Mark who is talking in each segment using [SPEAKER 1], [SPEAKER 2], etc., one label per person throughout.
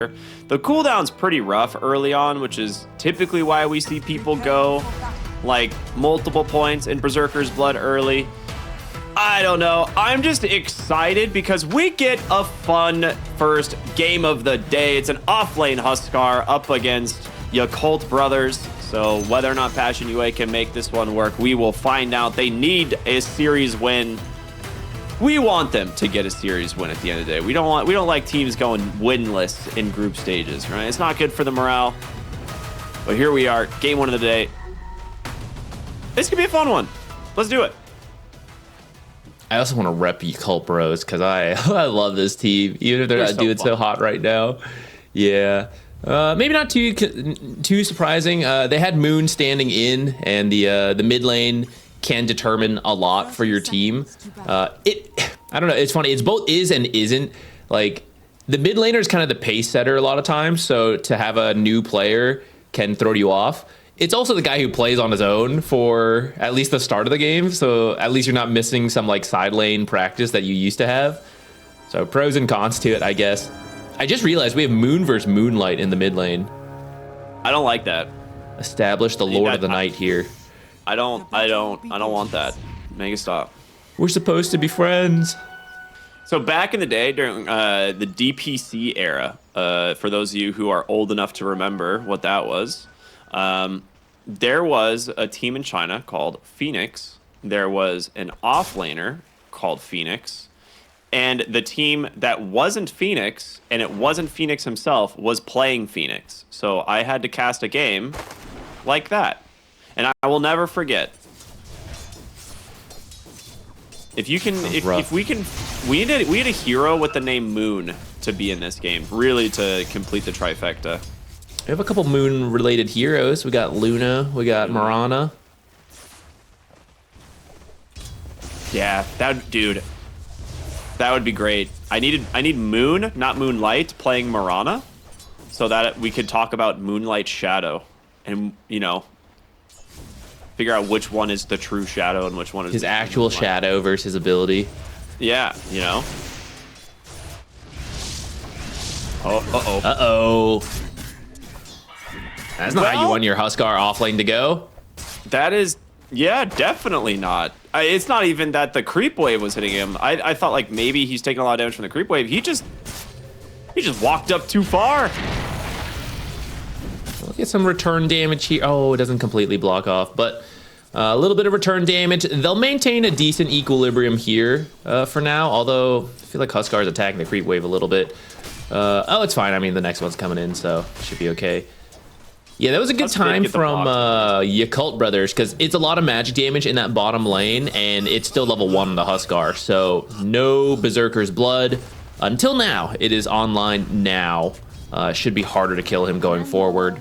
[SPEAKER 1] The cooldown's pretty rough early on, which is typically why we see people go like multiple points in Berserker's Blood early. I don't know. I'm just excited because we get a fun first game of the day. It's an offlane Huskar up against Yakult brothers. So whether or not Passion UA can make this one work, we will find out. They need a series win. We want them to get a series win at the end of the day. We don't like teams going winless in group stages, right? It's not good for the morale. But here we are, game one of the day. This could be a fun one. Let's do it.
[SPEAKER 2] I also want to rep Yakult Bros because I love this team, even if they're not doing so hot right now. Yeah. Maybe not too surprising. They had Moon standing in, and the mid lane can determine a lot for your team. I don't know. It's funny. It's both is and isn't. Like, the mid laner is kind of the pace setter a lot of times. So to have a new player can throw you off. It's also the guy who plays on his own for at least the start of the game. So at least you're not missing some like side lane practice that you used to have. So pros and cons to it, I guess. I just realized we have Moon versus Moonlight in the mid lane.
[SPEAKER 1] I don't like that.
[SPEAKER 2] Establish the Lord of the Night here.
[SPEAKER 1] I don't want that. Make it stop.
[SPEAKER 2] We're supposed to be friends.
[SPEAKER 1] So back in the day, during the DPC era, for those of you who are old enough to remember what that was, there was a team in China called Phoenix. There was an offlaner called Phoenix. And the team that wasn't Phoenix, and it wasn't Phoenix himself, was playing Phoenix. So I had to cast a game like that. And I will never forget. If we need a hero with the name Moon to be in this game, really to complete the trifecta.
[SPEAKER 2] We have a couple Moon-related heroes. We got Luna, we got Marana.
[SPEAKER 1] Yeah, dude, that would be great. I need Moon, not Moonlight, playing Marana, so that we could talk about Moonlight Shadow, and figure out which one is the true Shadow and which one is
[SPEAKER 2] his actual Shadow versus his ability.
[SPEAKER 1] Yeah,
[SPEAKER 2] Uh-oh. That's not how you want your Huskar offlane to go.
[SPEAKER 1] That is, yeah, definitely not. It's not even that the creep wave was hitting him. I thought like maybe he's taking a lot of damage from the creep wave. He just walked up too far.
[SPEAKER 2] We'll get some return damage here. Oh, it doesn't completely block off, but a little bit of return damage. They'll maintain a decent equilibrium here for now, although I feel like Huskar is attacking the creep wave a little bit. Oh, it's fine. I mean, the next one's coming in, so it should be okay. Yeah, that was a good time from Yakult brothers, because it's a lot of magic damage in that bottom lane, and it's still level 1 on the Huskar, so no Berserker's Blood until now. It is online now. Should be harder to kill him going forward.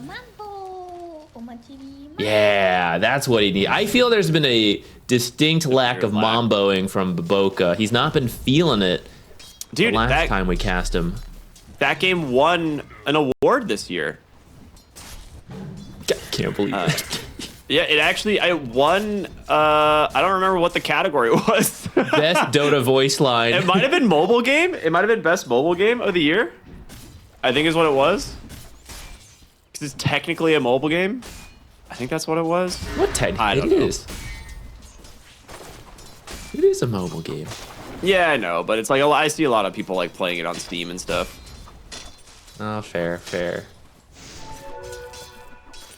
[SPEAKER 2] Yeah, that's what he needs. I feel there's been a distinct lack of mamboing from Baboka. He's not been feeling it.
[SPEAKER 1] Dude,
[SPEAKER 2] the last time we cast him.
[SPEAKER 1] That game won an award this year.
[SPEAKER 2] Can't believe it.
[SPEAKER 1] Yeah, it actually, I won, I don't remember what the category was.
[SPEAKER 2] Best Dota voice line.
[SPEAKER 1] It might have been mobile game. It might have been best mobile game of the year. I think is what it was. Because it's technically a mobile game. I think that's what it was.
[SPEAKER 2] What technically it is? It is a mobile game.
[SPEAKER 1] Yeah, I know, but it's like, I see a lot of people like playing it on Steam and stuff.
[SPEAKER 2] Oh, fair.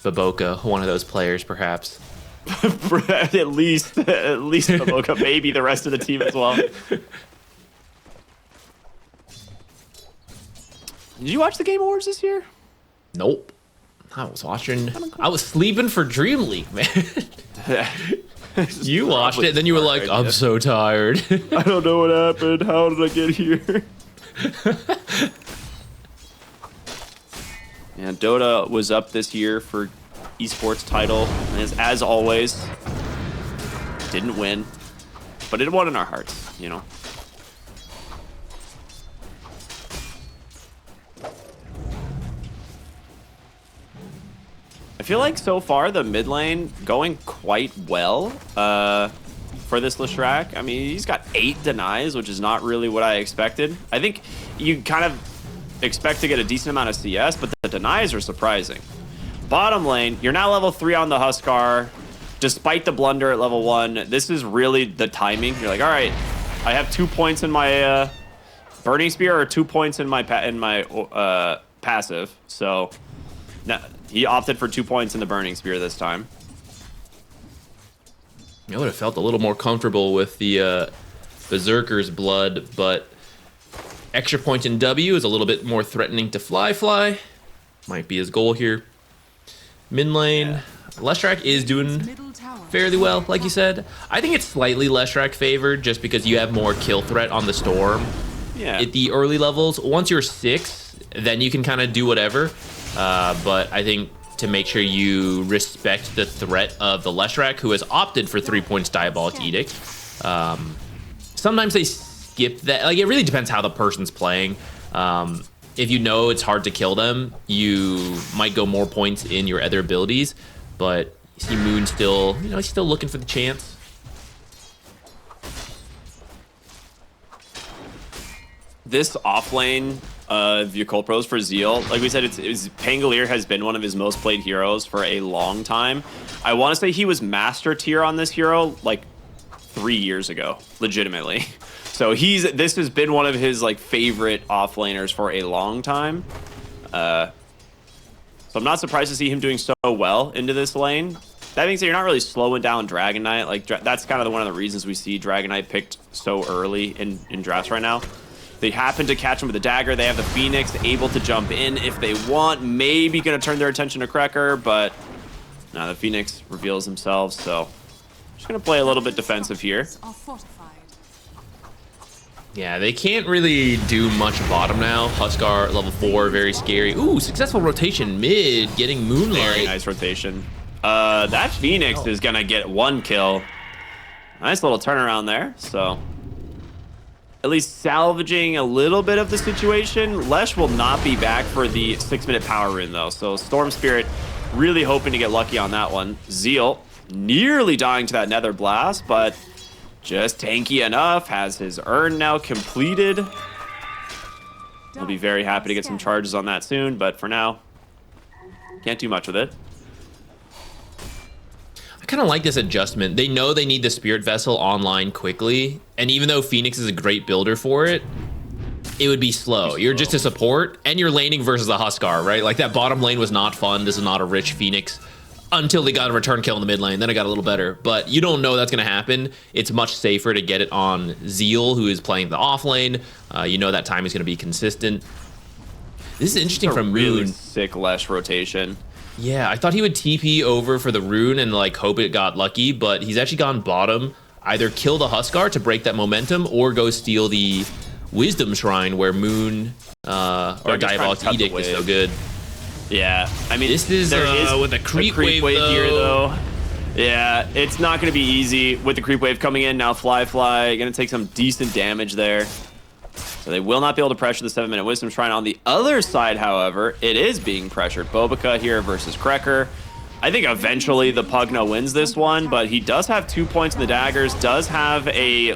[SPEAKER 2] Baboka, one of those players, perhaps.
[SPEAKER 1] at least Baboka, maybe the rest of the team as well. Did you watch the Game Awards this year?
[SPEAKER 2] Nope. I was sleeping for DreamLeague, man. You watched it, then you were like, I'm so tired.
[SPEAKER 1] I don't know what happened. How did I get here? And Dota was up this year for esports title, as always. Didn't win, but it won in our hearts, I feel like so far the mid lane going quite well for this Leshrac. I mean, he's got 8 denies, which is not really what I expected. I think you kind of expect to get a decent amount of CS, but the denies are surprising. Bottom lane, you're now level 3 on the Huskar. Despite the blunder at level 1, this is really the timing. You're like, all right, I have 2 points in my Burning Spear or 2 points in my passive. So he opted for 2 points in the Burning Spear this time.
[SPEAKER 2] I would have felt a little more comfortable with the Berserker's blood, but extra point in W is a little bit more threatening to Fly. Might be his goal here. Mid lane, Leshrac is doing fairly well, like you said. I think it's slightly Leshrac favored just because you have more kill threat on the Storm.
[SPEAKER 1] Yeah.
[SPEAKER 2] At the early levels. Once you're 6, then you can kind of do whatever. But I think to make sure you respect the threat of the Leshrac, who has opted for 3 points Diabolic Edict. Sometimes they skip that. Like, it really depends how the person's playing. If you know it's hard to kill them, you might go more points in your other abilities. But you see Moon still, he's still looking for the chance.
[SPEAKER 1] This offlane of Yakult Pros for Zeal, like we said, Pangolier has been one of his most played heroes for a long time. I want to say he was master tier on this hero like 3 years ago, legitimately. So this has been one of his like favorite offlaners for a long time. So I'm not surprised to see him doing so well into this lane. That being said, you're not really slowing down Dragon Knight. Like that's kind of one of the reasons we see Dragon Knight picked so early in drafts right now. They happen to catch him with a dagger. They have the Phoenix able to jump in if they want. Maybe going to turn their attention to Cracker, but no, the Phoenix reveals themselves. So just going to play a little bit defensive here.
[SPEAKER 2] Yeah, they can't really do much bottom now. Huskar, level 4, very scary. Ooh, successful rotation mid, getting Moonlight.
[SPEAKER 1] Very nice rotation. That Phoenix is going to get 1 kill. Nice little turnaround there, so at least salvaging a little bit of the situation. Lesh will not be back for the 6-minute power rune, though, so Storm Spirit really hoping to get lucky on that one. Zeal nearly dying to that Nether Blast, but just tanky enough, has his urn now completed. We'll be very happy to get some charges on that soon, but for now, can't do much with it.
[SPEAKER 2] I kind of like this adjustment. They know they need the Spirit Vessel online quickly, and even though Phoenix is a great builder for it, it would be slow. You're just a support, and you're laning versus a Huskar, right? Like, that bottom lane was not fun. This is not a rich Phoenix. Until they got a return kill in the mid lane, then it got a little better. But you don't know that's going to happen. It's much safer to get it on Zeal, who is playing the off lane. You know that time is going to be consistent. This is interesting from Moon.
[SPEAKER 1] Really sick Lesh rotation.
[SPEAKER 2] Yeah, I thought he would TP over for the rune and like hope it got lucky, but he's actually gone bottom. Either kill the Huskar to break that momentum, or go steal the Wisdom Shrine where Moon or Diabolic Edict is so good.
[SPEAKER 1] Yeah, I mean,
[SPEAKER 2] this is with a creep wave
[SPEAKER 1] here, though. Yeah, it's not going to be easy with the creep wave coming in. Now Fly going to take some decent damage there. So they will not be able to pressure the 7-minute Wisdom Shrine. On the other side, however, it is being pressured. Bobica here versus Krekker. I think eventually the Pugna wins this one, but he does have 2 points in the daggers, does have a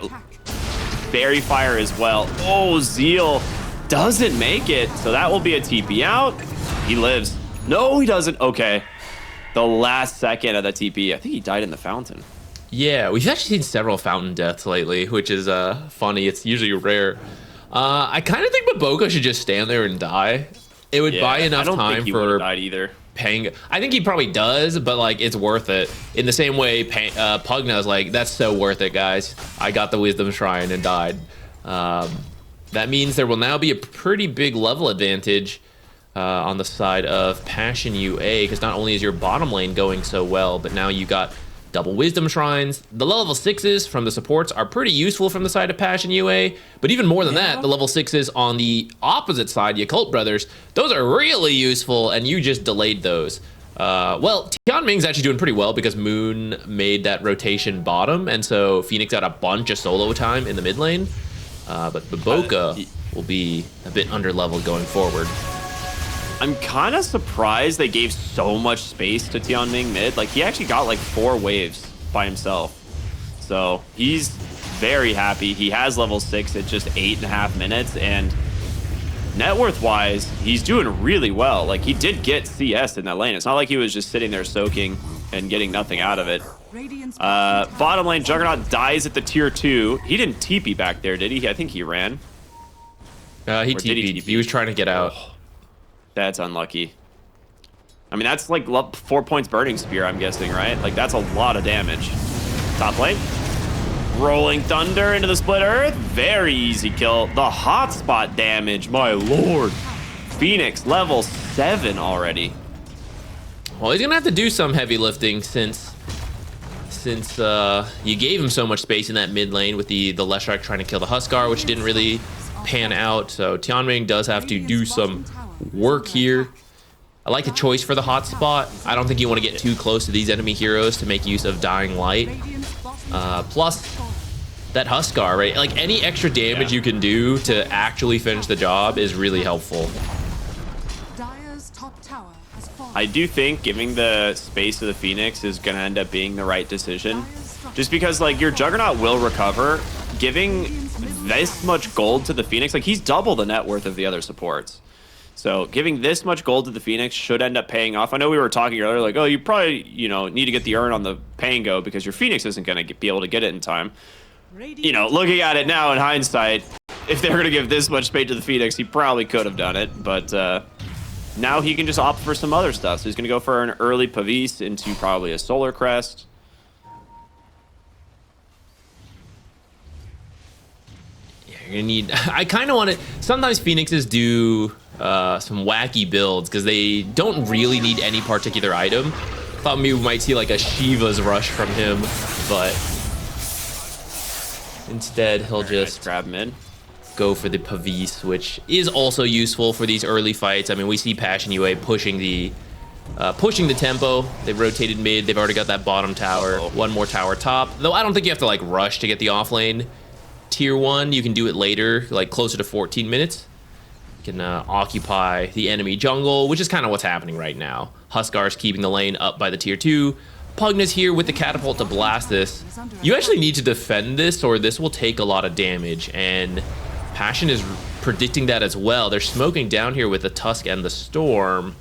[SPEAKER 1] Fairy Fire as well. Oh, Zeal doesn't make it, so that will be a TP out. He lives. No, he doesn't. Okay. The last second of the TP. I think he died in the fountain.
[SPEAKER 2] Yeah, we've actually seen several fountain deaths lately, which is funny. It's usually rare. I kind of think Maboka should just stand there and die. It would buy enough time for... I don't think he would have died either. I think he probably does, but like it's worth it. In the same way, Pugna's like, that's so worth it, guys. I got the Wisdom Shrine and died. That means there will now be a pretty big level advantage on the side of Passion UA, because not only is your bottom lane going so well, but now you got double Wisdom Shrines. The level 6s from the supports are pretty useful from the side of Passion UA, but even more than that, the level 6s on the opposite side, Yakult Brothers, those are really useful, and you just delayed those. Well, Tianming's actually doing pretty well because Moon made that rotation bottom, and so Phoenix got a bunch of solo time in the mid lane, but Maboka will be a bit under-leveled going forward.
[SPEAKER 1] I'm kind of surprised they gave so much space to Tianming mid. Like, he actually got like 4 waves by himself. So he's very happy. He has level 6 at just 8.5 minutes, and net worth wise, he's doing really well. Like, he did get CS in that lane. It's not like he was just sitting there soaking and getting nothing out of it. Bottom lane, Juggernaut dies at the tier 2. He didn't TP back there, did he? I think he ran.
[SPEAKER 2] He TP'd. He was trying to get out.
[SPEAKER 1] Oh, that's unlucky. I mean, that's like 4 points Burning Spear, I'm guessing, right? Like, that's a lot of damage. Top lane. Rolling Thunder into the Split Earth. Very easy kill. The hotspot damage, my lord. Phoenix, level 7 already.
[SPEAKER 2] Well, he's going to have to do some heavy lifting since you gave him so much space in that mid lane with the Leshrac trying to kill the Huskar, which didn't really pan out. So Tianming does have to do some work here. I like the choice for the hotspot. I don't think you want to get too close to these enemy heroes to make use of Dying Light. Plus, that Huskar, right? Like, any extra damage you can do to actually finish the job is really helpful.
[SPEAKER 1] I do think giving the space to the Phoenix is going to end up being the right decision. Just because, like, your Juggernaut will recover. Giving this much gold to the Phoenix, like, he's double the net worth of the other supports. So giving this much gold to the Phoenix should end up paying off. I know we were talking earlier, like, oh, you probably, need to get the urn on the Pango because your Phoenix isn't going to be able to get it in time. Looking at it now in hindsight, if they were going to give this much space to the Phoenix, he probably could have done it. But now he can just opt for some other stuff. So he's going to go for an early Pavise into probably a Solar Crest.
[SPEAKER 2] Yeah, you're going to need... I kind of want to... Sometimes Phoenixes do... some wacky builds because they don't really need any particular item. Thought maybe we might see like a Shiva's rush from him, but instead he'll just
[SPEAKER 1] grab mid,
[SPEAKER 2] go for the Pavise, which is also useful for these early fights. I mean, we see Passion UA pushing the tempo. They've rotated mid. They've already got that bottom tower. One more tower top, though. I don't think you have to like rush to get the offlane tier 1. You can do it later, like closer to 14 minutes. Can occupy the enemy jungle, which is kind of what's happening right now. Huskar's keeping the lane up by the tier 2. Pugna's here with the catapult to blast this. You actually need to defend this or this will take a lot of damage, and Passion is predicting that as well. They're smoking down here with the Tusk and the Storm.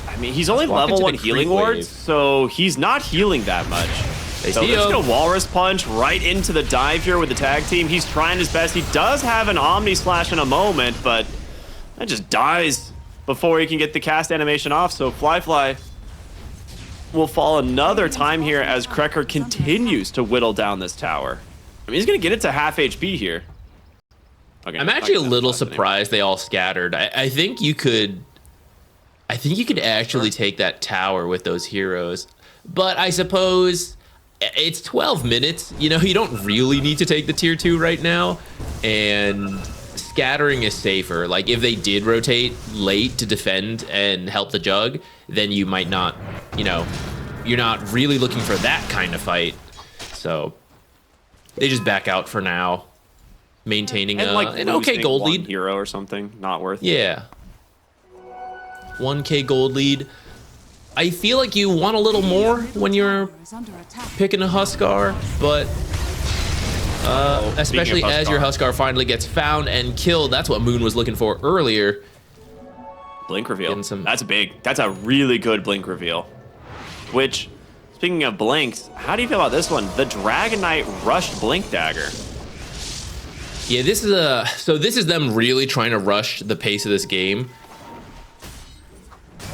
[SPEAKER 1] I mean, he's only level 1 healing wards, so he's not healing that much. So they're just gonna Walrus Punch right into the dive here with the tag team. He's trying his best. He does have an Omni Slash in a moment, but that just dies before he can get the cast animation off. So Fly will fall another time here as Krekker continues to whittle down this tower. I mean, he's gonna get it to half HP here. Okay,
[SPEAKER 2] I'm actually a little surprised they all scattered. I think you could actually take that tower with those heroes, but I suppose it's 12 minutes. You don't really need to take the tier 2 right now, and scattering is safer. Like, if they did rotate late to defend and help the Jug, then you might not, you're not really looking for that kind of fight. So they just back out for now, maintaining an okay gold lead.
[SPEAKER 1] Hero or something, not worth it.
[SPEAKER 2] Yeah. 1K gold lead. I feel like you want a little more when you're picking a Huskar, but especially as your Huskar finally gets found and killed. That's what Moon was looking for earlier.
[SPEAKER 1] Blink reveal. That's big. That's a really good blink reveal. Which, speaking of blinks, how do you feel about this one? The Dragon Knight rushed Blink Dagger.
[SPEAKER 2] Yeah, this is them really trying to rush the pace of this game.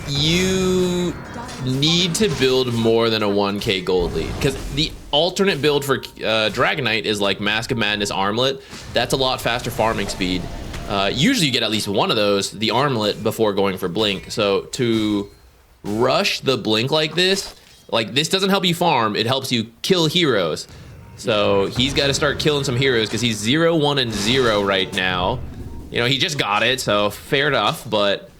[SPEAKER 2] You need to build more than a 1K gold lead, because the alternate build for Dragon Knight is like Mask of Madness Armlet. That's a lot faster farming speed. Usually you get at least one of those, the Armlet, before going for Blink. So to rush the Blink like this doesn't help you farm, it helps you kill heroes. So he's got to start killing some heroes because he's 0, 1, and 0 right now. He just got it, so fair enough, but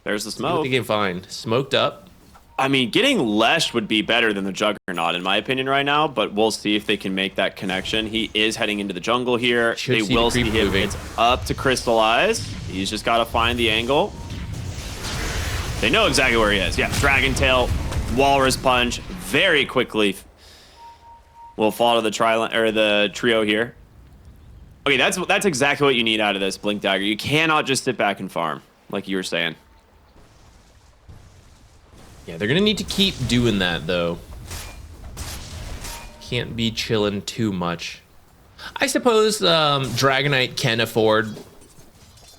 [SPEAKER 1] there's the smoke.
[SPEAKER 2] I think fine. Smoked up.
[SPEAKER 1] I mean, getting Lesh would be better than the Juggernaut, in my opinion, right now, but we'll see if they can make that connection. He is heading into the jungle here. They will see him. Moving. It's up to Crystallize. He's just got to find the angle. They know exactly where he is. Yeah, Dragon Tail, Walrus Punch, very quickly will fall to the trio here. Okay, that's exactly what you need out of this Blink Dagger. You cannot just sit back and farm, like you were saying.
[SPEAKER 2] Yeah, they're gonna need to keep doing that though. Can't be chilling too much. I suppose Dragonite can afford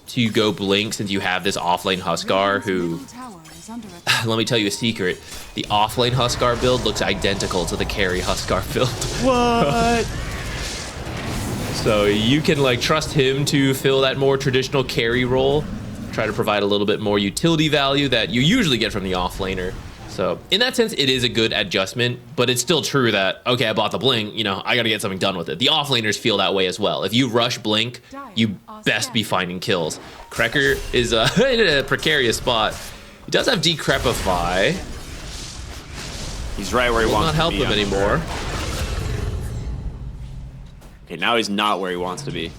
[SPEAKER 2] to go Blink since you have this offlane Huskar who, let me tell you a secret, the offlane Huskar build looks identical to the carry Huskar build.
[SPEAKER 1] What?
[SPEAKER 2] So you can like trust him to fill that more traditional carry role, try to provide a little bit more utility value that you usually get from the offlaner. So in that sense, it is a good adjustment, but it's still true that, okay, I bought the Blink, you know, I got to get something done with it. The offlaners feel that way as well. If you rush Blink, you best be finding kills. Krekker is in a precarious spot. He does have Decrepify.
[SPEAKER 1] He's right where he wants to be.
[SPEAKER 2] Not help him anymore.
[SPEAKER 1] Okay, now he's not where he wants to be.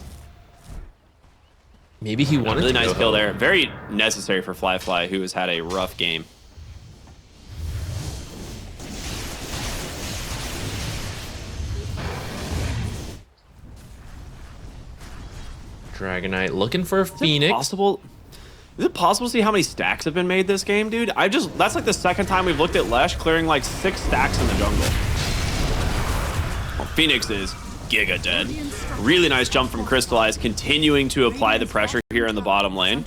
[SPEAKER 2] Maybe he wanted
[SPEAKER 1] really
[SPEAKER 2] to
[SPEAKER 1] nice
[SPEAKER 2] go
[SPEAKER 1] kill
[SPEAKER 2] home.
[SPEAKER 1] there. Very necessary for Fly, who has had a rough game.
[SPEAKER 2] Dragonite looking for a Phoenix.
[SPEAKER 1] Is it possible to see how many stacks have been made this game, dude? That's like the second time we've looked at Lesh clearing like 6 stacks in the jungle. Well, Phoenix is giga dead. Really nice jump from Crystallize, continuing to apply the pressure here in the bottom lane.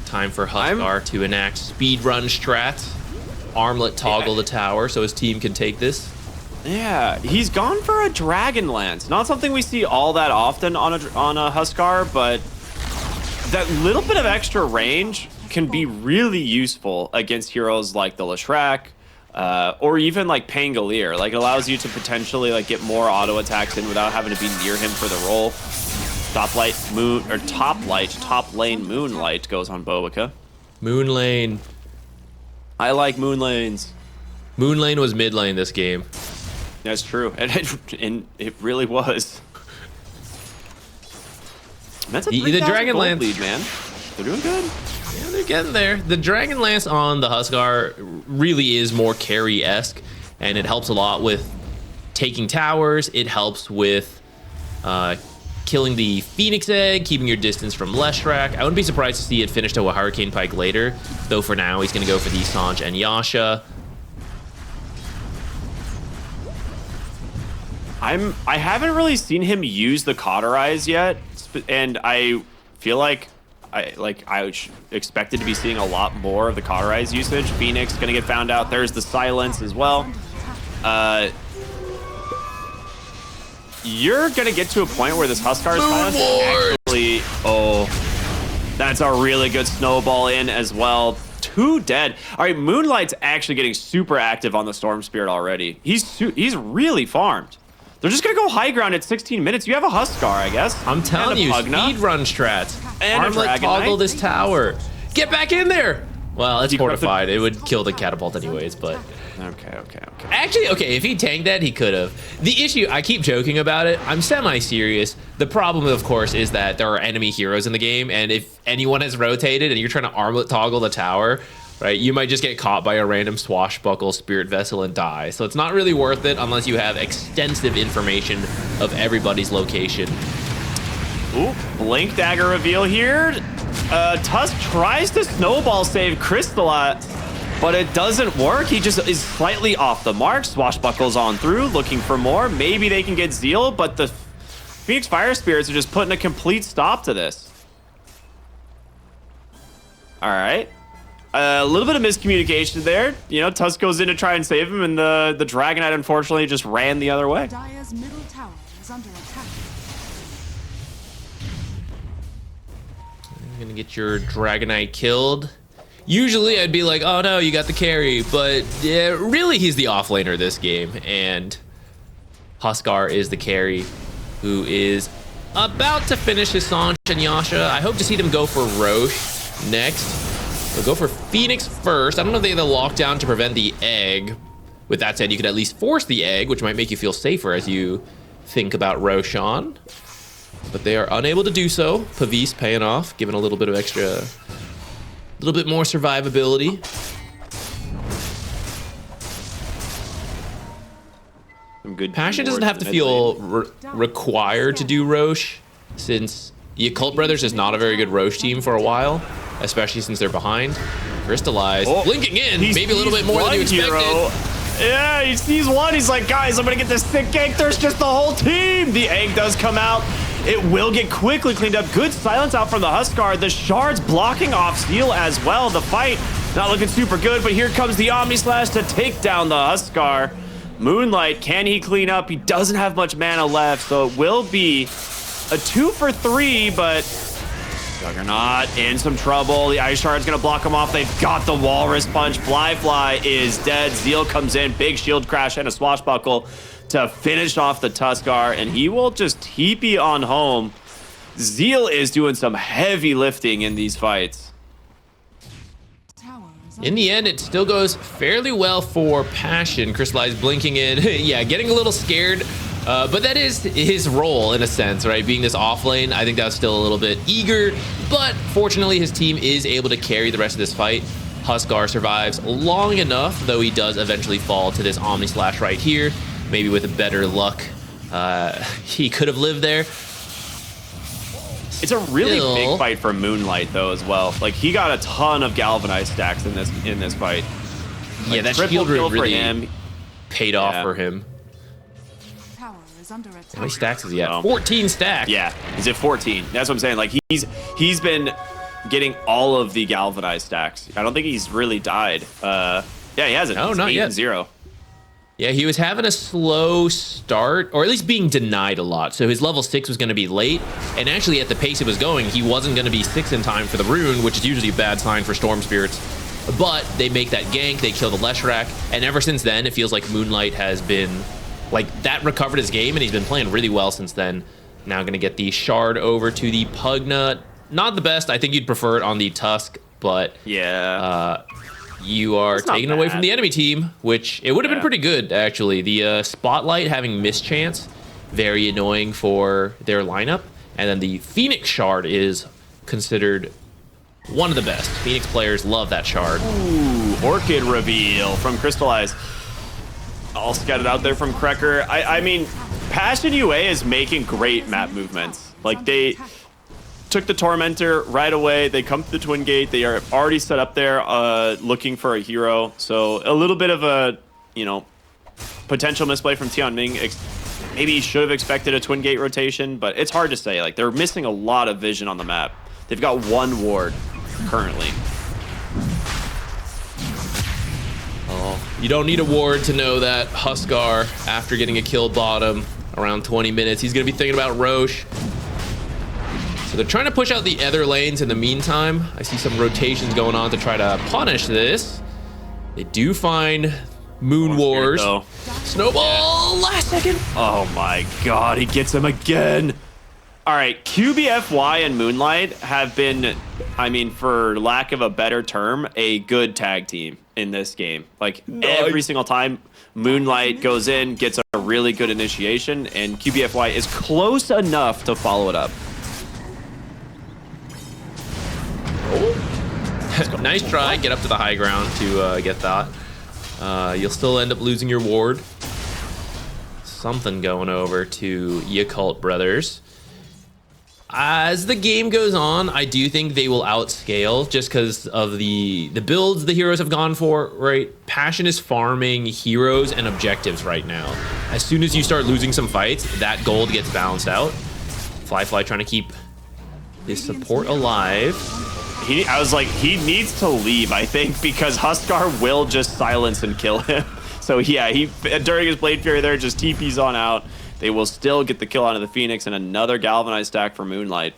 [SPEAKER 2] Time for Huskar to enact speedrun strat. Armlet toggle the tower so his team can take this.
[SPEAKER 1] Yeah, he's gone for a Dragon Lance. Not something we see all that often on a Huskar, but that little bit of extra range can be really useful against heroes like the Leshrac, or even like Pangolier. Like, it allows you to potentially like get more auto attacks in without having to be near him for the roll. Top lane Moonlight goes on Bobica.
[SPEAKER 2] Moon lane.
[SPEAKER 1] I like Moon lanes.
[SPEAKER 2] Moon lane was mid lane this game.
[SPEAKER 1] That's true, and it really was. That's a
[SPEAKER 2] the Dragon Lance
[SPEAKER 1] lead, man. They're doing good.
[SPEAKER 2] Yeah, they're getting there. The Dragon Lance on the Huskar really is more carry-esque, and it helps a lot with taking towers. It helps with killing the Phoenix Egg, keeping your distance from Leshrac. I wouldn't be surprised to see it finish to a Hurricane Pike later, though for now he's going to go for the Sanj and Yasha.
[SPEAKER 1] I haven't really seen him use the Cauterize yet, and I feel like I expected to be seeing a lot more of the Cauterize usage. Phoenix gonna get found out. There's the Silence as well. You're gonna get to a point where this Huskar Silence actually, that's a really good snowball in as well. 2 dead. All right, Moonlight's actually getting super active on the Storm Spirit already. He's really farmed. They're just gonna go high ground at 16 minutes. You have a Huskar, I guess.
[SPEAKER 2] I'm telling you, speedrun strats.
[SPEAKER 1] And
[SPEAKER 2] Armlet toggle this tower. Get back in there. Well, it's fortified. It would kill the catapult anyways, but...
[SPEAKER 1] Okay.
[SPEAKER 2] Actually, okay, if he tanked that, he could have. The issue, I keep joking about it. I'm semi-serious. The problem, of course, is that there are enemy heroes in the game, and if anyone has rotated and you're trying to armlet toggle the tower, right, you might just get caught by a random swashbuckle spirit vessel and die. So it's not really worth it unless you have extensive information of everybody's location.
[SPEAKER 1] Ooh, Blink Dagger reveal here. Tusk tries to snowball save Crystallize, but it doesn't work. He just is slightly off the mark. Swashbuckles on through, looking for more. Maybe they can get Zeal, but the Phoenix Fire Spirits are just putting a complete stop to this. All right. A little bit of miscommunication there. You know, Tusk goes in to try and save him, and the Dragonite unfortunately just ran the other way.
[SPEAKER 3] Dire's middle tower is under attack.
[SPEAKER 2] You're gonna get your Dragonite killed. Usually I'd be like, oh no, you got the carry, but yeah, really he's the offlaner this game, and Huskar is the carry who is about to finish his Sanj and Yasha. I hope to see them go for Roche next. They'll go for Phoenix first. I don't know if they have the lockdown to prevent the egg. With that said, you could at least force the egg, which might make you feel safer as you think about Roshan. But they are unable to do so. Pavis paying off, giving a little bit of extra, a little bit more survivability.
[SPEAKER 1] some good.
[SPEAKER 2] Passion doesn't
[SPEAKER 1] keywords
[SPEAKER 2] have
[SPEAKER 1] in
[SPEAKER 2] to
[SPEAKER 1] the mid
[SPEAKER 2] feel
[SPEAKER 1] lane.
[SPEAKER 2] required to do Roche, since Yakult Brothers is not a very good Roche team for a while, especially since they're behind. Crystallized, blinking in, maybe a little bit more than you expected.
[SPEAKER 1] Yeah, he sees one. He's like, guys, I'm gonna get this thick gank. There's just the whole team. The egg does come out. It will get quickly cleaned up. Good silence out from the Huskar. The shards blocking off Steel as well. The fight not looking super good, but here comes the Omni Slash to take down the Huskar. Moonlight, can he clean up? He doesn't have much mana left, so it will be a 2 for 3, but Juggernaut in some trouble. The Ice Shard's gonna block him off. They've got the Walrus Punch. Fly is dead. Zeal comes in, big shield crash and a swashbuckle to finish off the Tuskar, and he will just TP on home. Zeal is doing some heavy lifting in these fights.
[SPEAKER 2] In the end, it still goes fairly well for Passion. Crystallized blinking in. Yeah, getting a little scared. But that is his role in a sense, right? Being this off lane, I think that was still a little bit eager. But fortunately, his team is able to carry the rest of this fight. Huskar survives long enough, though he does eventually fall to this Omni Slash right here. Maybe with a better luck, he could have lived there.
[SPEAKER 1] It's a really big fight for Moonlight though as well. Like he got a ton of galvanized stacks in this fight. Like,
[SPEAKER 2] yeah, that shield
[SPEAKER 1] kill
[SPEAKER 2] really
[SPEAKER 1] for him.
[SPEAKER 2] Paid off for him.
[SPEAKER 3] Tower is under attack.
[SPEAKER 2] How many stacks is he at? 14 stacks.
[SPEAKER 1] Yeah, he's at 14. That's what I'm saying. Like he's been getting all of the galvanized stacks. I don't think he's really died. Yeah, he hasn't.
[SPEAKER 2] No, not yet.
[SPEAKER 1] 8-0.
[SPEAKER 2] Yeah, he was having a slow start, or at least being denied a lot. So his level 6 was going to be late, and actually at the pace it was going, he wasn't going to be 6 in time for the rune, which is usually a bad sign for Storm Spirits. But they make that gank, they kill the Leshrac, and ever since then, it feels like Moonlight has been, like, that recovered his game, and he's been playing really well since then. Now going to get the Shard over to the Pugna. Not the best. I think you'd prefer it on the Tusk, but
[SPEAKER 1] yeah.
[SPEAKER 2] You are taking it away from the enemy team, which it would have been pretty good, actually. The Spotlight having mischance, very annoying for their lineup. And then the Phoenix Shard is considered one of the best. Phoenix players love that Shard.
[SPEAKER 1] Ooh, Orchid reveal from Crystallize. All scouted out there from Krekker. I mean, Passion UA is making great map movements. Like, they took the Tormentor right away. They come to the Twin Gate. They are already set up there looking for a hero. So a little bit of a, you know, potential misplay from Tianming. Maybe he should have expected a Twin Gate rotation, but it's hard to say. Like, they're missing a lot of vision on the map. They've got one ward currently.
[SPEAKER 2] Oh, you don't need a ward to know that Huskar, after getting a kill bottom around 20 minutes, he's going to be thinking about Roche. So they're trying to push out the other lanes in the meantime. I see some rotations going on to try to punish this. They do find Moon Wars. Snowball last second.
[SPEAKER 1] Oh my god, he gets him again. All right, QBFY and Moonlight have been, I mean, for lack of a better term, a good tag team in this game. Like, every single time Moonlight goes in, gets a really good initiation, and QBFY is close enough to follow it up.
[SPEAKER 2] Nice try. Get up to the high ground to get that. You'll still end up losing your ward. Something going over to Yakult Brothers. As the game goes on, I do think they will outscale just because of the builds the heroes have gone for, right? Passion is farming heroes and objectives right now. As soon as you start losing some fights, that gold gets balanced out. Fly trying to keep his support alive.
[SPEAKER 1] I was like, he needs to leave, I think, because Huskar will just silence and kill him. So yeah, he during his Blade Fury there, just TPs on out. They will still get the kill out of the Phoenix and another galvanized stack for Moonlight.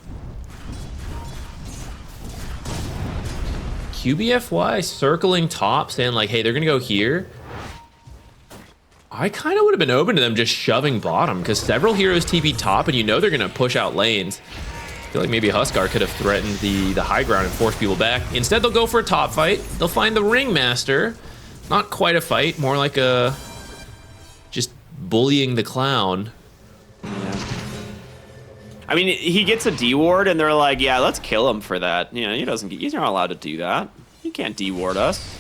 [SPEAKER 2] QBFY circling top, saying like, hey, they're gonna go here. I kind of would have been open to them just shoving bottom because several heroes TP top and you know they're gonna push out lanes. I feel like maybe Huskar could have threatened the high ground and forced people back. Instead, they'll go for a top fight. They'll find the Ringmaster. Not quite a fight, more like a just bullying the clown.
[SPEAKER 1] Yeah. I mean, he gets a D ward, and they're like, "Yeah, let's kill him for that." You know, he's not allowed to do that. He can't D ward us.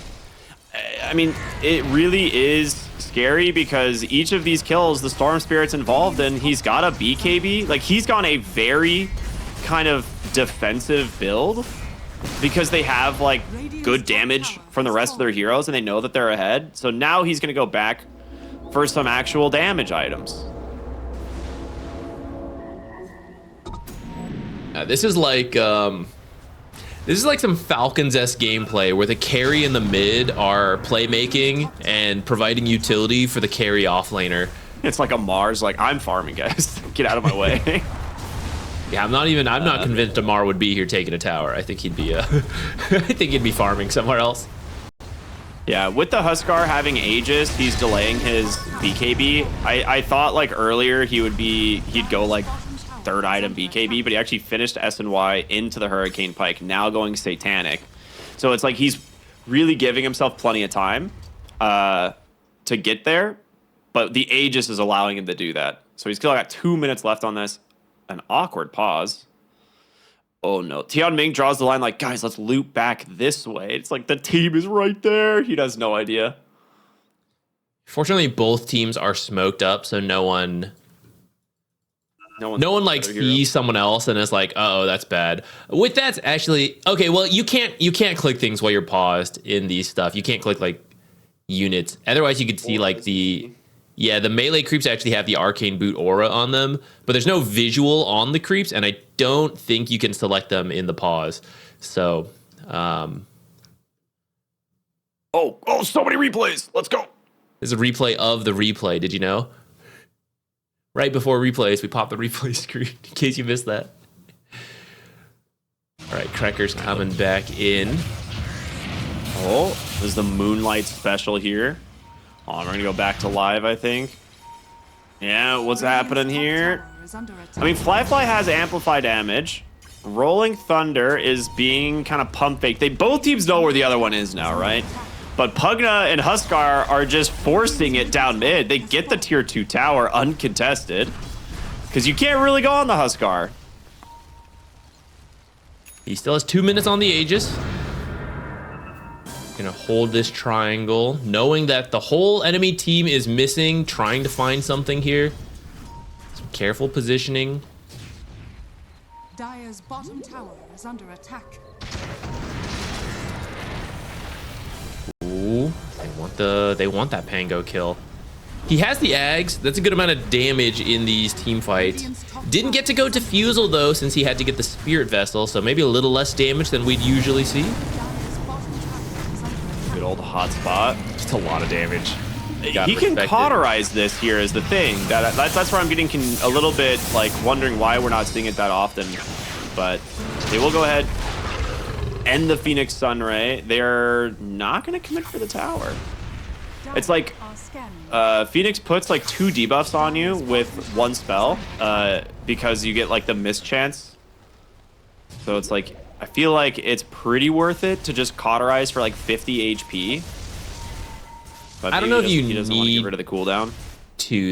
[SPEAKER 1] I mean, it really is scary because each of these kills, the Storm Spirit's involved in, he's got a BKB. Like, he's gone a very kind of defensive build because they have, like, good damage from the rest of their heroes and they know that they're ahead. So now he's going to go back for some actual damage items.
[SPEAKER 2] This is like some Falcons-esque gameplay where the carry and the mid are playmaking and providing utility for the carry offlaner.
[SPEAKER 1] It's like a Mars, like, I'm farming, guys. Get out of my way.
[SPEAKER 2] Yeah, I'm not convinced Amar would be here taking a tower. I think he'd be farming somewhere else.
[SPEAKER 1] Yeah, with the Huskar having Aegis, he's delaying his BKB. I thought like earlier he'd go like third item BKB, but he actually finished SNY into the Hurricane Pike, now going Satanic. So it's like he's really giving himself plenty of time to get there, but the Aegis is allowing him to do that. So he's still got 2 minutes left on this. An awkward pause. Oh no. Tian Ming draws the line like, guys, let's loop back this way. It's like the team is right there. He has no idea.
[SPEAKER 2] Fortunately, both teams are smoked up, so no one like sees someone else and is like, oh, that's bad. With that's actually okay. Well, you can't click things while you're paused in these stuff. You can't click like units. Otherwise, you could see like the melee creeps actually have the arcane boot aura on them, but there's no visual on the creeps, and I don't think you can select them in the pause. So,
[SPEAKER 1] so many replays. Let's go.
[SPEAKER 2] There's a replay of the replay. Did you know? Right before replays, we pop the replay screen in case you missed that. All right, Cracker's coming back in.
[SPEAKER 1] Oh, this is the Moonlight special here. Oh, we're going to go back to live, I think. Yeah, what's happening here? I mean, Fly has amplify damage. Rolling Thunder is being kind of pump fake. Both teams know where the other one is now, right? But Pugna and Huskar are just forcing it down mid. They get the tier 2 tower uncontested because you can't really go on the Huskar.
[SPEAKER 2] He still has 2 minutes on the Aegis. Gonna hold this triangle, knowing that the whole enemy team is missing, trying to find something here. Some careful positioning.
[SPEAKER 3] Dire's bottom tower is under attack.
[SPEAKER 2] Ooh, they want that Pango kill. He has the Ags. That's a good amount of damage in these team fights. Didn't get to go to Fusel though, since he had to get the Spirit Vessel, so maybe a little less damage than we'd usually see.
[SPEAKER 1] Good old hotspot.
[SPEAKER 2] Just a lot of damage.
[SPEAKER 1] He can cauterize this here is the thing. That's where I'm getting a little bit like wondering why we're not seeing it that often. But they will go ahead, end the Phoenix Sunray. They're not going to commit for the tower. It's like Phoenix puts like 2 debuffs on you with 1 spell because you get like the mischance. So it's like, I feel like it's pretty worth it to just cauterize for like 50 HP. But
[SPEAKER 2] I don't know if
[SPEAKER 1] he doesn't want to get rid of the cooldown.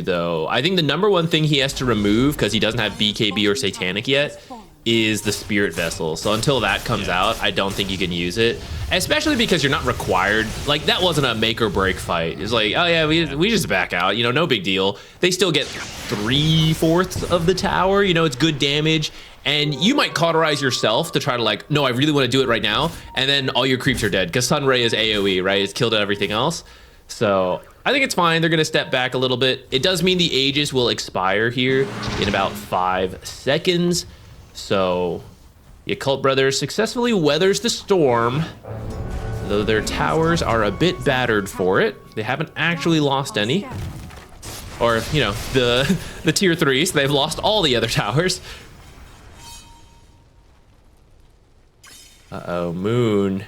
[SPEAKER 2] Though. I think the number one thing he has to remove, because he doesn't have BKB or Satanic yet, is the Spirit Vessel. So until that comes out, I don't think you can use it. Especially because you're not required. Like, that wasn't a make or break fight. It's like, oh yeah, we just back out. You know, no big deal. They still get 3/4 of the tower. You know, it's good damage. And you might cauterize yourself to try to like, no, I really want to do it right now. And then all your creeps are dead because Sunray is AoE, right? It's killed everything else. So I think it's fine. They're going to step back a little bit. It does mean the Aegis will expire here in about 5 seconds. So Yakult Brothers successfully weathers the storm, though their towers are a bit battered for it. They haven't actually lost any. Or, you know, the tier 3s, they've lost all the other towers. Uh-oh, Moon.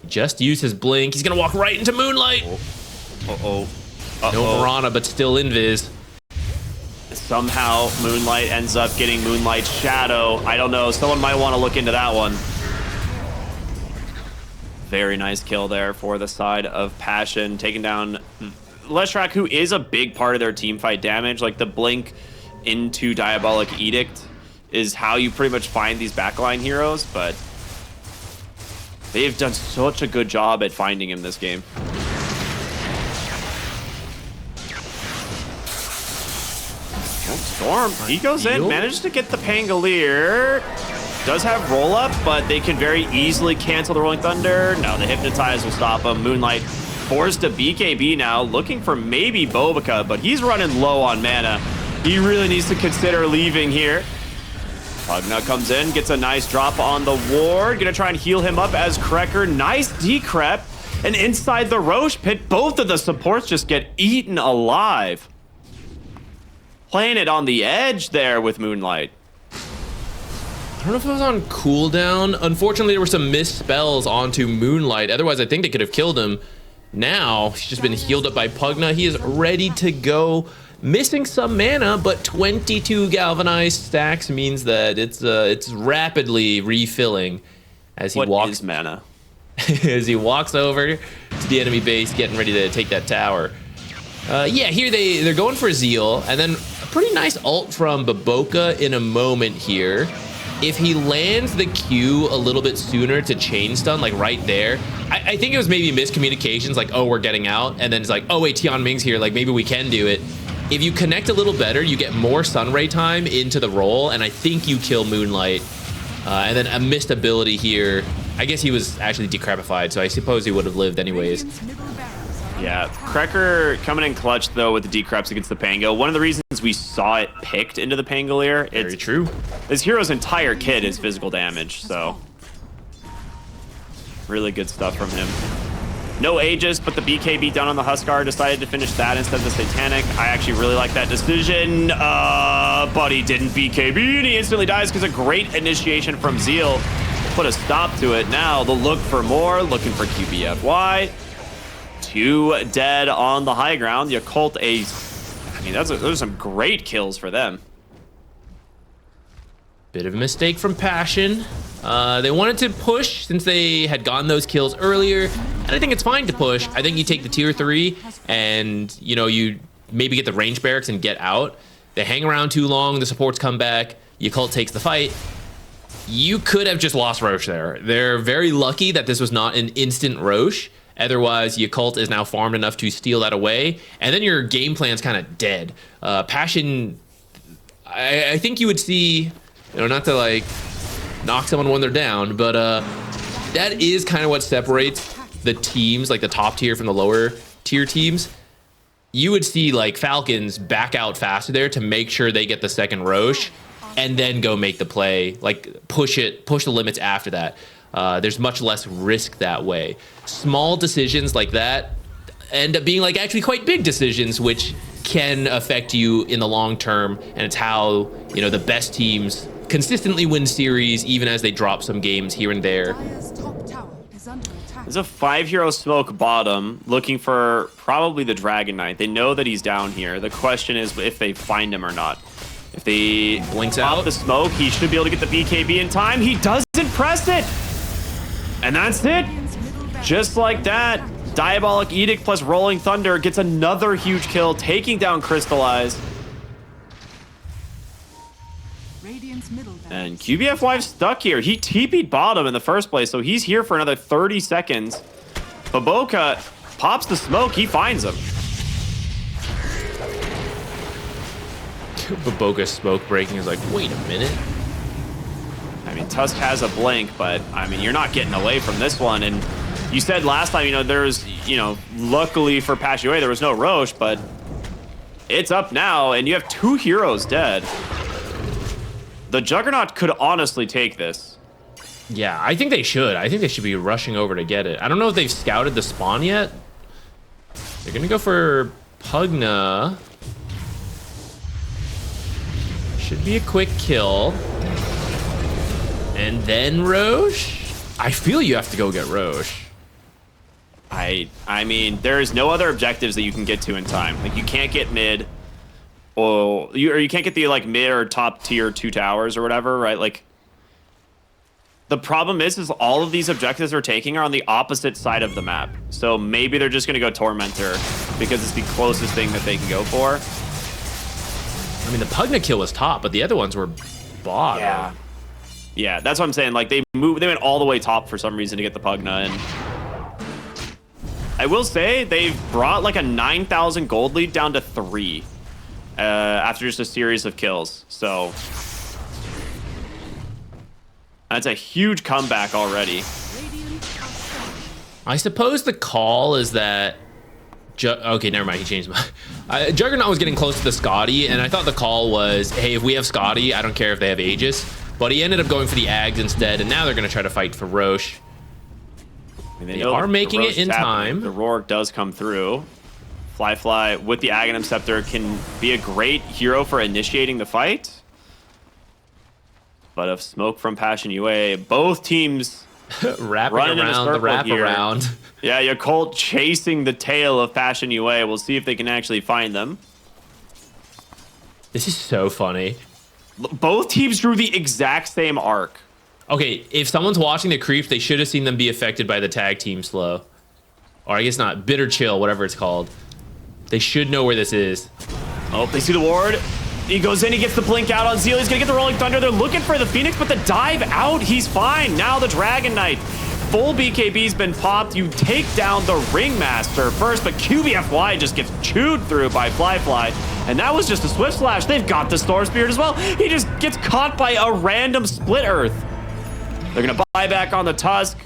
[SPEAKER 2] Just used his blink. He's going to walk right into Moonlight.
[SPEAKER 1] Uh-oh.
[SPEAKER 2] No Mirana, but still invis.
[SPEAKER 1] Somehow Moonlight ends up getting Moonlight Shadow. I don't know. Someone might want to look into that one. Very nice kill there for the side of Passion, taking down Leshrac, who is a big part of their team fight damage. Like the blink into Diabolic Edict is how you pretty much find these backline heroes, but They've done such a good job at finding him this game. Storm, he goes in, manages to get the Pangolier. Does have roll up, but they can very easily cancel the Rolling Thunder. No, the Hypnotize will stop him. Moonlight forced to BKB now, looking for maybe Bobica, but he's running low on mana. He really needs to consider leaving here. Pugna comes in, gets a nice drop on the ward. Gonna try and heal him up as Krekker. Nice decrep. And inside the Roche pit, both of the supports just get eaten alive. Playing it on the edge there with Moonlight.
[SPEAKER 2] I don't know if it was on cooldown. Unfortunately, there were some missed spells onto Moonlight. Otherwise, I think they could have killed him. Now, he's just been healed up by Pugna. He is ready to go. Missing some mana, but 22 galvanized stacks means that it's rapidly refilling as he walks
[SPEAKER 1] mana.
[SPEAKER 2] as he walks over to the enemy base, getting ready to take that tower. Yeah, here they're going for Zeal, and then a pretty nice ult from Baboka in a moment here. If he lands the Q a little bit sooner to chain stun, like right there, I think it was maybe miscommunications, like, oh, we're getting out, and then it's like, oh wait, Tian Ming's here, like maybe we can do it. If you connect a little better, you get more Sunray time into the roll, and I think you kill Moonlight. And then a missed ability here. I guess he was actually decrepified, so I suppose he would have lived anyways.
[SPEAKER 1] Yeah, Krekker coming in clutch, though, with the decreps against the Pango. One of the reasons we saw it picked into the Pangolier,
[SPEAKER 2] Very true.
[SPEAKER 1] His hero's entire kit is physical damage, so really good stuff from him. No Aegis, but the BKB done on the Huskar. Decided to finish that instead of the Satanic. I actually really like that decision, but he didn't BKB, and he instantly dies because a great initiation from Zeal put a stop to it. Now they'll look for more, looking for QBFY. 2 dead on the high ground. Yakult I mean, those are some great kills for them.
[SPEAKER 2] Bit of a mistake from Passion. They wanted to push since they had gotten those kills earlier, and I think it's fine to push. I think you take the tier 3 and, you know, you maybe get the range barracks and get out. They hang around too long, the supports come back, Yakult takes the fight. You could have just lost Roche there. They're very lucky that this was not an instant Roche. Otherwise, Yakult is now farmed enough to steal that away, and then your game plan's kind of dead. Passion, I think you would see, you know, not to like knock someone when they're down, but that is kind of what separates the teams, like the top tier from the lower tier teams. You would see like Falcons back out faster there to make sure they get the second Roche, and then go make the play, like push the limits after that. There's much less risk that way. Small decisions like that end up being like actually quite big decisions, which can affect you in the long term. And it's how, you know, the best teams consistently win series, even as they drop some games here and there.
[SPEAKER 1] There's a 5-hero smoke bottom looking for probably the Dragon Knight. They know that he's down here. The question is if they find him or not. If they
[SPEAKER 2] blinks out
[SPEAKER 1] the smoke, he should be able to get the BKB in time. He doesn't press it. And that's it. Just like that, Diabolic Edict plus Rolling Thunder gets another huge kill, taking down Crystallize. And QBFY stuck here. He TP'd bottom in the first place, so he's here for another 30 seconds. Baboka pops the smoke. He finds him.
[SPEAKER 2] Baboka's smoke breaking is like, wait a minute.
[SPEAKER 1] I mean, Tusk has a blink, but I mean, you're not getting away from this one. And you said last time, you know, there's, you know, luckily for Passion there was no Roche, but it's up now, and you have 2 heroes dead. The Juggernaut could honestly take this.
[SPEAKER 2] Yeah, I think they should. I think they should be rushing over to get it. I don't know if they've scouted the spawn yet. They're gonna go for Pugna. Should be a quick kill. And then Roche? I feel you have to go get Roche.
[SPEAKER 1] I mean, there's no other objectives that you can get to in time. Like, you can't get mid, or you can't get the, like, mid or top tier 2 towers or whatever, right? Like, the problem is all of these objectives they're taking are on the opposite side of the map. So maybe they're just going to go Tormentor because it's the closest thing that they can go for.
[SPEAKER 2] I mean, the Pugna kill was top, but the other ones were bottom.
[SPEAKER 1] Yeah. Yeah, that's what I'm saying. Like, they went all the way top for some reason to get the Pugna, and I will say they've brought like a 9,000 gold lead down to 3 after just a series of kills. So that's a huge comeback already.
[SPEAKER 2] I suppose the call is that okay, never mind. He changed my. Juggernaut was getting close to the Scotty, and I thought the call was, hey, if we have Scotty, I don't care if they have Aegis. But he ended up going for the Ags instead, and now they're going to try to fight for Roche.
[SPEAKER 1] I mean,
[SPEAKER 2] they are making it in time.
[SPEAKER 1] The Rourke does come through. Fly with the Aghanim Scepter can be a great hero for initiating the fight. But if smoke from Passion UA, both teams
[SPEAKER 2] wrapping around the wraparound.
[SPEAKER 1] Yeah, Yakult chasing the tail of Passion UA. We'll see if they can actually find them.
[SPEAKER 2] This is so funny.
[SPEAKER 1] Both teams drew the exact same arc.
[SPEAKER 2] Okay, if someone's watching the creeps, they should have seen them be affected by the tag team slow. Or I guess not, bitter chill, whatever it's called. They should know where this is.
[SPEAKER 1] Oh, they see the ward. He goes in, he gets the blink out on Zeal. He's gonna get the Rolling Thunder. They're looking for the Phoenix, but the dive out, he's fine. Now the Dragon Knight. Full BKB's been popped. You take down the Ringmaster first, but QBFY just gets chewed through by Fly. And that was just a Swift Slash. They've got the Storm Spirit as well. He just gets caught by a random Split Earth. They're gonna buy back on the Tusk.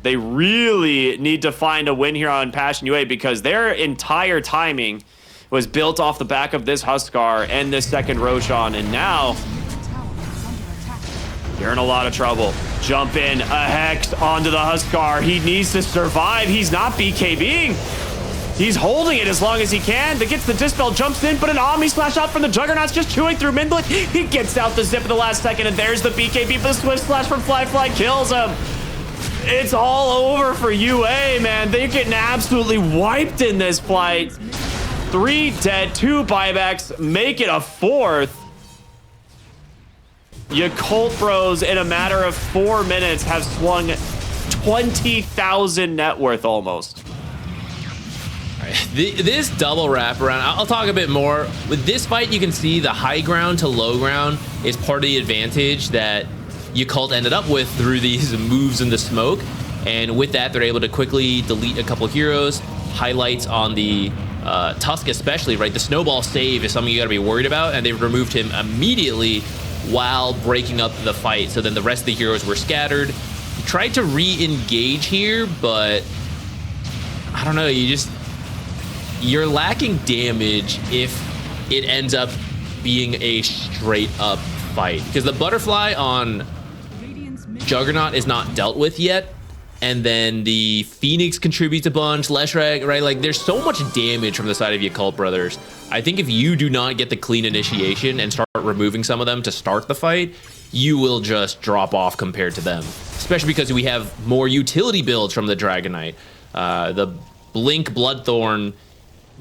[SPEAKER 1] They really need to find a win here on Passion UA because their entire timing was built off the back of this Huskar and this second Roshan, and now you're in a lot of trouble. Jump in, a Hex onto the Huskar. He needs to survive. He's not BKBing. He's holding it as long as he can. That gets the Dispel, jumps in, but an Omni Slash out from the Juggernaut's just chewing through Mindlet. He gets out the zip in the last second, and there's the BKB, but the Swift Slash from Fly kills him. It's all over for UA, man. They're getting absolutely wiped in this fight. 3 dead, 2 buybacks, make it a 4th. Yakult Bros, in a matter of 4 minutes, have swung 20,000 net worth almost.
[SPEAKER 2] This double wraparound, I'll talk a bit more. With this fight, you can see the high ground to low ground is part of the advantage that Yakult ended up with through these moves in the smoke. And with that, they're able to quickly delete a couple heroes. Highlights on the Tusk especially, right? The snowball save is something you gotta be worried about, and they've removed him immediately while breaking up the fight. So then the rest of the heroes were scattered. He tried to re-engage here, but I don't know, you're lacking damage if it ends up being a straight up fight. Because the butterfly on Juggernaut is not dealt with yet. And then the Phoenix contributes a bunch, Leshrac, right? Like, there's so much damage from the side of Yakult Brothers. I think if you do not get the clean initiation and start removing some of them to start the fight, you will just drop off compared to them. Especially because we have more utility builds from the Dragon Knight. The Blink Bloodthorn.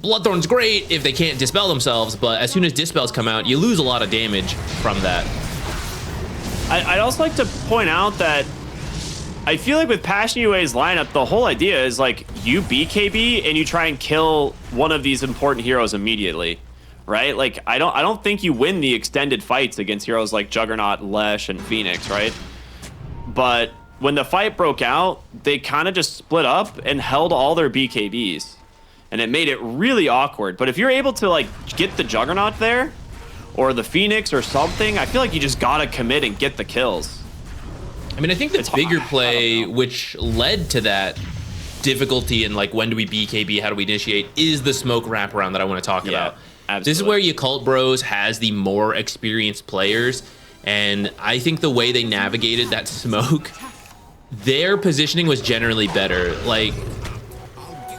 [SPEAKER 2] Bloodthorn's great if they can't dispel themselves, but as soon as dispels come out, you lose a lot of damage from that.
[SPEAKER 1] I'd also like to point out that I feel like with Passion UA's lineup, the whole idea is like you BKB and you try and kill one of these important heroes immediately, right? Like I don't think you win the extended fights against heroes like Juggernaut, Lesh, and Phoenix, right? But when the fight broke out, they kind of just split up and held all their BKBs, and it made it really awkward. But if you're able to like get the Juggernaut there, or the Phoenix or something, I feel like you just gotta commit and get the kills.
[SPEAKER 2] I mean, I think the bigger play, which led to that difficulty in like when do we BKB, how do we initiate, is the smoke wraparound that I want to talk about.
[SPEAKER 1] Absolutely.
[SPEAKER 2] This is where Yakult Bros has the more experienced players, and I think the way they navigated that smoke, their positioning was generally better. Like,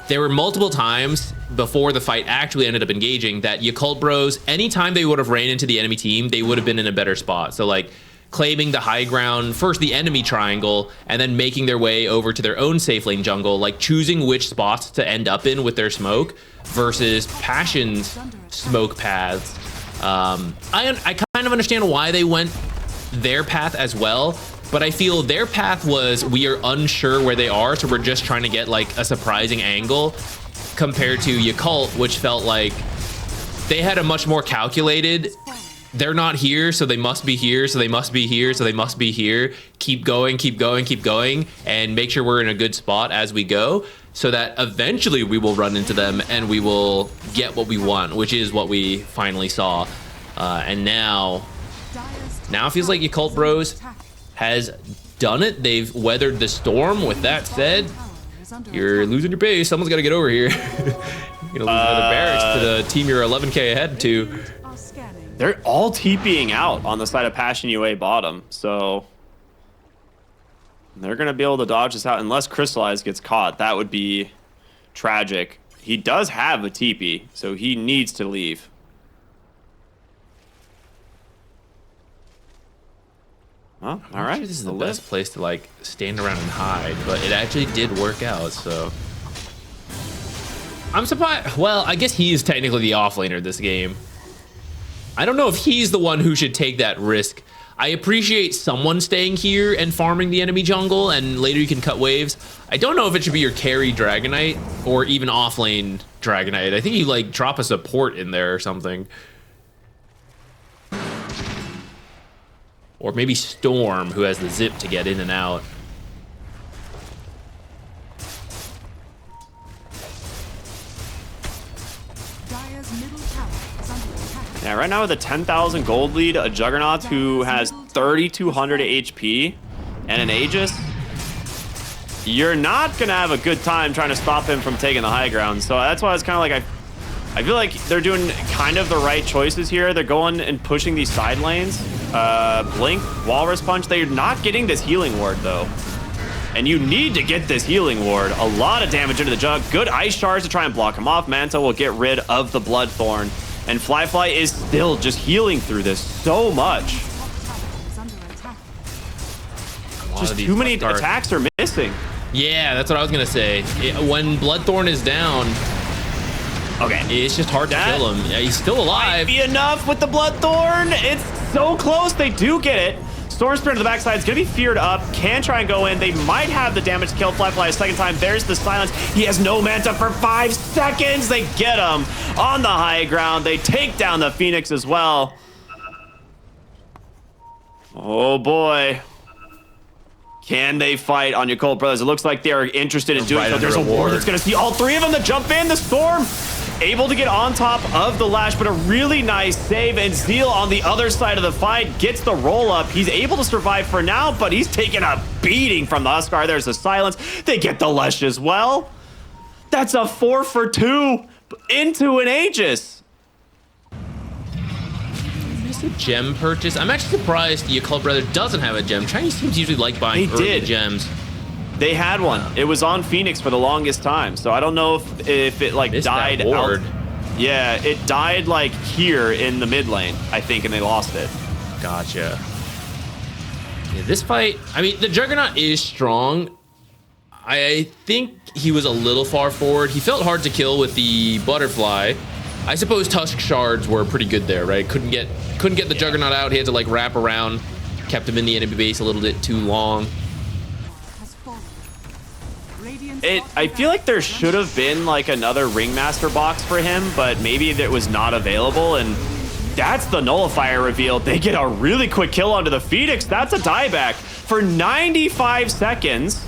[SPEAKER 2] there were multiple times before the fight actually ended up engaging that Yakult Bros, anytime they would have ran into the enemy team, they would have been in a better spot. So like, claiming the high ground, first the enemy triangle, and then making their way over to their own safe lane jungle, like choosing which spots to end up in with their smoke versus Passion's smoke paths. I kind of understand why they went their path as well, but I feel their path was we are unsure where they are, so we're just trying to get like a surprising angle, compared to Yakult, which felt like they had a much more calculated they're not here, so they must be here, so they must be here, so they must be here. Keep going, keep going, keep going, and make sure we're in a good spot as we go, so that eventually we will run into them and we will get what we want, which is what we finally saw. And now it feels like Yakult Bros has done it. They've weathered the storm. With that said, you're losing your base. Someone's got to get over here. You're gonna lose another barracks to the team you're 11k ahead to.
[SPEAKER 1] They're all TPing out on the side of Passion UA bottom, so they're gonna be able to dodge this out unless Crystallize gets caught. That would be tragic. He does have a TP, so he needs to leave. Well, all right.
[SPEAKER 2] Sure this is the best place to like stand around and hide, but it actually did work out. So I'm surprised. Well, I guess he is technically the offlaner this game. I don't know if he's the one who should take that risk. I appreciate someone staying here and farming the enemy jungle, and later you can cut waves. I don't know if it should be your carry Dragonite or even offlane Dragonite. I think you like drop a support in there or something. Or maybe Storm, who has the zip to get in and out.
[SPEAKER 1] Yeah, right now with a 10,000 gold lead, a Juggernaut who has 3,200 HP and an Aegis, you're not going to have a good time trying to stop him from taking the high ground. So that's why it's kind of like I feel like they're doing kind of the right choices here. They're going and pushing these side lanes. Blink, Walrus Punch. They're not getting this healing ward, though. And you need to get this healing ward. A lot of damage into the Jug. Good Ice Shards to try and block him off. Manta will get rid of the Bloodthorn. And Fly is still just healing through this so much. Just too many attacks are missing.
[SPEAKER 2] Yeah, that's what I was going to say. When Bloodthorn is down... Okay, it's just hard to kill him. Yeah, he's still alive.
[SPEAKER 1] Might be enough with the Bloodthorn. It's so close. They do get it. Storm Spirit to the backside is going to be feared up. Can try and go in. They might have the damage to kill Fly a second time. There's the silence. He has no Manta for 5 seconds. They get him on the high ground. They take down the Phoenix as well. Oh, boy. Can they fight on Yakult Brothers? It looks like they are interested in doing so. There's a ward that's going to see all three of them to jump in. The Storm able to get on top of the Lash, but a really nice save. And Zeal on the other side of the fight gets the roll up. He's able to survive for now, but he's taking a beating from the Huskar. There's the silence. They get the Lash as well. That's a 4 for 2 into an Aegis.
[SPEAKER 2] Just a gem purchase. I'm actually surprised Yakult Brother doesn't have a gem. Chinese teams usually like buying early gems.
[SPEAKER 1] They had one. It was on Phoenix for the longest time. So I don't know if it like died out. Yeah, it died like here in the mid lane, I think, and they lost it.
[SPEAKER 2] Gotcha. Yeah, this fight, I mean, the Juggernaut is strong. I think he was a little far forward. He felt hard to kill with the Butterfly. I suppose Tusk Shards were pretty good there, right? Couldn't get the Juggernaut out. He had to like wrap around, kept him in the enemy base a little bit too long.
[SPEAKER 1] I feel like there should have been like another Ringmaster box for him, but maybe that was not available, and that's the Nullifier reveal. They get a really quick kill onto the Phoenix. That's a dieback for 95 seconds.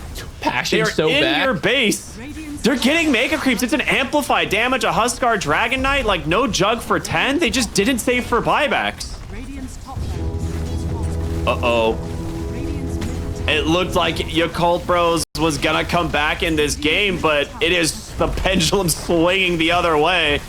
[SPEAKER 2] They're so
[SPEAKER 1] in
[SPEAKER 2] back.
[SPEAKER 1] Your base. They're getting Mega Creeps. It's an amplified damage. A Huskar Dragon Knight, like no Jug for 10. They just didn't save for buybacks. Uh-oh. It looked like Yakult Bros was gonna come back in this game, but it is the pendulum swinging the other way.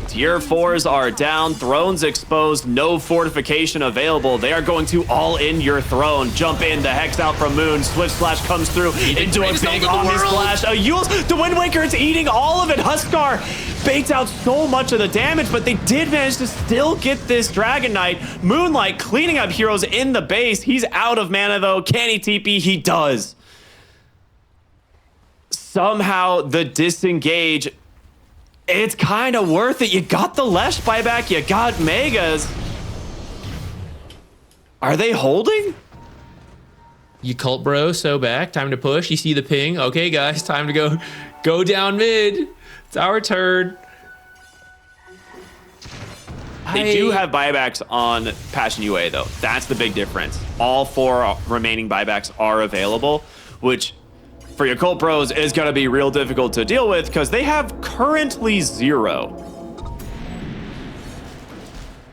[SPEAKER 1] Tier 4s are down, thrones exposed, no fortification available. They are going to all in your throne. Jump in, the Hex out from Moon. Swift Slash comes through into a big Omni Splash. The Wind Waker is eating all of it. Huskar baits out so much of the damage, but they did manage to still get this Dragon Knight. Moonlight cleaning up heroes in the base. He's out of mana though. Can he TP? He does. Somehow the disengage, it's kind of worth it. You got the Lesh buyback, you got Megas. Are they holding?
[SPEAKER 2] Yakult Bro, so back. Time to push. You see the ping. Okay, guys, time to go down mid. It's our turn.
[SPEAKER 1] They do have buybacks on Passion UA, though. That's the big difference. All 4 remaining buybacks are available, which for Yakult Pros is going to be real difficult to deal with because they have currently 0.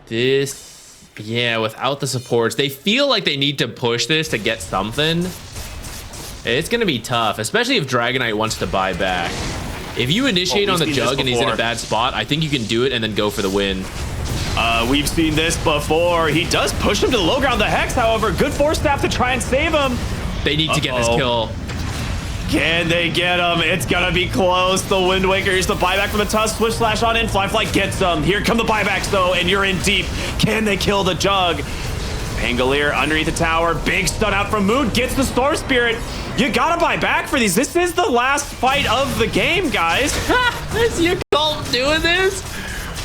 [SPEAKER 2] Yeah, without the supports, they feel like they need to push this to get something. It's going to be tough, especially if Dragonite wants to buy back. If you initiate on the Jug and he's in a bad spot, I think you can do it and then go for the win.
[SPEAKER 1] We've seen this before. He does push him to the low ground. The Hex, however, good force staff to try and save him.
[SPEAKER 2] They need to get this kill.
[SPEAKER 1] Can they get him? It's gonna be close. The Wind Waker is the buyback from the Tusk. Switch slash on in. Flyfly gets them. Here come the buybacks though, and you're in deep. Can they kill the Jug? Pangolier underneath the tower. Big stun out from Moon. Gets the Storm Spirit. You gotta buy back for these. This is the last fight of the game, guys.
[SPEAKER 2] Is Yakult doing this?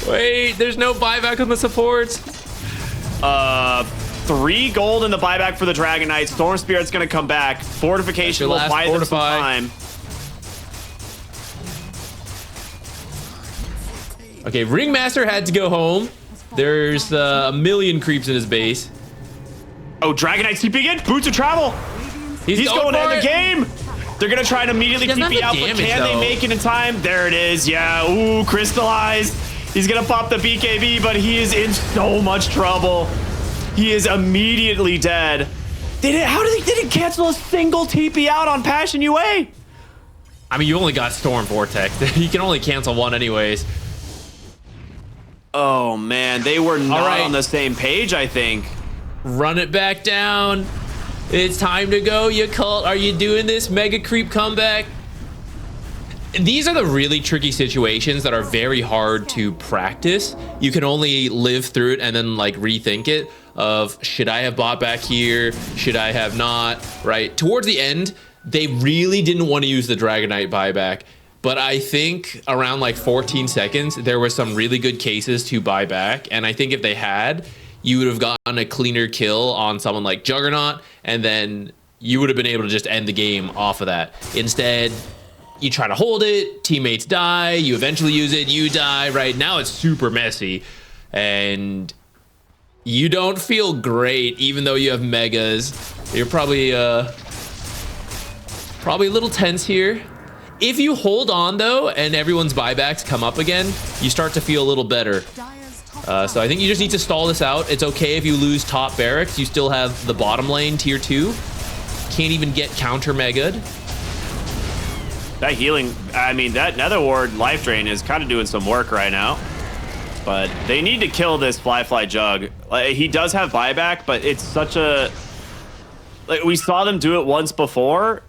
[SPEAKER 2] Wait, there's no buyback on the supports.
[SPEAKER 1] 3 gold in the buyback for the Dragonite. Storm Spirit's gonna come back. Fortification will buy them some time.
[SPEAKER 2] Okay, Ringmaster had to go home. There's a million creeps in his base.
[SPEAKER 1] Oh, Dragonite TPing in. Boots of Travel. He's going to end the game. They're going to try and immediately TP out, but can they make it in time? There it is. Yeah. Ooh, Crystallized. He's going to pop the BKB, but he is in so much trouble. He is immediately dead. How did they didn't cancel a single TP out on Passion UA?
[SPEAKER 2] I mean, you only got Storm Vortex. You can only cancel one anyways.
[SPEAKER 1] Oh, man. They were not on the same page, I think.
[SPEAKER 2] Run it back down. It's time to go, Yakult. Are you doing this mega creep comeback? These are the really tricky situations that are very hard to practice. You can only live through it and then like rethink it of, should I have bought back here? Should I have not? Right? Towards the end, they really didn't want to use the Dragonite buyback. But I think around like 14 seconds, there were some really good cases to buy back. And I think if they had, you would have gotten a cleaner kill on someone like Juggernaut, and then you would have been able to just end the game off of that. Instead, you try to hold it, teammates die, you eventually use it, you die. Right now it's super messy, and you don't feel great even though you have megas. You're probably a little tense here. If you hold on though, and everyone's buybacks come up again, you start to feel a little better. So I think you just need to stall this out. It's okay if you lose top barracks. You still have the bottom lane, tier 2. Can't even get counter mega'd.
[SPEAKER 1] That healing, I mean, that Nether Ward life drain is kind of doing some work right now. But they need to kill this Flyfly Jug. Like, he does have buyback, but it's such a... Like, we saw them do it once before.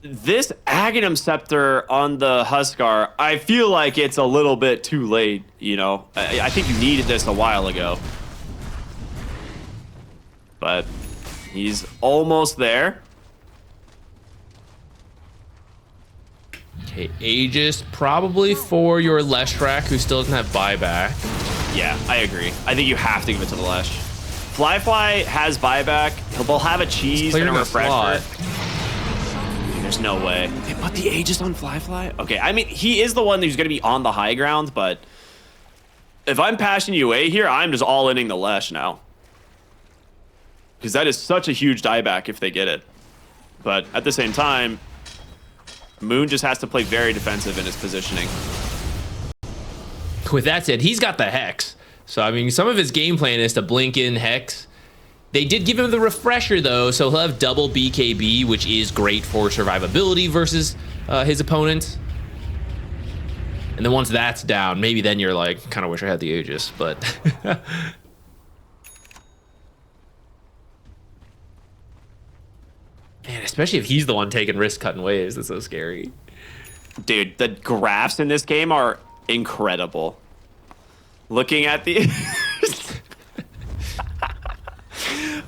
[SPEAKER 1] This Aghanim Scepter on the Huskar, I feel like it's a little bit too late, you know? I think you needed this a while ago. But he's almost there.
[SPEAKER 2] Okay, Aegis probably for your Leshrac, who still doesn't have buyback.
[SPEAKER 1] Yeah, I agree. I think you have to give it to the Lesh. Flyfly has buyback. They'll have a cheese and a refresher. There's no way. They put the Aegis on Flyfly? Okay, I mean, he is the one who's going to be on the high ground, but if I'm Passion UA here, I'm just all-inning the Lesh now. Because that is such a huge dieback if they get it. But at the same time, Moon just has to play very defensive in his positioning.
[SPEAKER 2] With that said, he's got the Hex. So, I mean, some of his game plan is to blink in Hex. They did give him the refresher, though, so he'll have double BKB, which is great for survivability versus his opponents. And then once that's down, maybe then you're like, kind of wish I had the Aegis, but... Man, especially if he's the one taking risks cutting waves. That's so scary.
[SPEAKER 1] Dude, the graphs in this game are incredible. Looking at the...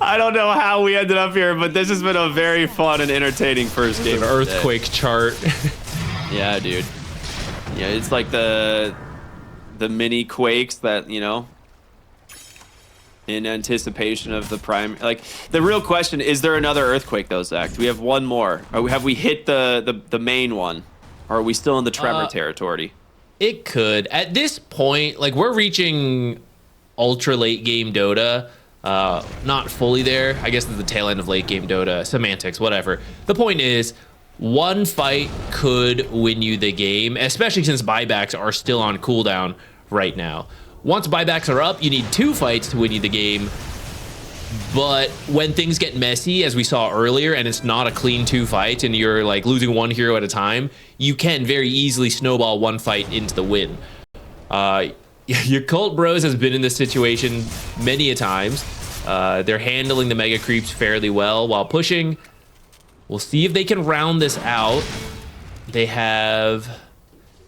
[SPEAKER 1] I don't know how we ended up here, but this has been a very fun and entertaining first game.
[SPEAKER 2] An earthquake chart.
[SPEAKER 1] Yeah, dude. Yeah, it's like the mini quakes that, you know, in anticipation of the prime. Like, the real question, is there another earthquake though, Zach? Do we have one more? Or have we hit the main one? Or are we still in the tremor territory?
[SPEAKER 2] It could. At this point, like, we're reaching ultra late game Dota. Not fully there. I guess it's the tail end of late game Dota. Semantics, whatever. The point is, one fight could win you the game, especially since buybacks are still on cooldown right now. Once buybacks are up, you need 2 fights to win you the game. But when things get messy, as we saw earlier, and it's not a clean 2 fights, and you're like losing 1 hero at a time, you can very easily snowball 1 fight into the win. Yakult Bros has been in this situation many a times. They're handling the mega creeps fairly well while pushing. We'll see if they can round this out. They have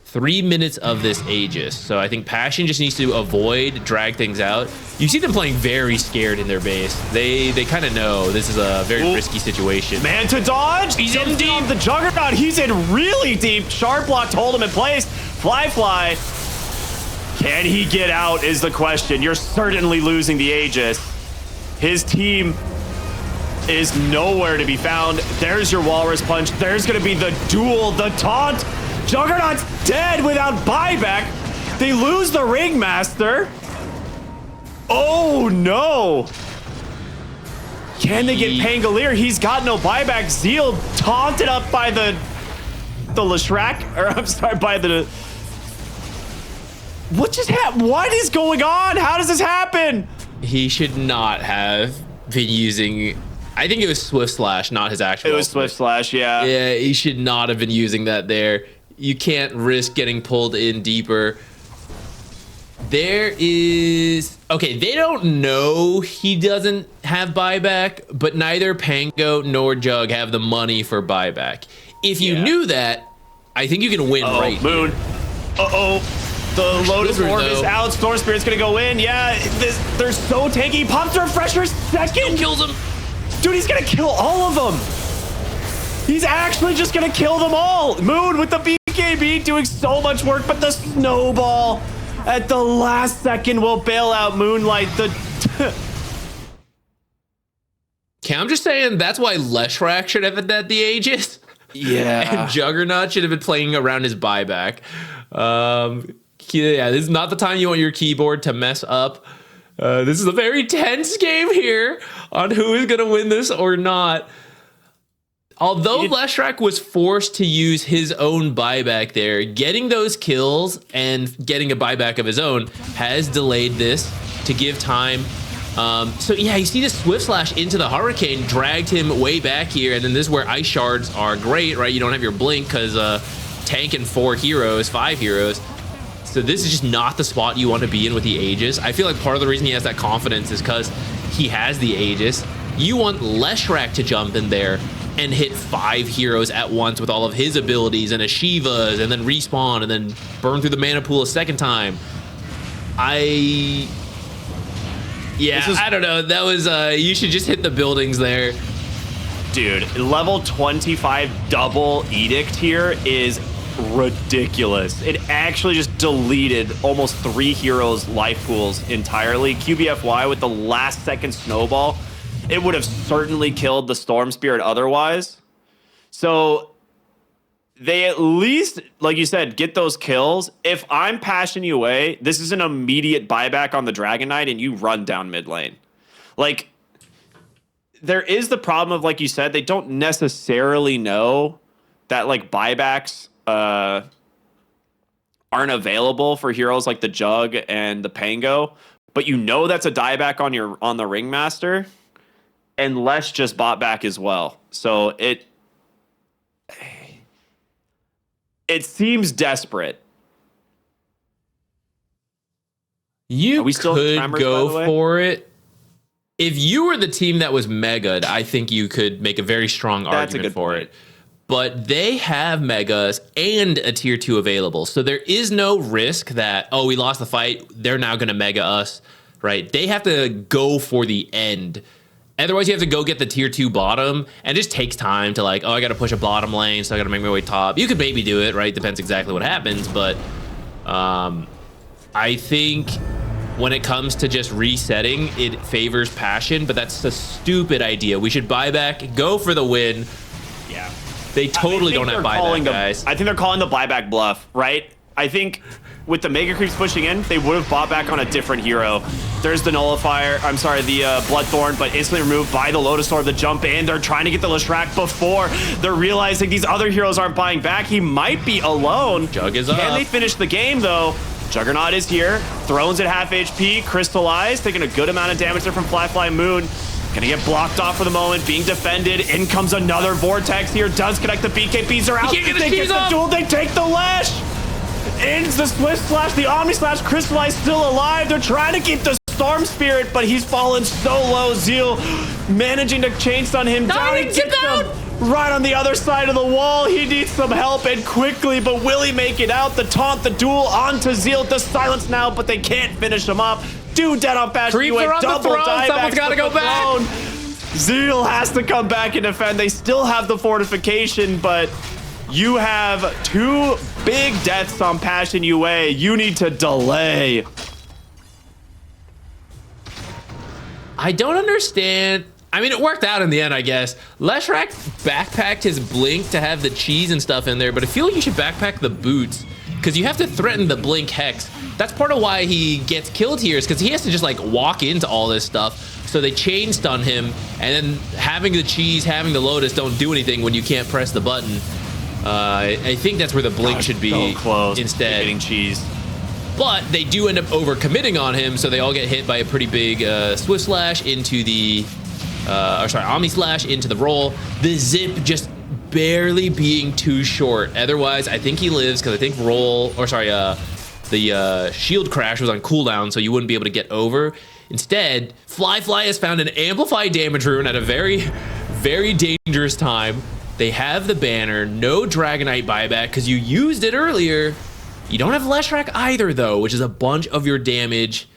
[SPEAKER 2] 3 minutes of this Aegis. So I think Passion just needs to avoid, drag things out. You see them playing very scared in their base. They kind of know this is a very risky situation.
[SPEAKER 1] Man to dodge.
[SPEAKER 2] He's in deep.
[SPEAKER 1] The Juggernaut, he's in really deep. Sharp block to hold him in place. Fly. Can he get out is the question. You're certainly losing the Aegis. His team is nowhere to be found. There's your Walrus Punch. There's going to be the duel, the taunt. Juggernaut's dead without buyback. They lose the Ringmaster. Oh, no. Can they get Pangolier? He's got no buyback. Zeal taunted up by the Leshrac, or I'm sorry, by the... What just happened? What is going on? How does this happen?
[SPEAKER 2] He should not have been using... I think it was Swift Slash, not his actual.
[SPEAKER 1] It was Swift Slash, yeah.
[SPEAKER 2] Yeah, he should not have been using that there. You can't risk getting pulled in deeper. There is... Okay, they don't know he doesn't have buyback, but neither Pango nor Jug have the money for buyback. If you knew that, I think you can win right
[SPEAKER 1] Moon.
[SPEAKER 2] here.
[SPEAKER 1] The Lotus
[SPEAKER 2] Sugar,
[SPEAKER 1] Orb is
[SPEAKER 2] though.
[SPEAKER 1] out. Storm Spirit's gonna go in. Yeah, they're so tanky. Pops Refresher second.
[SPEAKER 2] Kills him.
[SPEAKER 1] Dude, he's gonna kill all of them. He's actually just gonna kill them all. Moon with the BKB doing so much work, but the snowball at the last second will bail out Moonlight.
[SPEAKER 2] Okay, I'm just saying that's why Leshrac should have had the Aegis.
[SPEAKER 1] Yeah.
[SPEAKER 2] And Juggernaut should have been playing around his buyback. Yeah, this is not the time you want your keyboard to mess up. This is a very tense game here on who is going to win this or not. Although Leshrac was forced to use his own buyback there, getting those kills and getting a buyback of his own has delayed this to give time. So yeah, you see the Swift Slash into the Hurricane dragged him way back here, and then this is where Ice Shards are great, right? You don't have your Blink because tanking 5 heroes. So this is just not the spot you want to be in with the Aegis. I feel like part of the reason he has that confidence is because he has the Aegis. You want Leshrac to jump in there and hit 5 heroes at once with all of his abilities and Ashivas, and then respawn and then burn through the mana pool a second time. I don't know. That was you should just hit the buildings there.
[SPEAKER 1] Dude, level 25 double edict here is ridiculous. It actually just deleted almost 3 heroes' life pools entirely. QBFY with the last second snowball, it would have certainly killed the Storm Spirit otherwise. So they at least, like you said, get those kills. If I'm Passion UA, this is an immediate buyback on the Dragon Knight and you run down mid lane. Like, there is the problem of, like you said, they don't necessarily know that like buybacks aren't available for heroes like the Jug and the Pango, but you know that's a dieback on the Ringmaster, and Lesh just bought back as well. So it seems desperate.
[SPEAKER 2] You
[SPEAKER 1] still
[SPEAKER 2] could
[SPEAKER 1] Tremors,
[SPEAKER 2] go
[SPEAKER 1] by the way?
[SPEAKER 2] for it. If you were the team that was Mega'd, I think you could make a very strong
[SPEAKER 1] That's a
[SPEAKER 2] argument
[SPEAKER 1] good
[SPEAKER 2] for
[SPEAKER 1] point.
[SPEAKER 2] it. But they have Megas and a tier 2 available. So there is no risk that, oh, we lost the fight, they're now going to Mega us, right? They have to go for the end. Otherwise, you have to go get the tier 2 bottom, and it just takes time to like, oh, I got to push a bottom lane, so I got to make my way top. You could maybe do it, right? Depends exactly what happens, but I think when it comes to just resetting, it favors Passion, but that's a stupid idea. We should buy back, go for the win.
[SPEAKER 1] Yeah.
[SPEAKER 2] They totally don't have buyback, guys.
[SPEAKER 1] I think they're calling the buyback bluff, right? I think with the Mega Creeps pushing in, they would have bought back on a different hero. There's the Nullifier, I'm sorry, the Bloodthorn, but instantly removed by the Lotus Orb, the jump in. They're trying to get the Leshrac before they're realizing these other heroes aren't buying back. He might be alone.
[SPEAKER 2] Jug is up.
[SPEAKER 1] Can they finish the game, though? Juggernaut is here. Thrones at half HP. Crystallized, taking a good amount of damage there from Fly Moon. Gonna get blocked off for the moment, being defended. In comes another Vortex here. Does connect the BKBs are out.
[SPEAKER 2] He can't get
[SPEAKER 1] they
[SPEAKER 2] his
[SPEAKER 1] get the
[SPEAKER 2] off.
[SPEAKER 1] duel. They take the Lash. Ends the Swift Slash. The Omni Slash. Crystallized still alive. They're trying to keep the Storm Spirit, but he's fallen so low. Zeal managing to chain stun him down. He gets him right on the other side of the wall. He needs some help and quickly, but will he make it out? The taunt, the duel onto Zeal. The silence now, but they can't finish him up. Dude dead on Passion
[SPEAKER 2] Creeps
[SPEAKER 1] UA.
[SPEAKER 2] are on the
[SPEAKER 1] Double
[SPEAKER 2] throne.
[SPEAKER 1] dieback.
[SPEAKER 2] Someone's gotta go back.
[SPEAKER 1] Zeal has to come back and defend. They still have the fortification, but you have 2 big deaths on Passion UA. You need to delay.
[SPEAKER 2] I don't understand. I mean, it worked out in the end, I guess. Leshrac backpacked his Blink to have the cheese and stuff in there, but I feel like you should backpack the boots because you have to threaten the Blink Hex. That's part of why he gets killed here is because he has to just like walk into all this stuff. So they chain stun him, and then having the cheese, having the Lotus don't do anything when you can't press the button. I think that's where the Blink should be
[SPEAKER 1] so close
[SPEAKER 2] instead.
[SPEAKER 1] Getting cheese.
[SPEAKER 2] But they do end up overcommitting on him, so they all get hit by a pretty big Swift Slash into the, Omni Slash into the roll. The zip just barely being too short. Otherwise, I think he lives because I think the shield crash was on cooldown, so you wouldn't be able to get over. Instead, Fly has found an amplified damage rune at a very, very dangerous time. They have the banner, no Dragonite buyback because you used it earlier. You don't have Leshrac either, though, which is a bunch of your damage.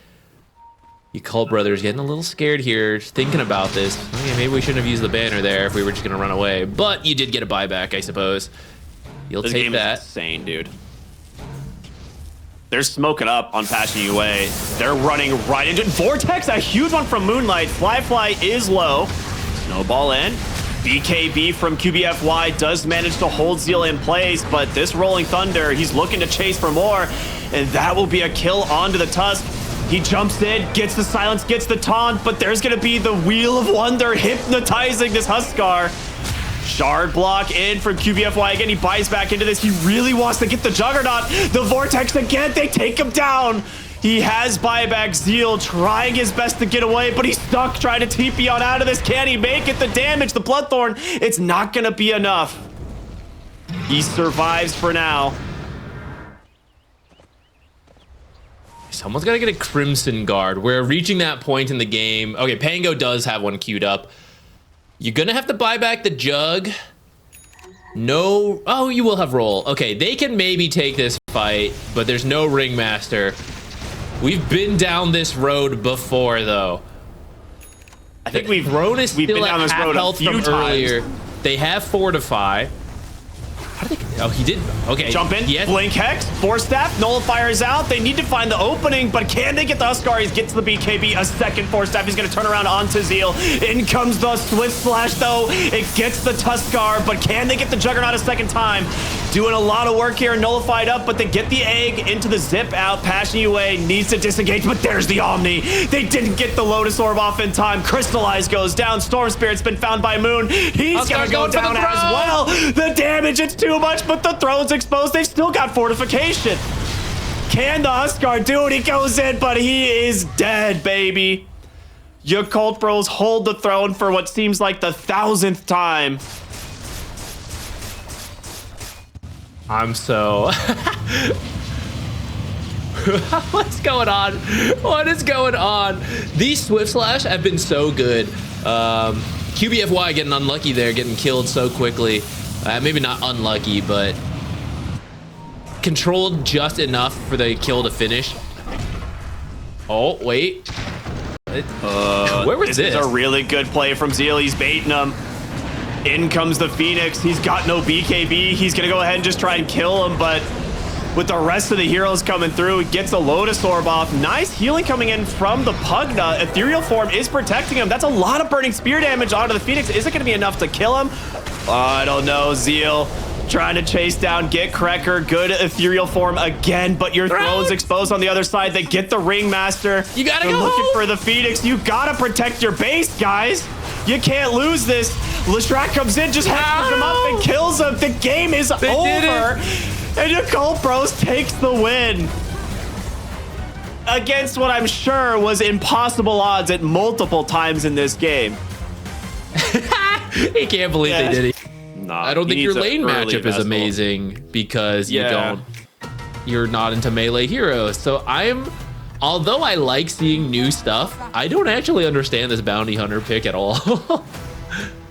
[SPEAKER 2] Yakult brothers getting a little scared here, thinking about this. Okay, maybe we shouldn't have used the banner there if we were just going to run away. But you did get a buyback, I suppose. You'll
[SPEAKER 1] This
[SPEAKER 2] take
[SPEAKER 1] game
[SPEAKER 2] that.
[SPEAKER 1] is insane, dude. They're smoking up on Passion UA. They're running right into Vortex, a huge one from Moonlight. Fly is low. Snowball in. BKB from QBFY does manage to hold Zeal in place, but this Rolling Thunder, he's looking to chase for more, and that will be a kill onto the Tusk. He jumps in, gets the silence, gets the taunt, but there's gonna be the Wheel of Wonder hypnotizing this Huskar. Shard block in from QBFY again. He buys back into this. He really wants to get the Juggernaut. The Vortex again, they take him down. He has buyback. Zeal trying his best to get away, but he's stuck trying to TP on out of this. Can he make it? The damage, the Bloodthorn, it's not gonna be enough. He survives for now.
[SPEAKER 2] Someone's got to get a Crimson Guard. We're reaching that point in the game. Okay, Pango does have one queued up. You're going to have to buy back the Jug. No. Oh, you will have roll. Okay, they can maybe take this fight, but there's no Ringmaster. We've been down this road before, though.
[SPEAKER 1] I think we've
[SPEAKER 2] been
[SPEAKER 1] been down this road a few times.
[SPEAKER 2] Earlier. They have Fortify. How did they? Oh, he did. Okay.
[SPEAKER 1] Jump in.
[SPEAKER 2] Yes.
[SPEAKER 1] Blink Hex. Force Staff. Nullifier is out. They need to find the opening, but can they get the Huskar? He gets the BKB. A second Force Staff. He's going to turn around onto Zeal. In comes the Swift Slash, though. It gets the Tuskar, but can they get the Juggernaut a second time? Doing a lot of work here. Nullified up, but they get the egg into the zip out. Passion UA needs to disengage, but there's the Omni. They didn't get the Lotus Orb off in time. Crystallize goes down. Storm Spirit's been found by Moon. He's going to go down as well. The damage, it's too much, but the throne's exposed. They've still got fortification. Can the Huskar do it? He goes in, but he is dead, baby. Yakult Bros hold the throne for what seems like the 1000th time.
[SPEAKER 2] I'm so... What's going on? What is going on? These Swift Slash have been so good. QBFY getting unlucky there, getting killed so quickly. Maybe not unlucky, but controlled just enough for the kill to finish. Oh, wait. Where was this?
[SPEAKER 1] This is a really good play from Zeal. He's baiting him. In comes the Phoenix. He's got no BKB. He's going to go ahead and just try and kill him, but with the rest of the heroes coming through, he gets a Lotus Orb off. Nice healing coming in from the Pugna. Ethereal Form is protecting him. That's a lot of burning spear damage onto the Phoenix. Is it going to be enough to kill him? I don't know. Zeal Trying to chase down, get Cracker, good ethereal form again, but your throne's exposed on the other side. They get the Ringmaster.
[SPEAKER 2] You gotta
[SPEAKER 1] They're
[SPEAKER 2] go
[SPEAKER 1] looking
[SPEAKER 2] home.
[SPEAKER 1] for the Phoenix. You gotta protect your base, guys. You can't lose this. Lestrat comes in, just hexes him up and kills him. The game is over. And Yakult Bros takes the win. Against what I'm sure was impossible odds at multiple times in this game.
[SPEAKER 2] He can't believe they did it.
[SPEAKER 1] Nah,
[SPEAKER 2] I don't think your lane matchup is
[SPEAKER 1] Vestal.
[SPEAKER 2] amazing because you're not into melee heroes. So although I like seeing new stuff, I don't actually understand this bounty hunter pick at all.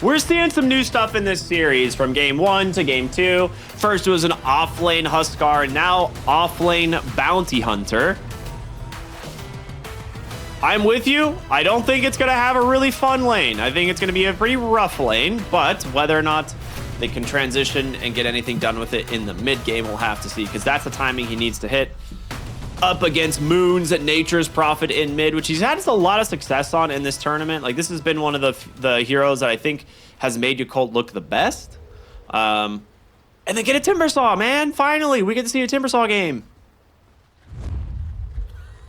[SPEAKER 1] We're seeing some new stuff in this series from game 1 to game 2. First it was an off-lane Huskar, now off-lane bounty hunter. I'm with you. I don't think it's going to have a really fun lane. I think it's going to be a pretty rough lane, but whether or not they can transition and get anything done with it in the mid game, we'll have to see, because that's the timing he needs to hit. Up against Moons at Nature's Prophet in mid, which he's had a lot of success on in this tournament. Like, this has been one of the heroes that I think has made Yakult look the best. And they get a Timbersaw, man. Finally, we get to see a Timbersaw game.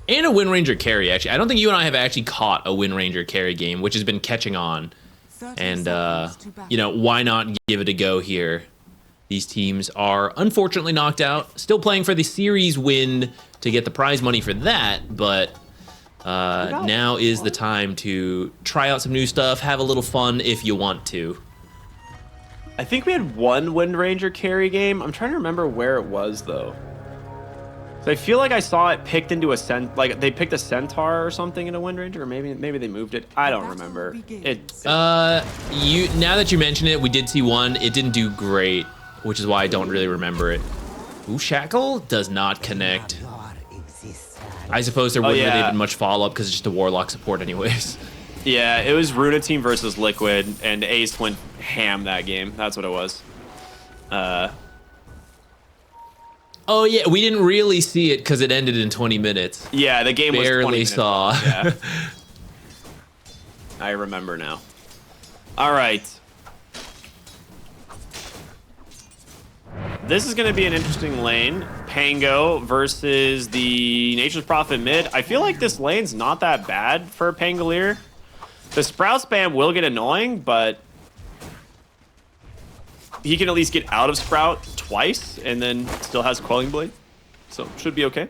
[SPEAKER 2] And a Wind Ranger carry, actually. I don't think you and I have actually caught a Wind Ranger carry game, which has been catching on. And, you know, why not give it a go here? These teams are unfortunately knocked out. Still playing for the series win to get the prize money for that, but now is the time to try out some new stuff, have a little fun if you want to.
[SPEAKER 1] I think we had one Wind Ranger carry game. I'm trying to remember where it was, though. So I feel like I saw it picked into a like they picked a Centaur or something in a Wind Ranger, or maybe they moved it. I don't remember.
[SPEAKER 2] Now that you mention it, we did see one. It didn't do great, which is why I don't really remember it. Ooh, Shackle does not connect. I suppose there wouldn't really have been much follow-up because it's just a Warlock support anyways.
[SPEAKER 1] Yeah, it was Runa Team versus Liquid, and Ace went ham that game. That's what it was.
[SPEAKER 2] Oh yeah, we didn't really see it because it ended in 20 minutes.
[SPEAKER 1] Yeah, the game was 20
[SPEAKER 2] barely
[SPEAKER 1] minutes
[SPEAKER 2] saw.
[SPEAKER 1] long. Yeah. I remember now. All right. This is going to be an interesting lane. Pango versus the Nature's Prophet mid. I feel like this lane's not that bad for Pangolier. The Sprout spam will get annoying, but he can at least get out of Sprout twice and then still has Quelling Blade. So should be okay.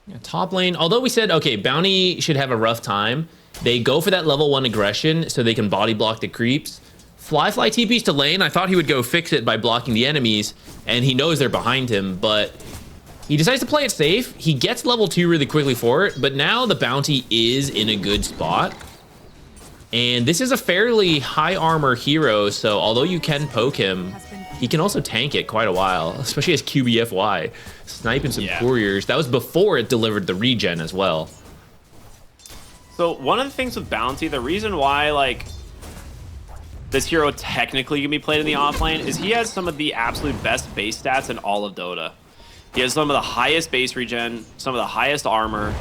[SPEAKER 2] Yeah, top lane, although we said, okay, Bounty should have a rough time, they go for that level 1 aggression so they can body block the creeps. Fly TPs to lane. I thought he would go fix it by blocking the enemies, and he knows they're behind him, but he decides to play it safe. He gets level 2 really quickly for it, but now the Bounty is in a good spot. And this is a fairly high armor hero, so although you can poke him, he can also tank it quite a while, especially as QBFY, sniping some couriers. That was before it delivered the regen as well.
[SPEAKER 1] So one of the things with Bounty, the reason why like this hero technically can be played in the offlane is he has some of the absolute best base stats in all of Dota. He has some of the highest base regen, some of the highest armor,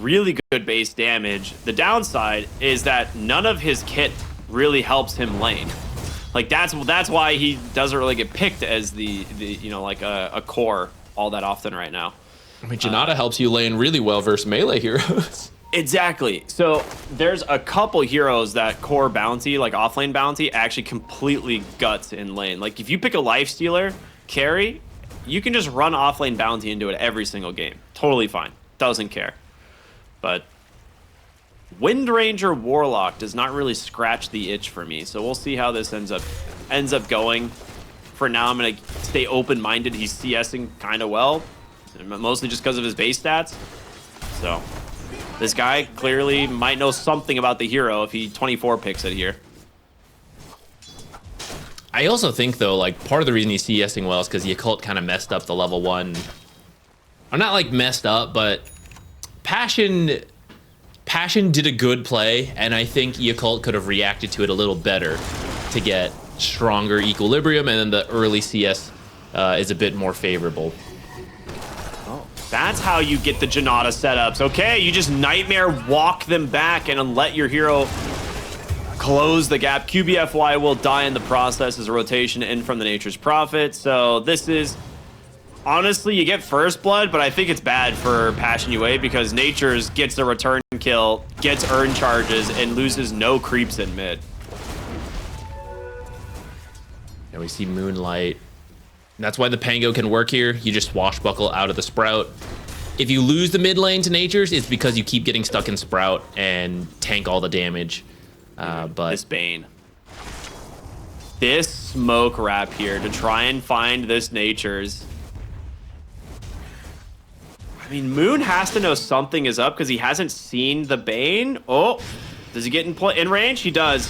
[SPEAKER 1] really good base damage. The downside is that none of his kit really helps him lane. Like that's why he doesn't really get picked as the you know, like a core all that often right now.
[SPEAKER 2] I mean, Janata helps you lane really well versus melee heroes.
[SPEAKER 1] Exactly. So there's a couple heroes that core Bounty, like offlane Bounty, actually completely guts in lane. Like if you pick a Lifestealer carry, you can just run offlane Bounty into it every single game. Totally fine. Doesn't care. But Wind Ranger Warlock does not really scratch the itch for me. So we'll see how this ends up going. For now, I'm going to stay open-minded. He's CSing kind of well, mostly just because of his base stats. So this guy clearly might know something about the hero if he 24 picks it here.
[SPEAKER 2] I also think, though, like, part of the reason he's CSing well is because Yakult kind of messed up the level 1. I'm not, like, messed up, but Passion did a good play, and I think Yakult could have reacted to it a little better to get stronger equilibrium, and then the early CS is a bit more favorable.
[SPEAKER 1] Oh, that's how you get the Janata setups. Okay, you just Nightmare walk them back and let your hero close the gap. QBFY will die in the process as a rotation in from the Nature's Prophet. So this is, honestly, you get first blood, but I think it's bad for Passion UA because Nature's gets a return kill, gets earn charges, and loses no creeps in mid.
[SPEAKER 2] And we see Moonlight. That's why the Pango can work here. You just swashbuckle out of the Sprout. If you lose the mid lane to Nature's, it's because you keep getting stuck in Sprout and tank all the damage. But
[SPEAKER 1] this Bane. This smoke wrap here to try and find this Nature's. I mean, Moon has to know something is up because he hasn't seen the Bane. Oh, does he get in range? He does.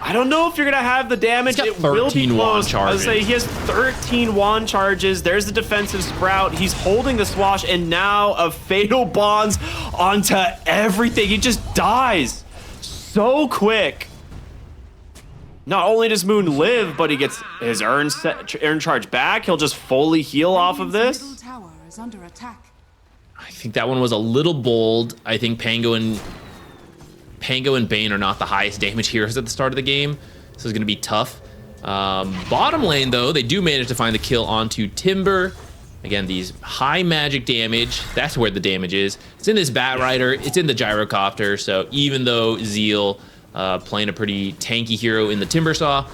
[SPEAKER 1] I don't know if you're going to have the damage.
[SPEAKER 2] He's got
[SPEAKER 1] it will be
[SPEAKER 2] 13 wand
[SPEAKER 1] close. I was
[SPEAKER 2] charges.
[SPEAKER 1] say he has 13 wand charges. There's the defensive Sprout. He's holding the swash, and now a Fatal Bonds onto everything. He just dies so quick. Not only does Moon live, but he gets his earn charge back. He'll just fully heal off of
[SPEAKER 3] Radiant's
[SPEAKER 1] this.
[SPEAKER 3] middle tower is under attack.
[SPEAKER 2] I think that one was a little bold. I think Pango and Bane are not the highest damage heroes at the start of the game, so it's going to be tough. Bottom lane, though, they do manage to find the kill onto Timber. Again, these high magic damage, that's where the damage is. It's in this Bat Rider, it's in the Gyrocopter, so even though Zeal playing a pretty tanky hero in the Timber Saw,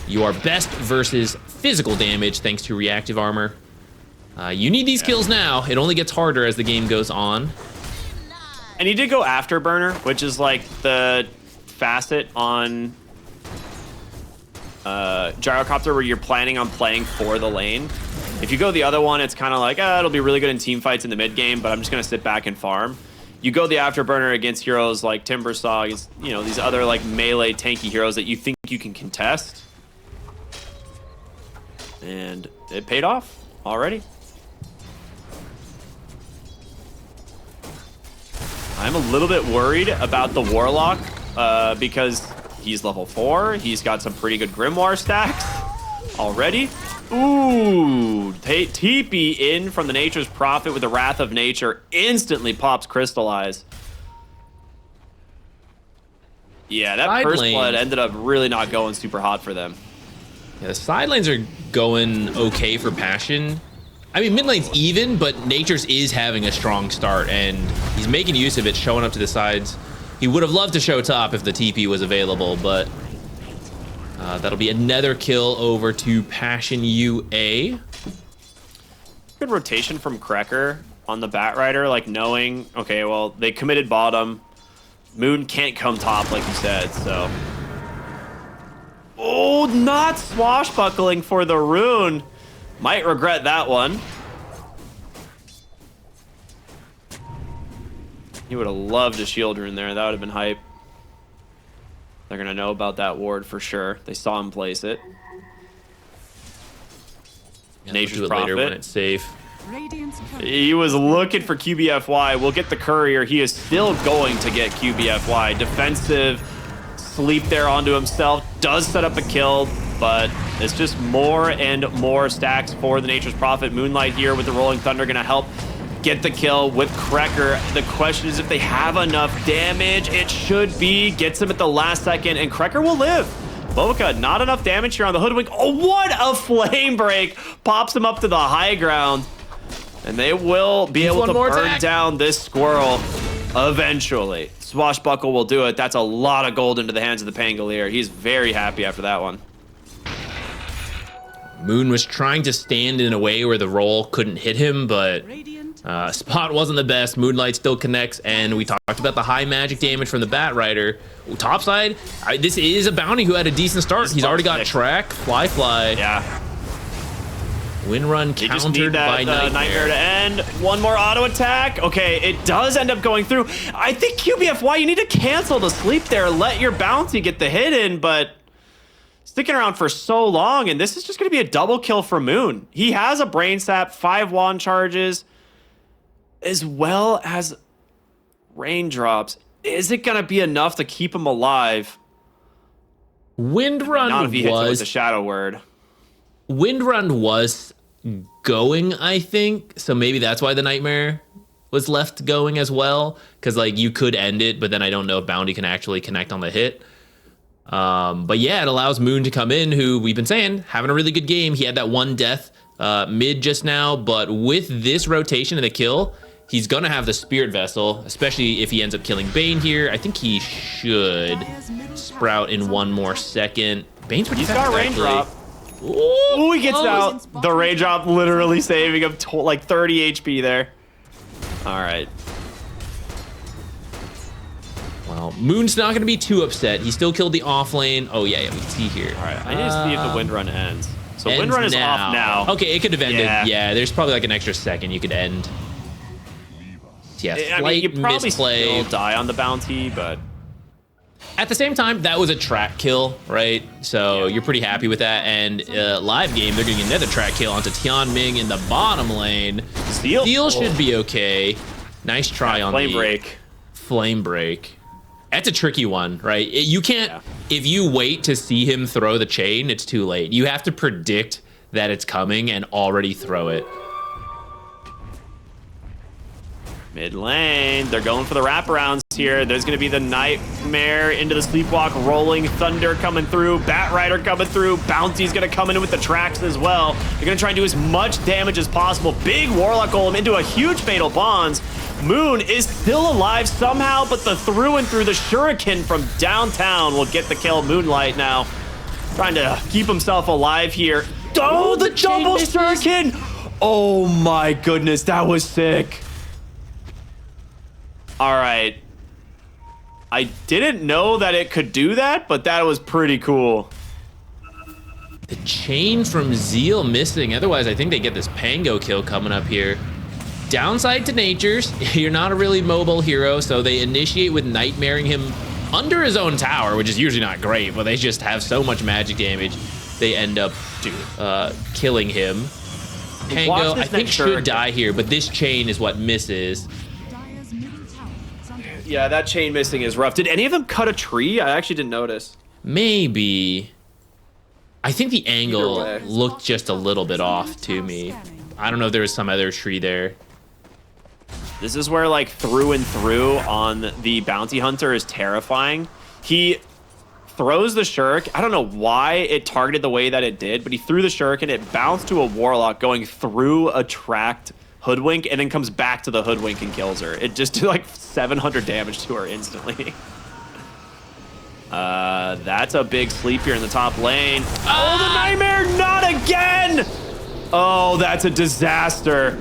[SPEAKER 2] you are best versus physical damage thanks to reactive armor. You need these kills now. It only gets harder as the game goes on.
[SPEAKER 1] And he did go Afterburner, which is like the facet on Gyrocopter where you're planning on playing for the lane. If you go the other one, it's kind of like, it'll be really good in team fights in the mid game, but I'm just going to sit back and farm. You go the Afterburner against heroes like Timbersaw, against, you know, these other like melee tanky heroes that you think you can contest. And it paid off already. I'm a little bit worried about the Warlock because he's level 4. He's got some pretty good Grimoire stacks already. Ooh, TP in from the Nature's Prophet with the Wrath of Nature. Instantly pops Crystallize. Yeah, that
[SPEAKER 2] Side
[SPEAKER 1] first
[SPEAKER 2] lane.
[SPEAKER 1] blood ended up really not going super hot for them.
[SPEAKER 2] Yeah, the side lanes are going okay for Passion. I mean, mid lane's even, but Nature's is having a strong start, and he's making use of it, showing up to the sides. He would have loved to show top if the TP was available, but that'll be another kill over to Passion UA.
[SPEAKER 1] Good rotation from Krekker on the Bat Rider, like knowing, okay, well, they committed bottom. Moon can't come top, like you said, so. Oh, not swashbuckling for the rune. Might regret that one. He would have loved a shield rune there. That would have been hype. They're going to know about that ward for sure. They saw him place it.
[SPEAKER 2] Yeah,
[SPEAKER 1] Nature's
[SPEAKER 2] we'll do it later
[SPEAKER 1] Prophet.
[SPEAKER 2] when it's safe.
[SPEAKER 3] Radiant's turret
[SPEAKER 1] He was looking for QBFY. We'll get the courier. He is still going to get QBFY. Defensive sleep there onto himself. Does set up a kill, but it's just more and more stacks for the Nature's Prophet. Moonlight here with the Rolling Thunder going to help get the kill with Krekker. The question is if they have enough damage. It should be. Gets him at the last second, and Krekker will live. Boca, not enough damage here on the Hoodwink. Oh, what a flame break. Pops him up to the high ground. And they will be able to burn down this squirrel eventually. Swashbuckle will do it. That's a lot of gold into the hands of the Pangolier. He's very happy after that one.
[SPEAKER 2] Moon was trying to stand in a way where the roll couldn't hit him, but
[SPEAKER 3] Radiant
[SPEAKER 2] spot wasn't the best. Moonlight still connects, and we talked about the high magic damage from the Bat Rider. Topside, this is a bounty who had a decent start. He's already got track, fly.
[SPEAKER 1] Yeah.
[SPEAKER 2] Wind run
[SPEAKER 1] They just need
[SPEAKER 2] countered by
[SPEAKER 1] that Nightmare
[SPEAKER 2] Nightmare.
[SPEAKER 1] to end. One more auto attack. Okay, it does end up going through. I think QBFY, you need to cancel the sleep there. Let your bounty get the hit in, but sticking around for so long, and this is just going to be a double kill for Moon. He has a Brain Sap, 5 wand charges, as well as raindrops. Is it going to be enough to keep him alive?
[SPEAKER 2] Wind run
[SPEAKER 1] Not if he hits it with
[SPEAKER 2] was
[SPEAKER 1] the Shadow Word.
[SPEAKER 2] Wind run was going, I think. So maybe that's why the Nightmare was left going as well, because like you could end it, but then I don't know if Bounty can actually connect on the hit. But yeah, it allows Moon to come in, who we've been saying having a really good game. He had that one death mid just now, but with this rotation and the kill, he's gonna have the Spirit Vessel, especially if he ends up killing Bane here. I think he should sprout in one more second. Bane's pretty
[SPEAKER 1] He's
[SPEAKER 2] fast,
[SPEAKER 1] got raindrop. Ooh, he gets out. The raindrop literally saving him like 30 HP there. All right.
[SPEAKER 2] Well, Moon's not going to be too upset. He still killed the off lane. Oh, yeah, we see here.
[SPEAKER 1] All right, I need to see if the wind run ends. So
[SPEAKER 2] Ends
[SPEAKER 1] wind run is
[SPEAKER 2] now.
[SPEAKER 1] off now.
[SPEAKER 2] Okay, it could have ended.
[SPEAKER 1] Yeah.
[SPEAKER 2] Yeah, there's probably like an extra second you could end. Yeah,
[SPEAKER 1] I mean, you
[SPEAKER 2] slight
[SPEAKER 1] probably
[SPEAKER 2] misplay.
[SPEAKER 1] still die on the bounty, but
[SPEAKER 2] At the same time, that was a track kill, right? So you're pretty happy with that. And live game, they're getting another track kill onto Tianming in the bottom lane. Steel should be okay. Nice try on
[SPEAKER 1] flame
[SPEAKER 2] the
[SPEAKER 1] break.
[SPEAKER 2] Flame break. That's a tricky one, right? You can't, if you wait to see him throw the chain, it's too late. You have to predict that it's coming and already throw it.
[SPEAKER 1] Mid lane, they're going for the wraparounds here. There's going to be the Nightmare into the Sleepwalk, Rolling Thunder coming through, Bat Rider coming through, Bounty's going to come in with the tracks as well. They're going to try and do as much damage as possible. Big Warlock Golem into a huge Fatal Bonds. Moon is still alive somehow, but the through and through the Shuriken from downtown will get the kill. Moonlight now trying to keep himself alive here. Oh, the double Shuriken! Oh my goodness, that was sick. All right. I didn't know that it could do that, but that was pretty cool.
[SPEAKER 2] The chain from Zeal missing. Otherwise, I think they get this Pango kill coming up here. Downside to Nature's, you're not a really mobile hero, so they initiate with nightmaring him under his own tower, which is usually not great, but they just have so much magic damage, they end up killing him. Pango, I think, should die here, but this chain is what misses.
[SPEAKER 1] Yeah, that chain missing is rough. Did any of them cut a tree? I actually didn't notice.
[SPEAKER 2] Maybe. I think the angle looked just a little bit off to me. I don't know if there was some other tree there.
[SPEAKER 1] This is where, like, through and through on the Bounty Hunter is terrifying. He throws the Shuriken. I don't know why it targeted the way that it did, but he threw the Shuriken. It bounced to a Warlock going through a tracked Hoodwink and then comes back to the Hoodwink and kills her. It just did like 700 damage to her instantly. That's a big sleep here in the top lane. Oh, the Nightmare, not again! Oh, that's a disaster.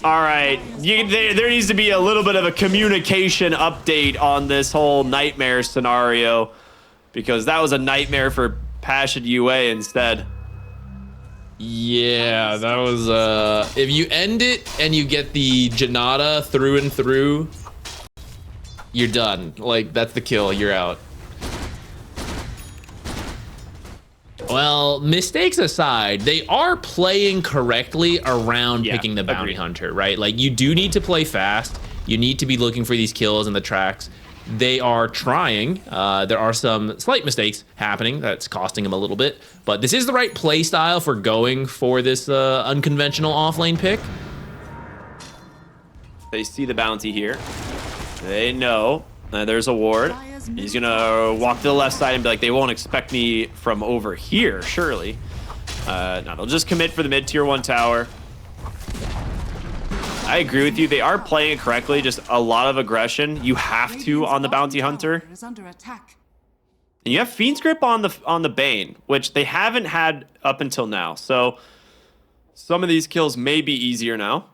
[SPEAKER 1] All right, there needs to be a little bit of a communication update on this whole Nightmare scenario, because that was a nightmare for Passion UA instead.
[SPEAKER 2] Yeah, that was, if you end it and you get the Janata through and through, you're done. Like, that's the kill, you're out. Well, mistakes aside, they are playing correctly around picking the Bounty Hunter, right? Like, you do need to play fast. You need to be looking for these kills in the tracks. They are trying. There are some slight mistakes happening that's costing him a little bit, but this is the right play style for going for this unconventional offlane pick.
[SPEAKER 1] They see the bounty here. They know there's a ward. He's gonna walk to the left side and be like, they won't expect me from over here, surely. No, they'll just commit for the mid-tier 1 tower. I agree with you. They are playing it correctly. Just a lot of aggression. You have to on the Bounty Hunter. And you have Fiend's Grip on the Bane, which they haven't had up until now. So some of these kills may be easier now.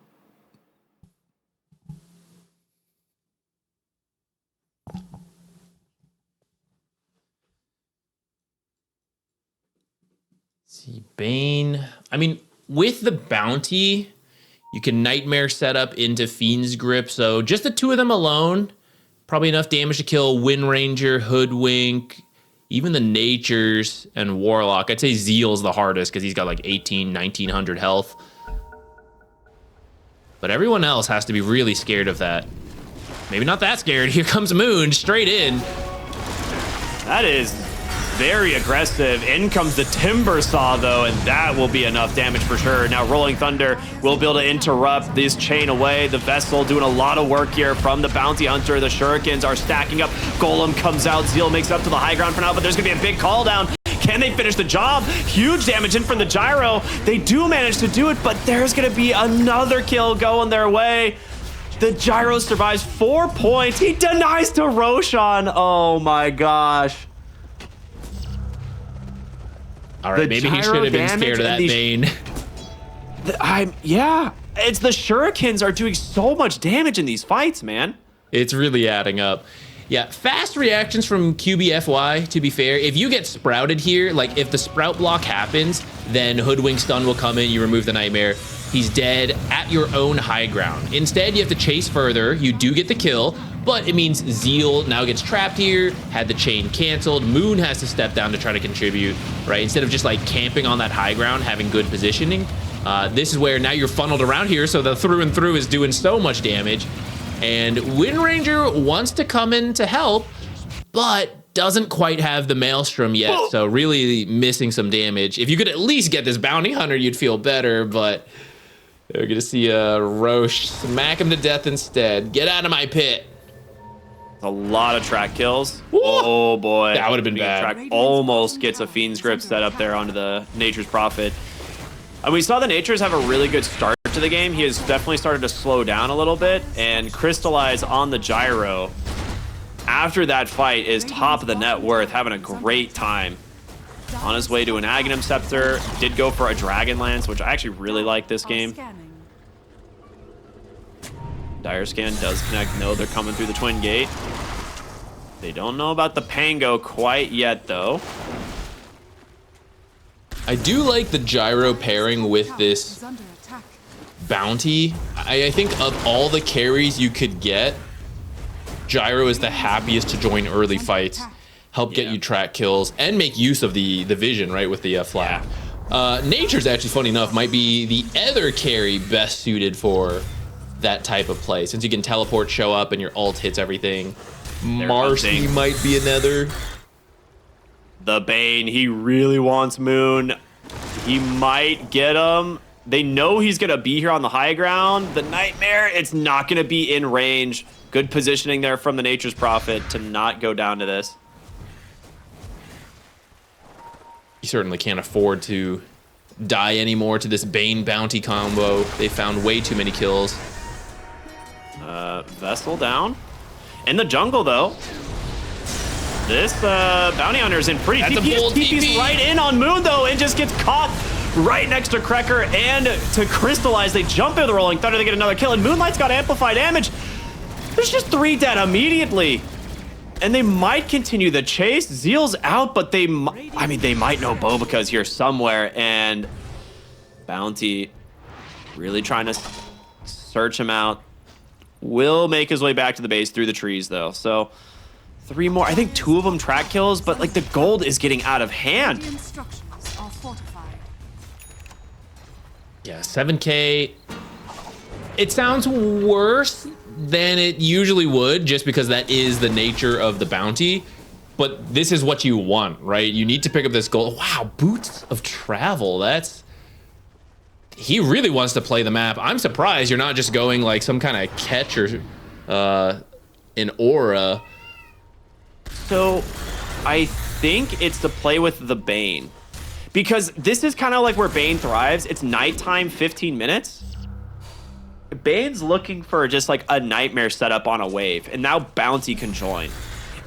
[SPEAKER 2] See, Bane. I mean, with the Bounty, you can Nightmare set up into Fiend's Grip, so just the two of them alone, probably enough damage to kill Wind Ranger, Hoodwink, even the Natures, and Warlock. I'd say Zeal's the hardest because he's got like 1900 health. But everyone else has to be really scared of that. Maybe not that scared. Here comes Moon, straight in.
[SPEAKER 1] That is Very aggressive. In comes the Timber Saw, though, and that will be enough damage for sure. Now, Rolling Thunder will be able to interrupt this chain away. The Vessel doing a lot of work here from the Bounty Hunter. The Shurikens are stacking up. Golem comes out. Zeal makes up to the high ground for now, but there's going to be a big call down. Can they finish the job? Huge damage in from the Gyro. They do manage to do it, but there's going to be another kill going their way. The Gyro survives 4 points. He denies to Roshan. Oh, my gosh.
[SPEAKER 2] All right, maybe he should have been scared of that Bane.
[SPEAKER 1] Yeah, it's the Shurikens are doing so much damage in these fights, man.
[SPEAKER 2] It's really adding up. Yeah, fast reactions from QBFY, to be fair. If you get sprouted here, like if the sprout block happens, then Hoodwink Stun will come in, you remove the Nightmare. He's dead at your own high ground. Instead, you have to chase further. You do get the kill, but it means Zeal now gets trapped here, had the chain canceled. Moon has to step down to try to contribute, right? Instead of just like camping on that high ground, having good positioning. This is where now you're funneled around here, so the through and through is doing so much damage. And Wind Ranger wants to come in to help, but doesn't quite have the Maelstrom yet, so really missing some damage. If you could at least get this Bounty Hunter, you'd feel better, but we're gonna see Roche smack him to death instead. Get out of my pit.
[SPEAKER 1] A lot of track kills.
[SPEAKER 2] Ooh.
[SPEAKER 1] Oh boy.
[SPEAKER 2] That would have been bad.
[SPEAKER 1] Track almost gets a Fiend's Grip set up there onto the Nature's Prophet. And we saw the Natures have a really good start to the game. He has definitely started to slow down a little bit, and Crystallize on the Gyro after that fight is top of the net worth, having a great time. On his way to an Aghanim Scepter, did go for a Dragon Lance, which I actually really like this game. Dire Scan does connect. No, they're coming through the Twin Gate. They don't know about the Pango quite yet, though.
[SPEAKER 2] I do like the Gyro pairing with this Bounty. I think of all the carries you could get, Gyro is the happiest to join early fights, help get you track kills, and make use of the vision, right, with the flap. Nature's actually, funny enough, might be the other carry best suited for that type of play, since you can teleport, show up, and your ult hits everything. Marcy might be another.
[SPEAKER 1] The Bane, he really wants Moon. He might get him. They know he's going to be here on the high ground. The Nightmare, it's not going to be in range. Good positioning there from the Nature's Prophet to not go down to this.
[SPEAKER 2] You certainly can't afford to die anymore to this Bane Bounty combo. They found way too many kills.
[SPEAKER 1] Vessel down. In the jungle, though. This Bounty Hunter is in pretty deep. TP's right in on Moon, though, and just gets caught right next to Krekker and to Crystallize. They jump into the Rolling Thunder, they get another kill, and Moonlight's got amplified damage. There's just 3 dead immediately. And they might continue the chase. Zeal's out, but they might know Bobika's here somewhere, and Bounty really trying to search him out. Will make his way back to the base through the trees, though. So 3 more. I think 2 of them track kills, but like the gold is getting out of hand.
[SPEAKER 2] Yeah, 7K. It sounds worse than it usually would, just because that is the nature of the bounty. But this is what you want, right? You need to pick up this gold. Wow, Boots of Travel. He really wants to play the map. I'm surprised you're not just going like some kind of catch or an aura.
[SPEAKER 1] So I think it's to play with the Bane, because this is kind of like where Bane thrives. It's nighttime, 15 minutes. Bane's looking for just like a Nightmare setup on a wave, and now Bounty can join.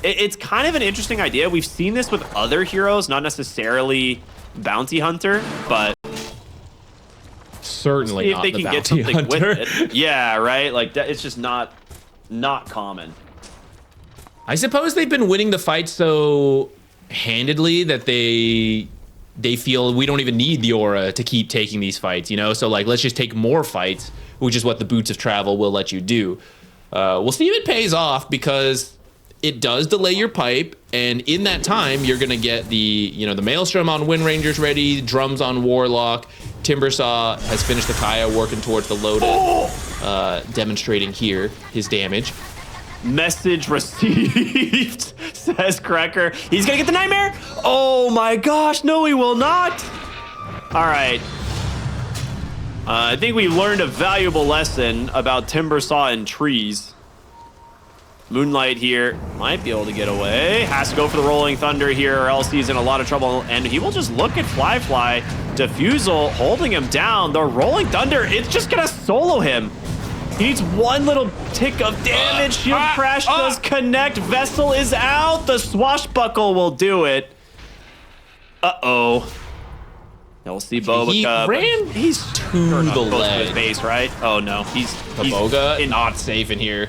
[SPEAKER 1] It's kind of an interesting idea. We've seen this with other heroes, not necessarily Bounty Hunter, but
[SPEAKER 2] certainly
[SPEAKER 1] if they can get something with it. Yeah, right. Like that, it's just not common.
[SPEAKER 2] I suppose they've been winning the fight so handedly that they feel we don't even need the aura to keep taking these fights, you know? So like, let's just take more fights, which is what the Boots of Travel will let you do. We'll see if it pays off, because it does delay your pipe, and in that time, you're gonna get the Maelstrom on Wind Rangers ready, drums on Warlock, Timbersaw has finished the Kaya, working towards the Loda, demonstrating here his damage.
[SPEAKER 1] Message received, says Cracker. He's gonna get the nightmare. Oh my gosh, no, he will not. All right. I think we learned a valuable lesson about timber saw and trees. Moonlight here might be able to get away. Has to go for the Rolling Thunder here or else he's in a lot of trouble. And he will just look at Fly. Diffusal holding him down. The Rolling Thunder, it's just gonna solo him. He needs one little tick of damage. Shield Crash does connect. Vessel is out. The Swashbuckle will do it. Uh-oh. Now we'll see Boba.
[SPEAKER 2] He's to the ledge.
[SPEAKER 1] His base, right? Oh no, he's
[SPEAKER 2] Boga not safe in here.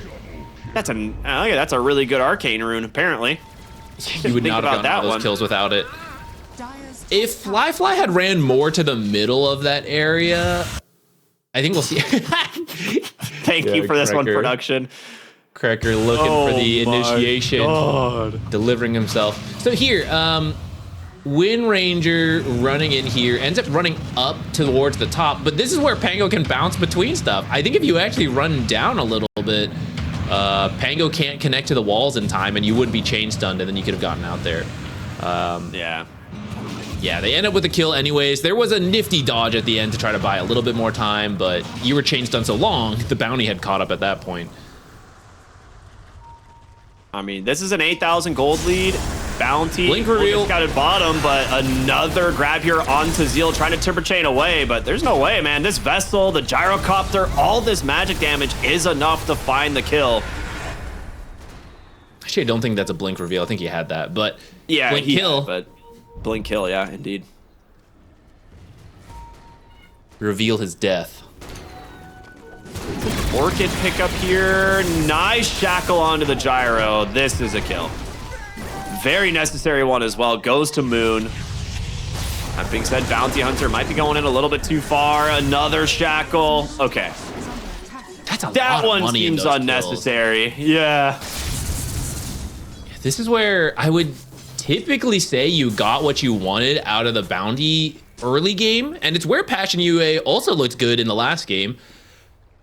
[SPEAKER 1] That's a really good arcane rune, apparently.
[SPEAKER 2] You would not have gotten all those kills without it. If Fly had ran more to the middle of that area, I think we'll see.
[SPEAKER 1] Thank you for this one, production.
[SPEAKER 2] Cracker looking for the initiation, delivering himself. So here, Wind Ranger running in here ends up running up towards the top, but this is where Pango can bounce between stuff. I think if you actually run down a little bit, Pango can't connect to the walls in time, and you wouldn't be chain stunned, and then you could have gotten out there. Yeah, they end up with a kill anyways. There was a nifty dodge at the end to try to buy a little bit more time, but you were chain stunned so long, the bounty had caught up at that point.
[SPEAKER 1] I mean, this is an 8,000 gold lead. Bounty.
[SPEAKER 2] Blink reveal.
[SPEAKER 1] Got at bottom, but another grab here onto Zeal, trying to timber chain away, but there's no way, man. This Vessel, the Gyrocopter, all this magic damage is enough to find the kill.
[SPEAKER 2] Actually, I don't think that's a blink reveal. I think he had that, but
[SPEAKER 1] yeah,
[SPEAKER 2] blink kill.
[SPEAKER 1] But blink kill, yeah, indeed.
[SPEAKER 2] Reveal his death.
[SPEAKER 1] Orchid pickup here. Nice shackle onto the gyro. This is a kill. Very necessary one as well. Goes to Moon. That being said, Bounty Hunter might be going in a little bit too far. Another shackle. Okay.
[SPEAKER 2] That's a lot
[SPEAKER 1] that
[SPEAKER 2] of
[SPEAKER 1] one
[SPEAKER 2] money
[SPEAKER 1] seems unnecessary. Kills. Yeah.
[SPEAKER 2] This is where I would typically say you got what you wanted out of the bounty early game, and it's where Passion UA also looked good in the last game.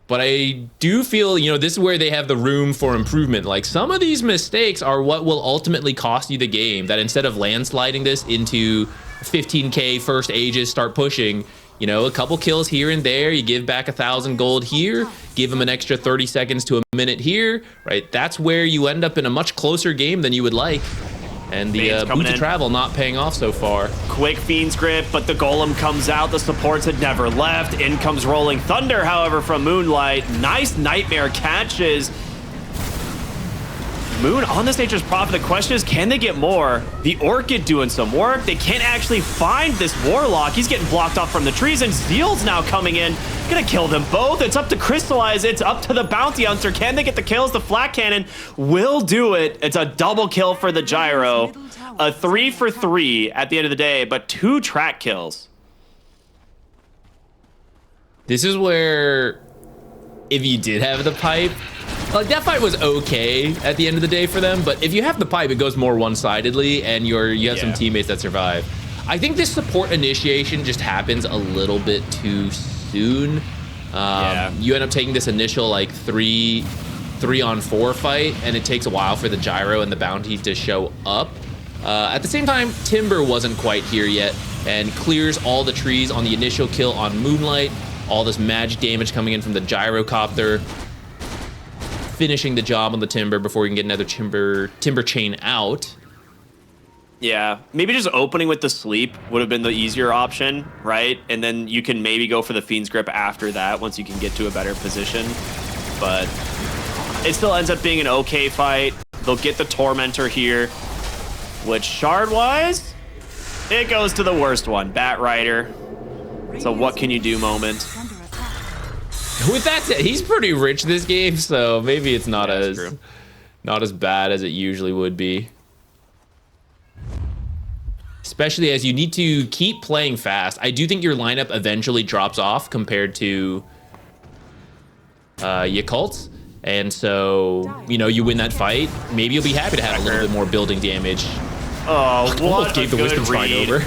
[SPEAKER 2] But I do feel, you know, this is where they have the room for improvement. Like, some of these mistakes are what will ultimately cost you the game. That instead of landsliding this into 15K first Aegis, start pushing, you know, a couple kills here and there. You give back 1,000 gold here, give them an extra 30 seconds to a minute here, right? That's where you end up in a much closer game than you would like. And the boots of travel not paying off so far. Quick
[SPEAKER 1] Fiend's Grip, but the Golem comes out. The supports had never left. In comes Rolling Thunder, however, from Moonlight. Nice Nightmare catches. Moon on this Nature's Prophet. The question is, can they get more? The Orchid doing some work. They can't actually find this Warlock. He's getting blocked off from the trees, and Zeal's now coming in. Gonna kill them both. It's up to Crystallize. It's up to the Bounty Hunter. Can they get the kills? The Flat Cannon will do it. It's a double kill for the Gyro. A 3 for 3 at the end of the day, but 2 track kills.
[SPEAKER 2] This is where, if you did have the pipe, like, that fight was okay at the end of the day for them, but if you have the pipe, it goes more one-sidedly, and you have some teammates that survive. I think this support initiation just happens a little bit too soon. You end up taking this initial, like, 3-on-4 fight, and it takes a while for the Gyro and the Bounty to show up. At the same time, Timber wasn't quite here yet, and clears all the trees on the initial kill on Moonlight. All this magic damage coming in from the Gyrocopter, finishing the job on the Timber before we can get another timber chain out.
[SPEAKER 1] Yeah, maybe just opening with the sleep would have been the easier option, right? And then you can maybe go for the Fiend's Grip after that once you can get to a better position. But it still ends up being an okay fight. They'll get the Tormentor here, which shard-wise, it goes to the worst one, Bat Rider. So what can you do moment.
[SPEAKER 2] With that said, he's pretty rich this game, so maybe it's not as bad as it usually would be. Especially as you need to keep playing fast. I do think your lineup eventually drops off compared to Yakult. And so, you know, you win that fight, maybe you'll be happy to have a little bit more building damage.
[SPEAKER 1] Oh, what
[SPEAKER 2] gave the Wisdom Shrine over.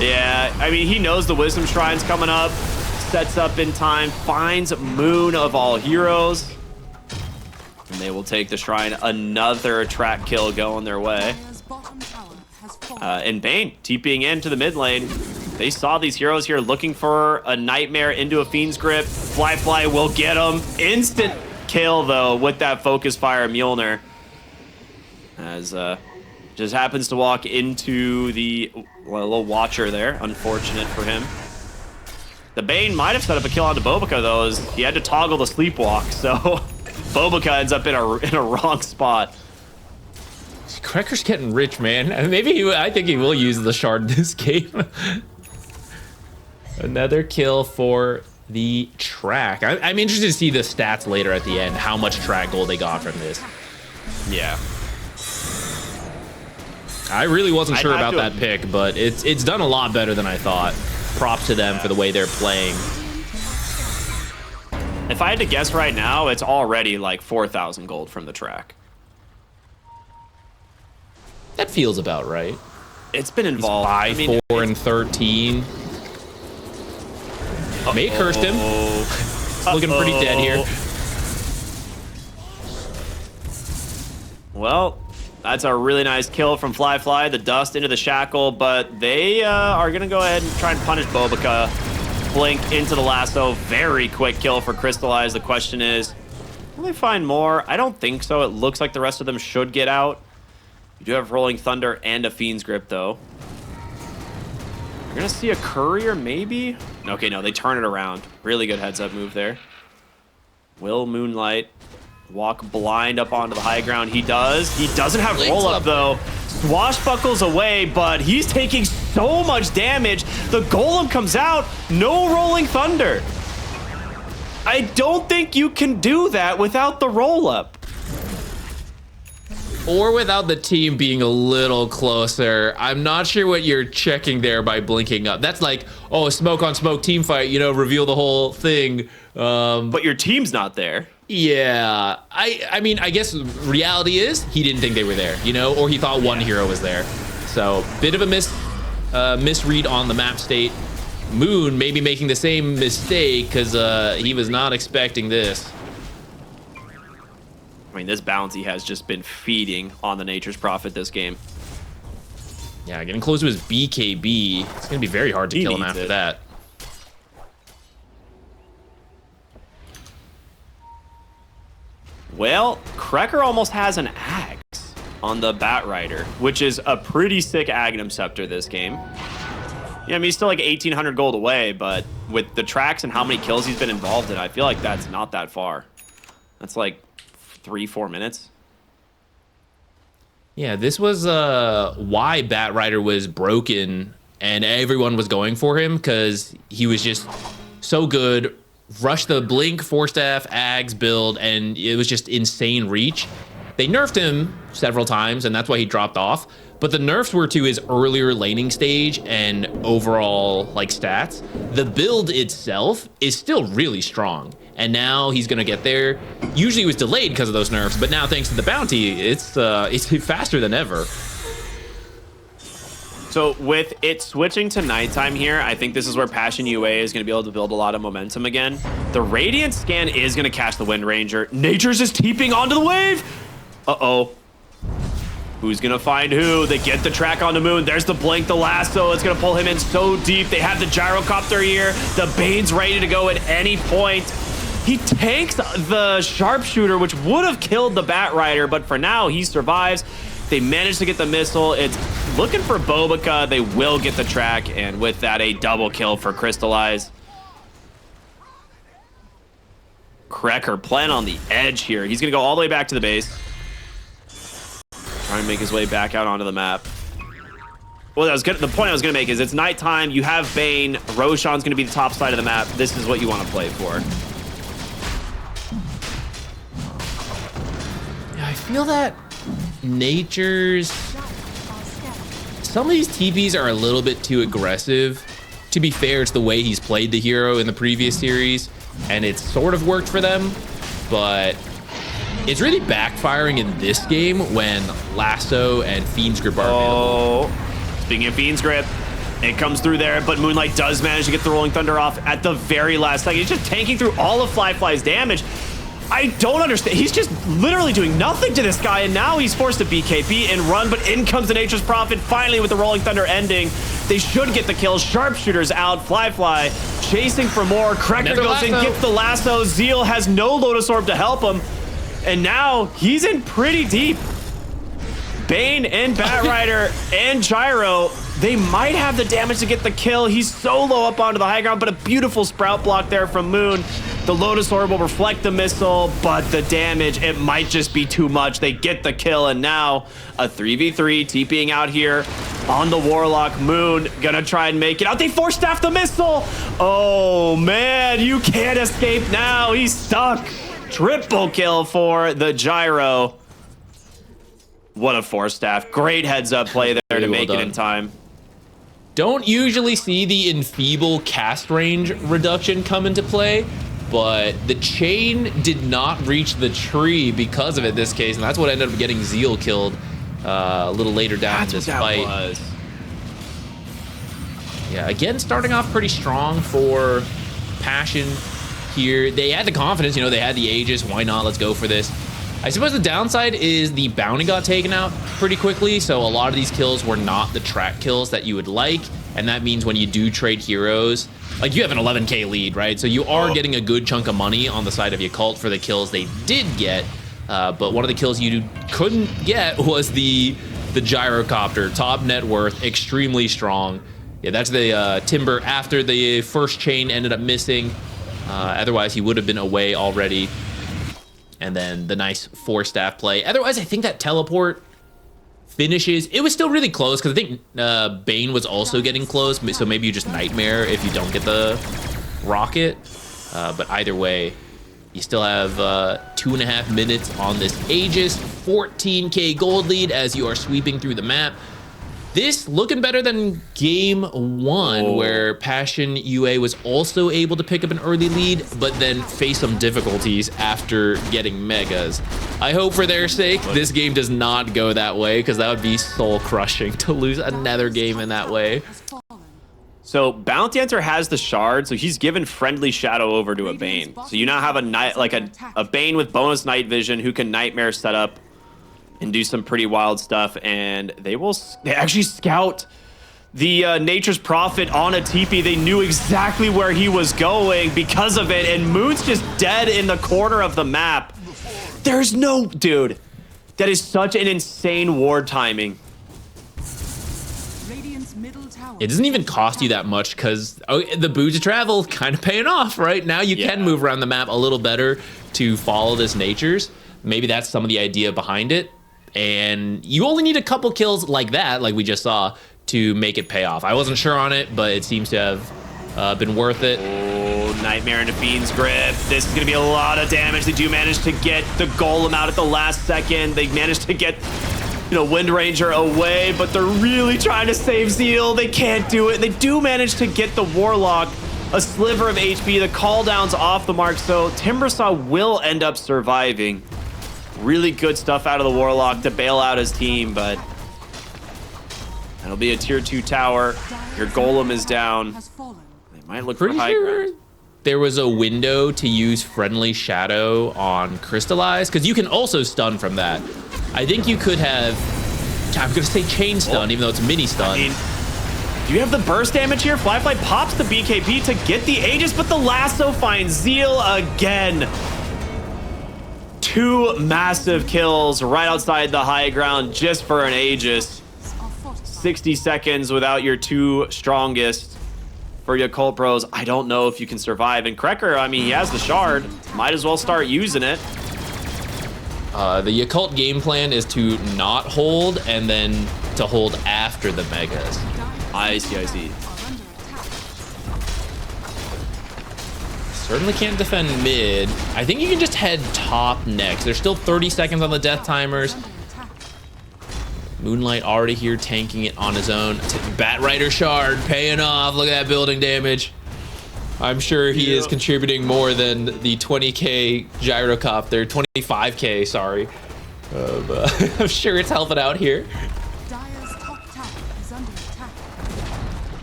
[SPEAKER 1] Yeah, I mean, he knows the Wisdom Shrine's coming up. Sets up in time, finds Moon of all heroes. And they will take the Shrine. Another track kill going their way.
[SPEAKER 3] Dire's bottom tower has fallen.
[SPEAKER 1] And Bane TPing into the mid lane. They saw these heroes here looking for a Nightmare into a Fiend's Grip. Fly will get him. Instant kill, though, with that Focus Fire Mjolnir. As just happens to walk into the little Watcher there. Unfortunate for him. The Bane might have set up a kill onto Bobica, though, as he had to toggle the Sleepwalk. So Bobica ends up in a wrong spot.
[SPEAKER 2] Cracker's getting rich, man. I think he will use the shard this game. Another kill for the track. I'm interested to see the stats later at the end, how much track gold they got from this.
[SPEAKER 1] Yeah.
[SPEAKER 2] I really wasn't sure about that pick, but it's done a lot better than I thought. Props to them for the way they're playing.
[SPEAKER 1] If I had to guess right now, it's already like 4,000 gold from the track.
[SPEAKER 2] That feels about right.
[SPEAKER 1] It's been involved.
[SPEAKER 2] 5, 4, and 13. May cursed him. Looking pretty dead here.
[SPEAKER 1] Well, that's a really nice kill from Fly. The dust into the shackle, but they are going to go ahead and try and punish Bobica. Blink into the lasso. Very quick kill for Crystallize. The question is, will they find more? I don't think so. It looks like the rest of them should get out. You do have Rolling Thunder and a Fiend's Grip, though. You're going to see a Courier, maybe? Okay, no, they turn it around. Really good heads-up move there. Will Moonlight walk blind up onto the high ground? He does. He doesn't have roll-up, though. Swashbuckles away, but he's taking so much damage. The Golem comes out. No Rolling Thunder. I don't think you can do that without the roll-up.
[SPEAKER 2] Or without the team being a little closer. I'm not sure what you're checking there by blinking up. That's like, oh, smoke on smoke team fight, reveal the whole thing.
[SPEAKER 1] But your team's not there.
[SPEAKER 2] Yeah. I mean, I guess reality is he didn't think they were there, or he thought one hero was there. So bit of a misread on the map state. Moon maybe making the same mistake because he was not expecting this.
[SPEAKER 1] I mean, this bounty has just been feeding on the Nature's Prophet this game.
[SPEAKER 2] Yeah, getting close to his BKB. It's going to be very hard to kill him after that.
[SPEAKER 1] Well, Cracker almost has an axe on the Bat Rider, which is a pretty sick Agnum Scepter this game. Yeah, I mean, he's still like 1,800 gold away, but with the tracks and how many kills he's been involved in, I feel like that's not that far. That's like 3-4 minutes.
[SPEAKER 2] Yeah, this was why Bat Rider was broken and everyone was going for him, because he was just so good. Rush the Blink, 4-staff, Ags build, and it was just insane reach. They nerfed him several times, and that's why he dropped off. But the nerfs were to his earlier laning stage and overall stats. The build itself is still really strong, and now he's gonna get there. Usually it was delayed because of those nerfs, but now thanks to the bounty, it's faster than ever.
[SPEAKER 1] So with it switching to nighttime here, I think this is where Passion UA is going to be able to build a lot of momentum again. The Radiant Scan is going to catch the Wind Ranger. Nature's just TPing onto the wave. Uh-oh. Who's going to find who? They get the track on the Moon. There's the Blink, the lasso. It's going to pull him in so deep. They have the Gyrocopter here. The Bane's ready to go at any point. He tanks the Sharpshooter, which would have killed the Bat Rider, but for now, he survives. They managed to get the missile. It's looking for Bobica. They will get the track, and with that, a double kill for Crystallize. Cracker playing on the edge here. He's going to go all the way back to the base. Trying to make his way back out onto the map. Well, the point I was going to make is it's nighttime. You have Bane. Roshan's going to be the top side of the map. This is what you want to play for.
[SPEAKER 2] Yeah, I feel that Nature's... Some of these TPs are a little bit too aggressive. To be fair, it's the way he's played the hero in the previous series, and it's sort of worked for them, but it's really backfiring in this game when Lasso and Fiend's Grip are available.
[SPEAKER 1] Speaking of Fiend's Grip, it comes through there, but Moonlight does manage to get the Rolling Thunder off at the very last second. He's just tanking through all of Fly's damage. I don't understand. He's just literally doing nothing to this guy, and now he's forced to BKB and run, but in comes the Nature's Prophet, finally with the Rolling Thunder ending. They should get the kill. Sharpshooter's out. Fly chasing for more. Cracker goes in, gets the lasso. Zeal has no Lotus Orb to help him, and now he's in pretty deep. Bane and Batrider and Gyro, they might have the damage to get the kill. He's so low up onto the high ground, but a beautiful Sprout block there from Moon. The Lotus Orb will reflect the missile, but the damage, it might just be too much. They get the kill, and now a 3v3 TPing out here on the Warlock. Moon gonna try and make it out. They force staff the missile. Oh man, you can't escape now. He's stuck. Triple kill for the Gyro. What a force staff. Great heads up play there to make it in time.
[SPEAKER 2] Don't usually see the enfeeble cast range reduction come into play, but the chain did not reach the tree because of it this case, and that's what ended up getting Zeal killed a little later down in this fight. Yeah, again, starting off pretty strong for Passion here. They had the confidence, you know, they had the Aegis. Why not? Let's go for this. I suppose the downside is the bounty got taken out pretty quickly, so a lot of these kills were not the track kills that you would like, and that means when you do trade heroes, like you have an 11k lead, right? So you are getting a good chunk of money on the side of Yakult for the kills they did get, but one of the kills you couldn't get was the gyrocopter, top net worth, extremely strong. Yeah, that's the Timber after the first chain ended up missing. Otherwise, he would have been away already. And then the nice 4-staff play. Otherwise, I think that teleport finishes. It was still really close because I think Bane was also getting close. So maybe you just Nightmare if you don't get the rocket. But either way, you still have 2.5 minutes on this Aegis. 14k gold lead as you are sweeping through the map. This looking better than game 1, where Passion UA was also able to pick up an early lead, but then face some difficulties after getting megas. I hope for their sake, this game does not go that way, because that would be soul crushing to lose another game in that way.
[SPEAKER 1] So Bounty Hunter has the shard, so he's given friendly shadow over to a Bane. So you now have a Bane with bonus night vision who can Nightmare set up and do some pretty wild stuff, and they actually scout the Nature's Prophet on a TP. They knew exactly where he was going because of it, and Moon's just dead in the corner of the map. There's no... Dude, that is such an insane ward timing.
[SPEAKER 2] It doesn't even cost you that much because the boots of travel kind of paying off, right? Now you can move around the map a little better to follow this Nature's. Maybe that's some of the idea behind it. And you only need a couple kills like that, like we just saw, to make it pay off. I wasn't sure on it, but it seems to have been worth it.
[SPEAKER 1] Oh, Nightmare into Fiend's Grip. This is going to be a lot of damage. They do manage to get the Golem out at the last second. They managed to get, you know, Wind Ranger away, but they're really trying to save Zeal. They can't do it. They do manage to get the Warlock a sliver of HP. The cooldown's off the mark, so Timbersaw will end up surviving. Really good stuff out of the Warlock to bail out his team, but that'll be a tier 2 tower. Your Golem is down. They might look for high ground.
[SPEAKER 2] There was a window to use friendly shadow on Crystallize, because you can also stun from that. I think you could have, I'm gonna say chain stun, even though it's mini stun.
[SPEAKER 1] I mean, do you have the burst damage here? Fly pops the BKB to get the Aegis, but the lasso finds Zeal again. 2 massive kills right outside the high ground just for an Aegis. 60 seconds without your 2 strongest for Yakult Bros. I don't know if you can survive. And Krekker, I mean, he has the shard. Might as well start using it.
[SPEAKER 2] The Yakult game plan is to not hold and then to hold after the megas.
[SPEAKER 1] I see.
[SPEAKER 2] Certainly can't defend mid. I think you can just head top next. There's still 30 seconds on the death timers. Moonlight already here tanking it on his own. Batrider shard paying off. Look at that building damage. I'm sure he is contributing more than the 20k gyrocopter, 25k, sorry. I'm sure it's helping out here.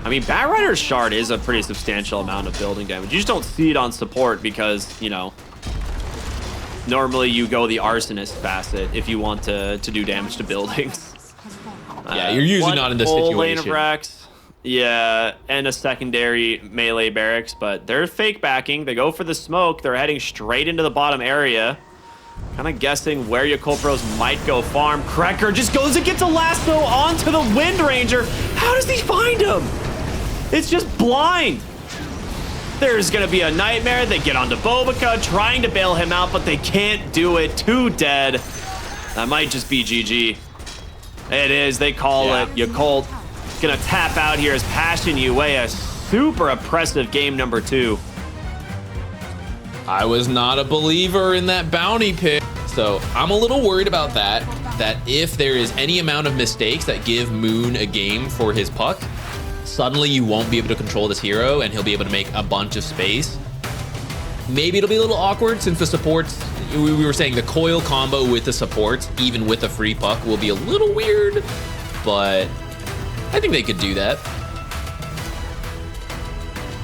[SPEAKER 1] I mean, Batrider's shard is a pretty substantial amount of building damage. You just don't see it on support because, you know, Normally you go the arsonist facet if you want to do damage to buildings.
[SPEAKER 2] Yeah, you're usually not in this situation.
[SPEAKER 1] Lane of racks, yeah, and a secondary melee barracks, but they're fake backing. They go for the smoke. They're heading straight into the bottom area. Kind of guessing where Yakult Bros might go farm. Cracker just goes and gets a lasso onto the Wind Ranger. How does he find him? It's just blind. There's going to be a nightmare. They get onto Bobica, trying to bail him out, but they can't do it. 2 dead. That might just be GG. It is. They call it. Yakult going to tap out here as Passion UA. A super oppressive game number 2.
[SPEAKER 2] I was not a believer in that bounty pick, so I'm a little worried about that. That if there is any amount of mistakes that give Moon a game for his puck, suddenly you won't be able to control this hero and he'll be able to make a bunch of space. Maybe it'll be a little awkward since the supports, we were saying the coil combo with the supports, even with a free puck, will be a little weird, but I think they could do that.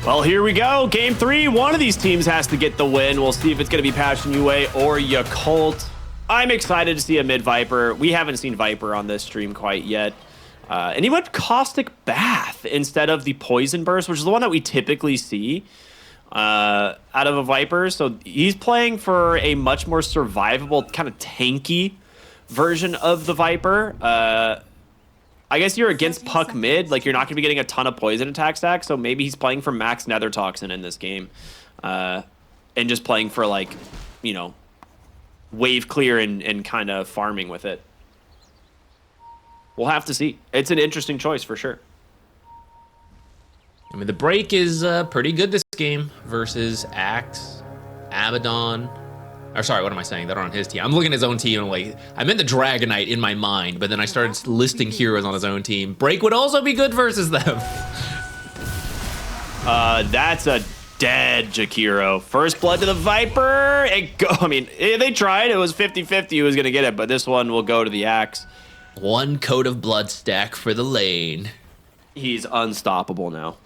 [SPEAKER 1] Well, here we go. Game 3. One of these teams has to get the win. We'll see if it's going to be Passion UA or Yakult. I'm excited to see a mid Viper. We haven't seen Viper on this stream quite yet. And he went Caustic Bath instead of the Poison Burst, which is the one that we typically see out of a Viper. So he's playing for a much more survivable, kind of tanky version of the Viper. I guess you're against puck mid, like you're not going to be getting a ton of poison attack stack, so maybe he's playing for max Nether Toxin in this game. And just playing for, like, you know, wave clear and kind of farming with it. We'll have to see. It's an interesting choice for sure.
[SPEAKER 2] I mean, the break is pretty good this game versus Axe, Abaddon. Or sorry, what am I saying? That are on his team. I'm looking at his own team and like, I meant the Dragonite in my mind, but then I started listing heroes on his own team. Break would also be good versus them.
[SPEAKER 1] That's a dead Jakiro. First blood to the Viper. I mean, they tried. It was 50-50 who was going to get it, but this one will go to the Axe.
[SPEAKER 2] 1 coat of blood stack for the lane.
[SPEAKER 1] He's unstoppable now.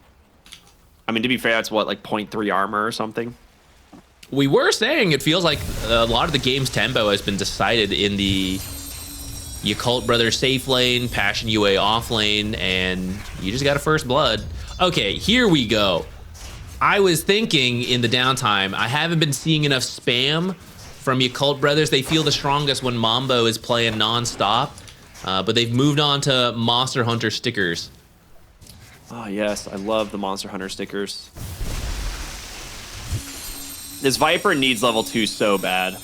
[SPEAKER 1] I mean, to be fair, that's what, like 0.3 armor or something?
[SPEAKER 2] We were saying it feels like a lot of the game's tempo has been decided in the Yakult Brothers safe lane, Passion UA off lane, and you just got a first blood. Okay, here we go. I was thinking in the downtime, I haven't been seeing enough spam from Yakult Brothers. They feel the strongest when Mambo is playing non-stop, but they've moved on to Monster Hunter stickers.
[SPEAKER 1] Oh, yes, I love the Monster Hunter stickers. This Viper needs level 2 so bad.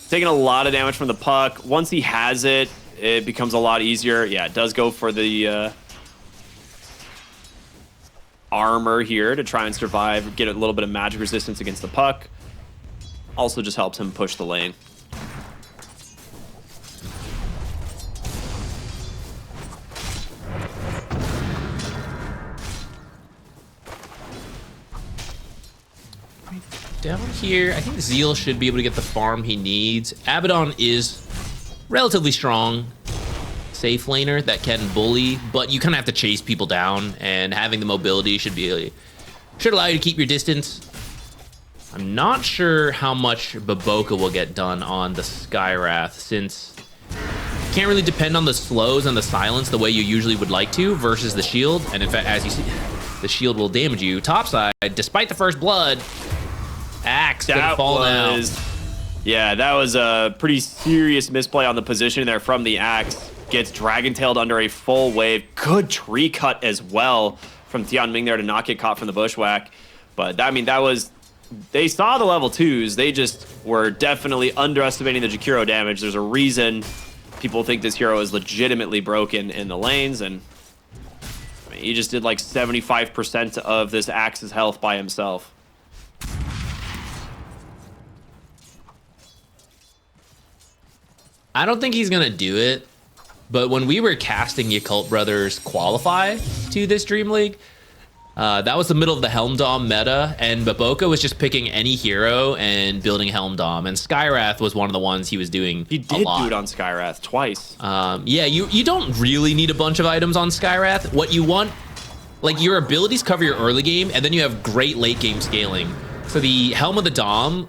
[SPEAKER 1] Taking a lot of damage from the puck. Once he has it, it becomes a lot easier. Yeah, it does go for the armor here to try and survive, get a little bit of magic resistance against the puck. Also just helps him push the lane.
[SPEAKER 2] Down here, I think Zeal should be able to get the farm he needs. Abaddon is relatively strong safe laner that can bully, but you kind of have to chase people down, and having the mobility should allow you to keep your distance. I'm not sure how much Baboka will get done on the Skywrath, since you can't really depend on the slows and the silence the way you usually would like to versus the shield. And in fact, as you see, the shield will damage you. Topside, despite the first blood, Axe gonna fall now.
[SPEAKER 1] Yeah, that was a pretty serious misplay on the position there from the Axe. Gets dragon-tailed under a full wave. Good tree cut as well from Tianming there to not get caught from the bushwhack. But, I mean, that was... They saw the level 2s. They just were definitely underestimating the Jakiro damage. There's a reason people think this hero is legitimately broken in the lanes, and I mean, he just did like 75% of this Axe's health by himself.
[SPEAKER 2] I don't think he's gonna do it, but when we were casting Yakult Brothers qualify to this DreamLeague, that was the middle of the Helm Dom meta, and Baboka was just picking any hero and building Helm Dom, and Skywrath was one of the ones he was doing.
[SPEAKER 1] He did do it on Skywrath twice.
[SPEAKER 2] Yeah, you don't really need a bunch of items on Skywrath. What you want, like, your abilities cover your early game, and then you have great late game scaling. So the Helm of the Dom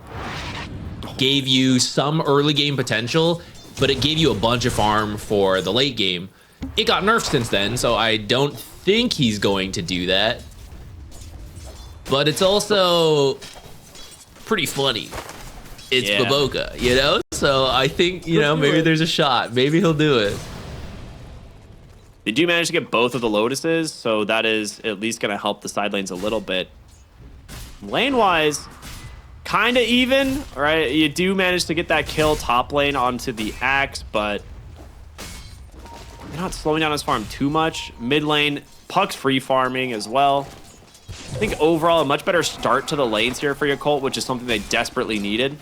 [SPEAKER 2] gave you some early game potential, but it gave you a bunch of farm for the late game. It got nerfed since then, so I don't think he's going to do that. But it's also pretty funny. It's Baboka, you know? So I think, you know, maybe there's a shot. Maybe he'll do it.
[SPEAKER 1] They do manage to get both of the Lotuses, so that is at least going to help the side lanes a little bit. Lane-wise, kind of even, right? You do manage to get that kill top lane onto the Axe, but you're not slowing down his farm too much. Mid lane, Puck's free farming as well. I think overall a much better start to the lanes here for Yakult, which is something they desperately needed.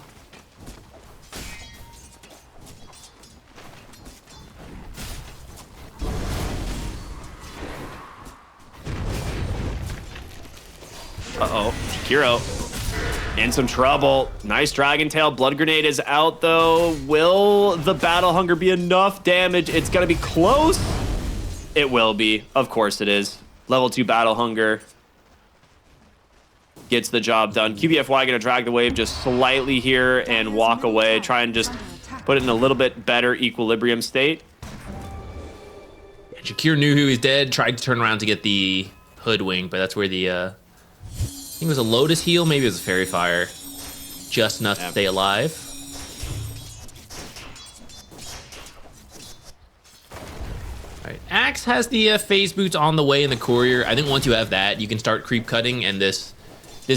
[SPEAKER 1] Uh-oh, Kiro in some trouble. Nice Dragon Tail. Blood Grenade is out, though. Will the Battle Hunger be enough damage? It's going to be close. It will be. Of course it is. Level 2 Battle Hunger gets the job done. QBFY going to drag the wave just slightly here and walk away. Try and just put it in a little bit better equilibrium state.
[SPEAKER 2] Jakir knew he was dead. Tried to turn around to get the Hoodwink, but that's where the... I think it was a Lotus heal, maybe it was a Fairy Fire. Just enough to stay alive. Alright, Axe has the phase boots on the way in the courier. I think once you have that, you can start creep cutting, and this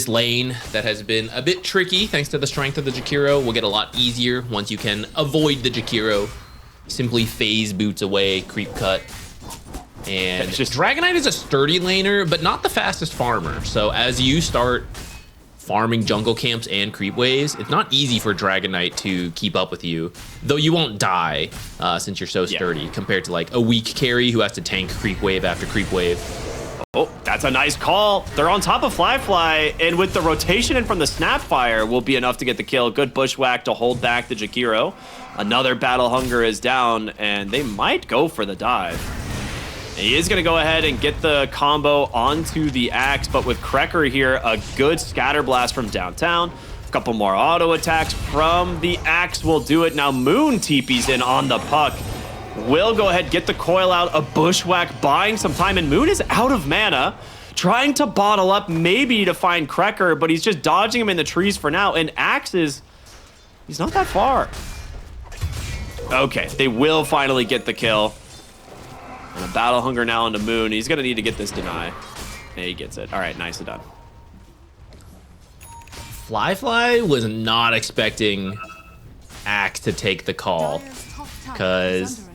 [SPEAKER 2] lane that has been a bit tricky, thanks to the strength of the Jakiro, will get a lot easier once you can avoid the Jakiro. Simply phase boots away, creep cut. And just Dragonite is a sturdy laner, but not the fastest farmer. So as you start farming jungle camps and creep waves, it's not easy for Dragonite to keep up with you. Though you won't die since you're so sturdy compared to like a weak carry who has to tank creep wave after creep wave.
[SPEAKER 1] Oh, that's a nice call. They're on top of Fly, and with the rotation in from the Snapfire will be enough to get the kill. Good bushwhack to hold back the Jakiro. Another Battle Hunger is down, and they might go for the dive. He is going to go ahead and get the combo onto the Axe, but with Krekker here, a good Scatter Blast from downtown. A couple more auto attacks from the Axe will do it. Now Moon TP's in on the Puck. Will go ahead, get the coil out, a bushwhack, buying some time, and Moon is out of mana, trying to bottle up maybe to find Krekker, but he's just dodging him in the trees for now, and Axe he's not that far. Okay, they will finally get the kill. And a Battle Hunger now onto Moon. He's going to need to get this deny. Yeah, he gets it. All right, nicely done.
[SPEAKER 2] Fly was not expecting Axe to take the call, because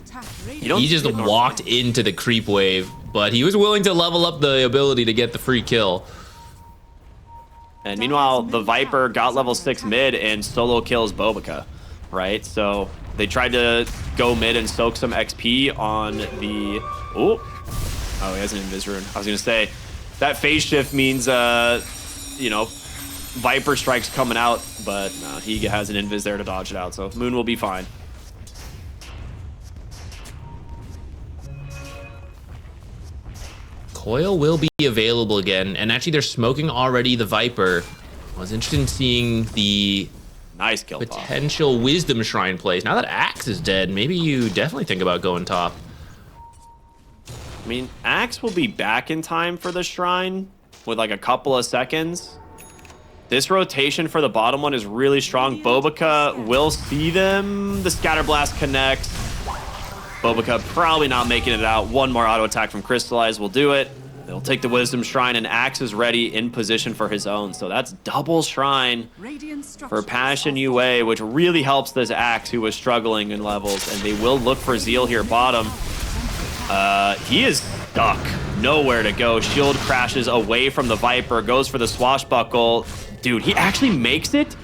[SPEAKER 2] he just walked into the creep wave, but he was willing to level up the ability to get the free kill.
[SPEAKER 1] And meanwhile, the Viper got level 6 mid and solo kills Bobica, right? So they tried to go mid and soak some XP on the... Oh, he has an Invis rune. I was going to say, that phase shift means, you know, Viper strikes coming out, but no, he has an Invis there to dodge it out, so Moon will be fine.
[SPEAKER 2] Coil will be available again, and actually they're smoking already the Viper. I was interested in seeing the
[SPEAKER 1] nice kill
[SPEAKER 2] potential Wisdom Shrine plays. Now that Axe is dead, maybe you definitely think about going top.
[SPEAKER 1] I mean, Axe will be back in time for the Shrine with like a couple of seconds. This rotation for the bottom one is really strong. Bobica will see them. The Scatter Blast connects. Bobica probably not making it out. One more auto attack from Crystallize will do it. They'll take the Wisdom Shrine, and Axe is ready in position for his own. So that's double Shrine for Passion UA, which really helps this Axe who was struggling in levels. And they will look for Zeal here bottom. He is stuck. Nowhere to go. Shield crashes away from the Viper, goes for the Swashbuckle. Dude, he actually makes it.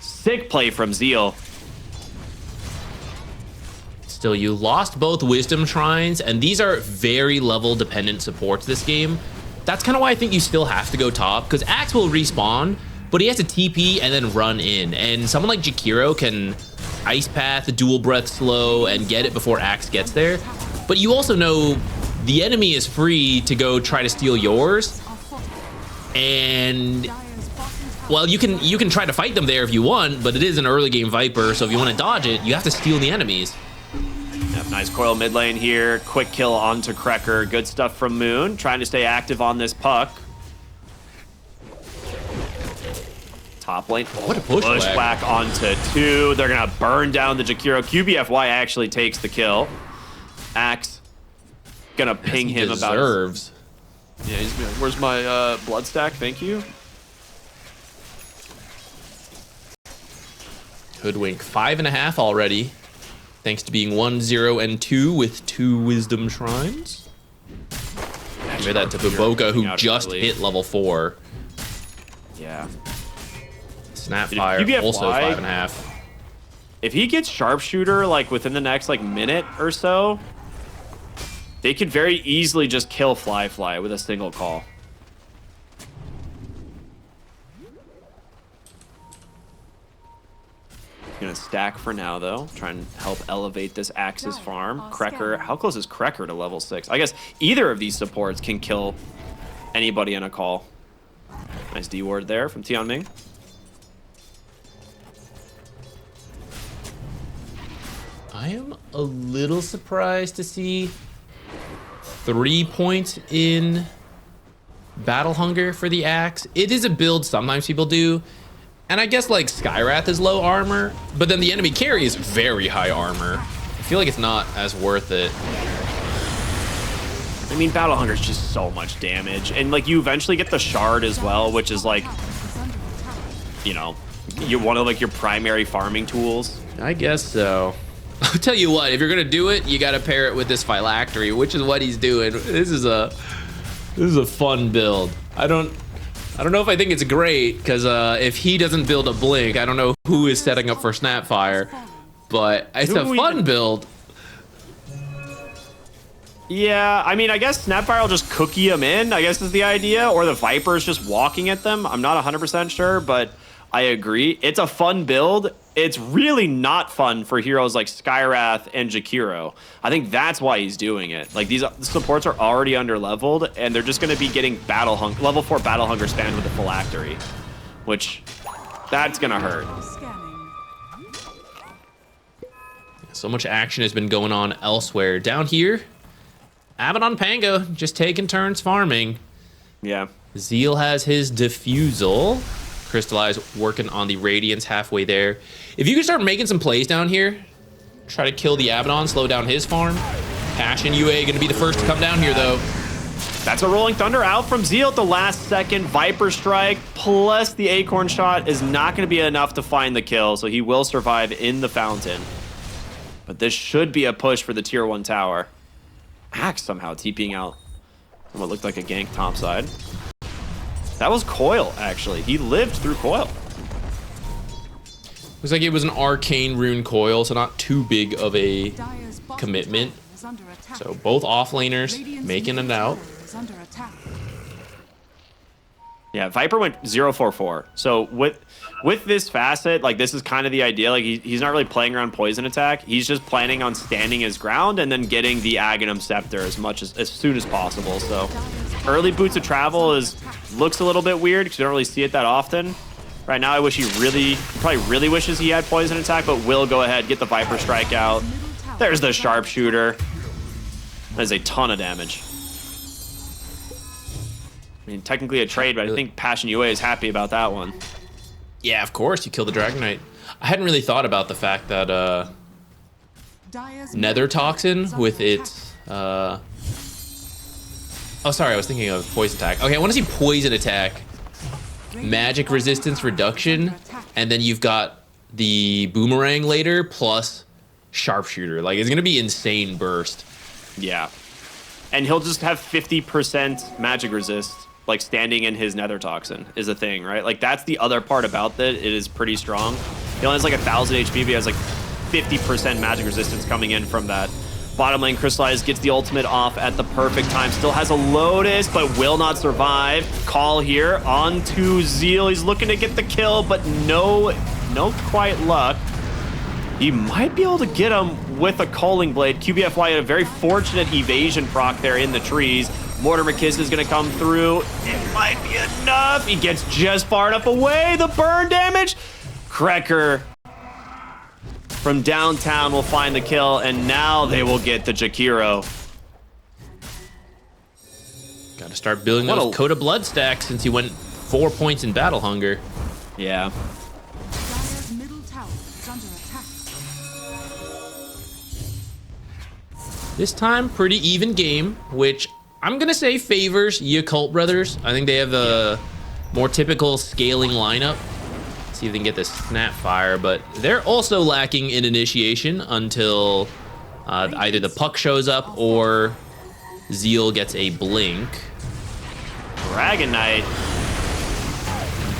[SPEAKER 1] Sick play from Zeal.
[SPEAKER 2] Still, you lost both Wisdom Shrines, and these are very level-dependent supports this game. That's kind of why I think you still have to go top, because Axe will respawn, but he has to TP and then run in. And someone like Jakiro can Ice Path, the Dual Breath slow, and get it before Axe gets there. But you also know the enemy is free to go try to steal yours. And Well, you can try to fight them there if you want, but it is an early game Viper, so if you want to dodge it, you have to steal the enemies.
[SPEAKER 1] Yep, nice coil mid lane here. Quick kill onto Krekker. Good stuff from Moon. Trying to stay active on this puck. Top lane.
[SPEAKER 2] What a bushwhack
[SPEAKER 1] onto 2. They're going to burn down the Jakiro. QBFY actually takes the kill. Axe going to ping him
[SPEAKER 2] deserves.
[SPEAKER 1] about... Yeah, he's gonna be like, where's my blood stack? Thank you.
[SPEAKER 2] Hoodwink 5.5 already, thanks to being 1-0 and 2 with 2 wisdom shrines. Compare that to Baboka, who just hit level 4.
[SPEAKER 1] Yeah.
[SPEAKER 2] Snapfire also 5.5.
[SPEAKER 1] If he gets sharpshooter like within the next like minute or so, they could very easily just kill Fly with a single call. Gonna stack for now though. Try and help elevate this Axis farm. Krekker, how close is Krekker to level 6? I guess either of these supports can kill anybody in a call. Nice D ward there from Tianming.
[SPEAKER 2] I am a little surprised to see 3 points in Battle Hunger for the Axe. It is a build sometimes people do. And I guess like Skywrath is low armor, but then the enemy carry is very high armor. I feel like it's not as worth it.
[SPEAKER 1] I mean, Battle Hunger is just so much damage. And like you eventually get the Shard as well, which is like, you know, you're one of like your primary farming tools.
[SPEAKER 2] I guess so. I'll tell you what, if you're gonna do it, you gotta pair it with this Phylactery, which is what he's doing. This is a fun build. I don't know if I think it's great, because if he doesn't build a Blink, I don't know who is setting up for Snapfire, but it's a fun build.
[SPEAKER 1] Yeah, I mean, I guess Snapfire will just cookie him in, I guess is the idea, or the Viper's just walking at them. I'm not 100% sure, but I agree. It's a fun build. It's really not fun for heroes like Skywrath and Jakiro. I think that's why he's doing it. Like, these supports are already under-leveled, and they're just going to be getting level 4 Battle Hunger spammed with the Phylactery, which, that's going to hurt.
[SPEAKER 2] So much action has been going on elsewhere. Down here, Abaddon Pango just taking turns farming.
[SPEAKER 1] Yeah.
[SPEAKER 2] Zeal has his Diffusal. Crystallize working on the Radiance halfway there. If you can start making some plays down here, try to kill the Abaddon, slow down his farm. Passion UA gonna be the first to come down here though.
[SPEAKER 1] That's a Rolling Thunder out from Zeal at the last second. Viper Strike plus the Acorn Shot is not gonna be enough to find the kill, so he will survive in the fountain. But this should be a push for the tier 1 tower. Axe somehow TPing out from what looked like a gank topside. That was Coil, actually. He lived through Coil.
[SPEAKER 2] Looks like it was an arcane rune coil, so not too big of a commitment. So both offlaners making it out.
[SPEAKER 1] Yeah, Viper went 0-4-4. So with this facet, like this is kind of the idea. Like he's not really playing around poison attack. He's just planning on standing his ground and then getting the Aghanim Scepter as soon as possible. So early Boots of Travel looks a little bit weird because you don't really see it that often. Right now, I wish he probably really wishes he had poison attack, but will go ahead, get the Viper Strike out. There's the Sharpshooter. That is a ton of damage. I mean, technically a trade, but I think Passion UA is happy about that one.
[SPEAKER 2] Yeah, of course, you kill the Dragon Knight. I hadn't really thought about the fact that Nether Toxin with its... Oh, sorry, I was thinking of Poison Attack. Okay, I want to see Poison Attack, Magic Resistance Reduction, and then you've got the Boomerang later, plus Sharpshooter. Like, it's going to be insane burst.
[SPEAKER 1] Yeah. And he'll just have 50% Magic Resist, like, standing in his Nether Toxin is a thing, right? Like, that's the other part about that. It is pretty strong. He only has, like, 1,000 HP, but he has, like, 50% Magic Resistance coming in from that. Bottom lane, Crystallize gets the ultimate off at the perfect time. Still has a Lotus, but will not survive. Call here on to Zeal. He's looking to get the kill, but no quite luck. He might be able to get him with a Culling Blade. QBFY had a very fortunate evasion proc there in the trees. Mortimer Kiss is going to come through. It might be enough. He gets just far enough away. The burn damage. Krecker from downtown will find the kill, and now they will get the Jakiro.
[SPEAKER 2] Got to start building those Code of Blood stacks since he went 4 points in Battle Hunger.
[SPEAKER 1] Yeah.
[SPEAKER 3] Dire's middle tower is under attack.
[SPEAKER 2] This time, pretty even game, which I'm going to say favors Yakult brothers. I think they have the more typical scaling lineup. See if they can get this Snapfire, but they're also lacking in initiation until either the puck shows up or Zeal gets a blink.
[SPEAKER 1] Dragon Knight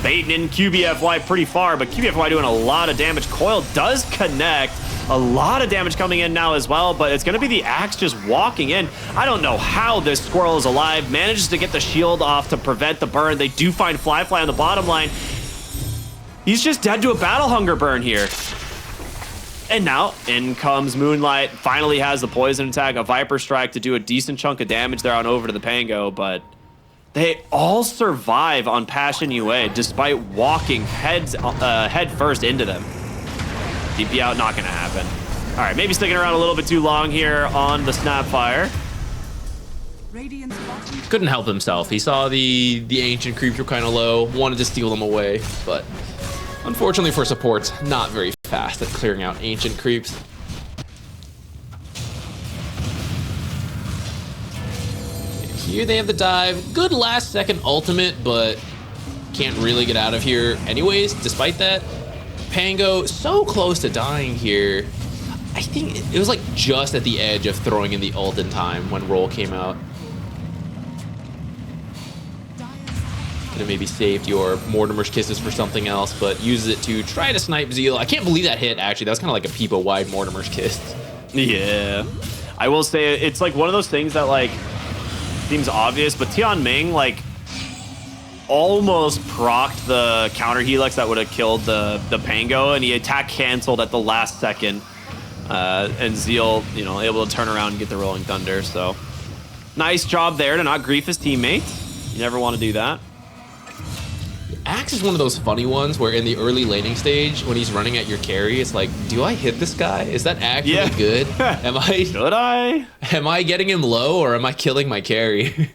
[SPEAKER 1] baiting in QBFY pretty far, but QBFY doing a lot of damage. Coil does connect. A lot of damage coming in now as well, but it's going to be the Axe just walking in. I don't know how this Squirrel is alive. Manages to get the shield off to prevent the burn. They do find Fly on the bottom line. He's just dead to a Battle Hunger burn here. And now in comes Moonlight. Finally has the poison attack, a Viper Strike to do a decent chunk of damage there on over to the Pango, but they all survive on Passion UA despite walking head first into them. DP out, not gonna happen. All right, maybe sticking around a little bit too long here on the Snapfire.
[SPEAKER 2] Couldn't help himself. He saw the ancient creeps were kind of low, wanted to steal them away, but unfortunately for supports, not very fast at clearing out ancient creeps. Here they have the dive. Good last second ultimate, but can't really get out of here anyways, despite that. Pango so close to dying here. I think it was like just at the edge of throwing in the ult in time when roll came out. Could have maybe saved your Mortimer's Kisses for something else, but uses it to try to snipe Zeal. I can't believe that hit, actually. That was kind of like a Peepo wide Mortimer's Kiss.
[SPEAKER 1] Yeah. I will say it's like one of those things that like seems obvious, but Tian Ming like almost procced the counter helix that would have killed the Pango, and he attack canceled at the last second. And Zeal, you know, able to turn around and get the Rolling Thunder. So nice job there to not grief his teammate. You never want to do that.
[SPEAKER 2] Axe is one of those funny ones where in the early laning stage, when he's running at your carry, it's like, do I hit this guy? Is that actually good?
[SPEAKER 1] Should I?
[SPEAKER 2] Am I getting him low or am I killing my carry?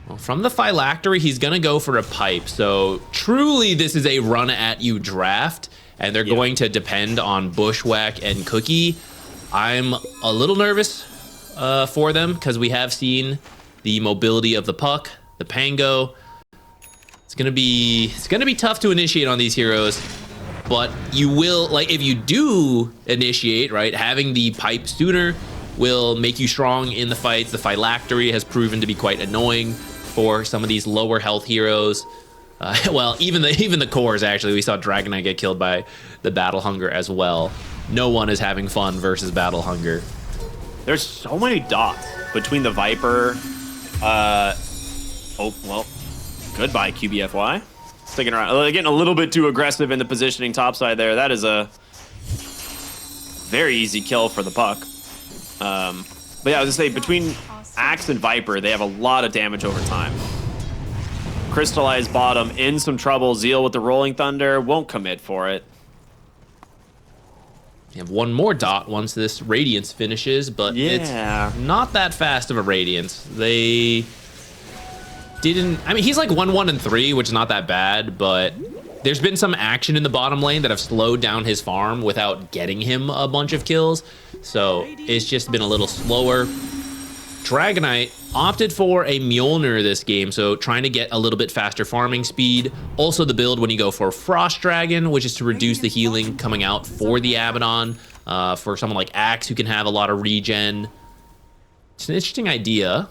[SPEAKER 2] Well, from the Phylactery, he's gonna go for a pipe. So truly, this is a run at you draft, and they're going to depend on Bushwhack and Cookie. I'm a little nervous for them because we have seen the mobility of the puck, the Pango. It's gonna be tough to initiate on these heroes, but you will, like, if you do initiate, right, having the pipe sooner will make you strong in the fights. The Phylactery has proven to be quite annoying for some of these lower health heroes. Well, even the cores, actually. We saw Dragon Knight get killed by the Battle Hunger as well. No one is having fun versus Battle Hunger.
[SPEAKER 1] There's so many dots between the Viper. Oh, well, goodbye, QBFY. Sticking around. Getting a little bit too aggressive in the positioning topside there. That is a very easy kill for the puck. But yeah, I was going to say, between Axe and Viper, they have a lot of damage over time. Crystallized bottom, in some trouble. Zeal with the Rolling Thunder, won't commit for it.
[SPEAKER 2] You have one more dot once this Radiance finishes, but it's not that fast of a Radiance. They didn't... I mean, he's like 1-1 and 3, which is not that bad, but there's been some action in the bottom lane that have slowed down his farm without getting him a bunch of kills, so it's just been a little slower. Dragonite opted for a Mjolnir this game, so trying to get a little bit faster farming speed. Also the build when you go for Frost Dragon, which is to reduce the healing coming out for the Abaddon. For someone like Axe who can have a lot of regen. It's an interesting idea.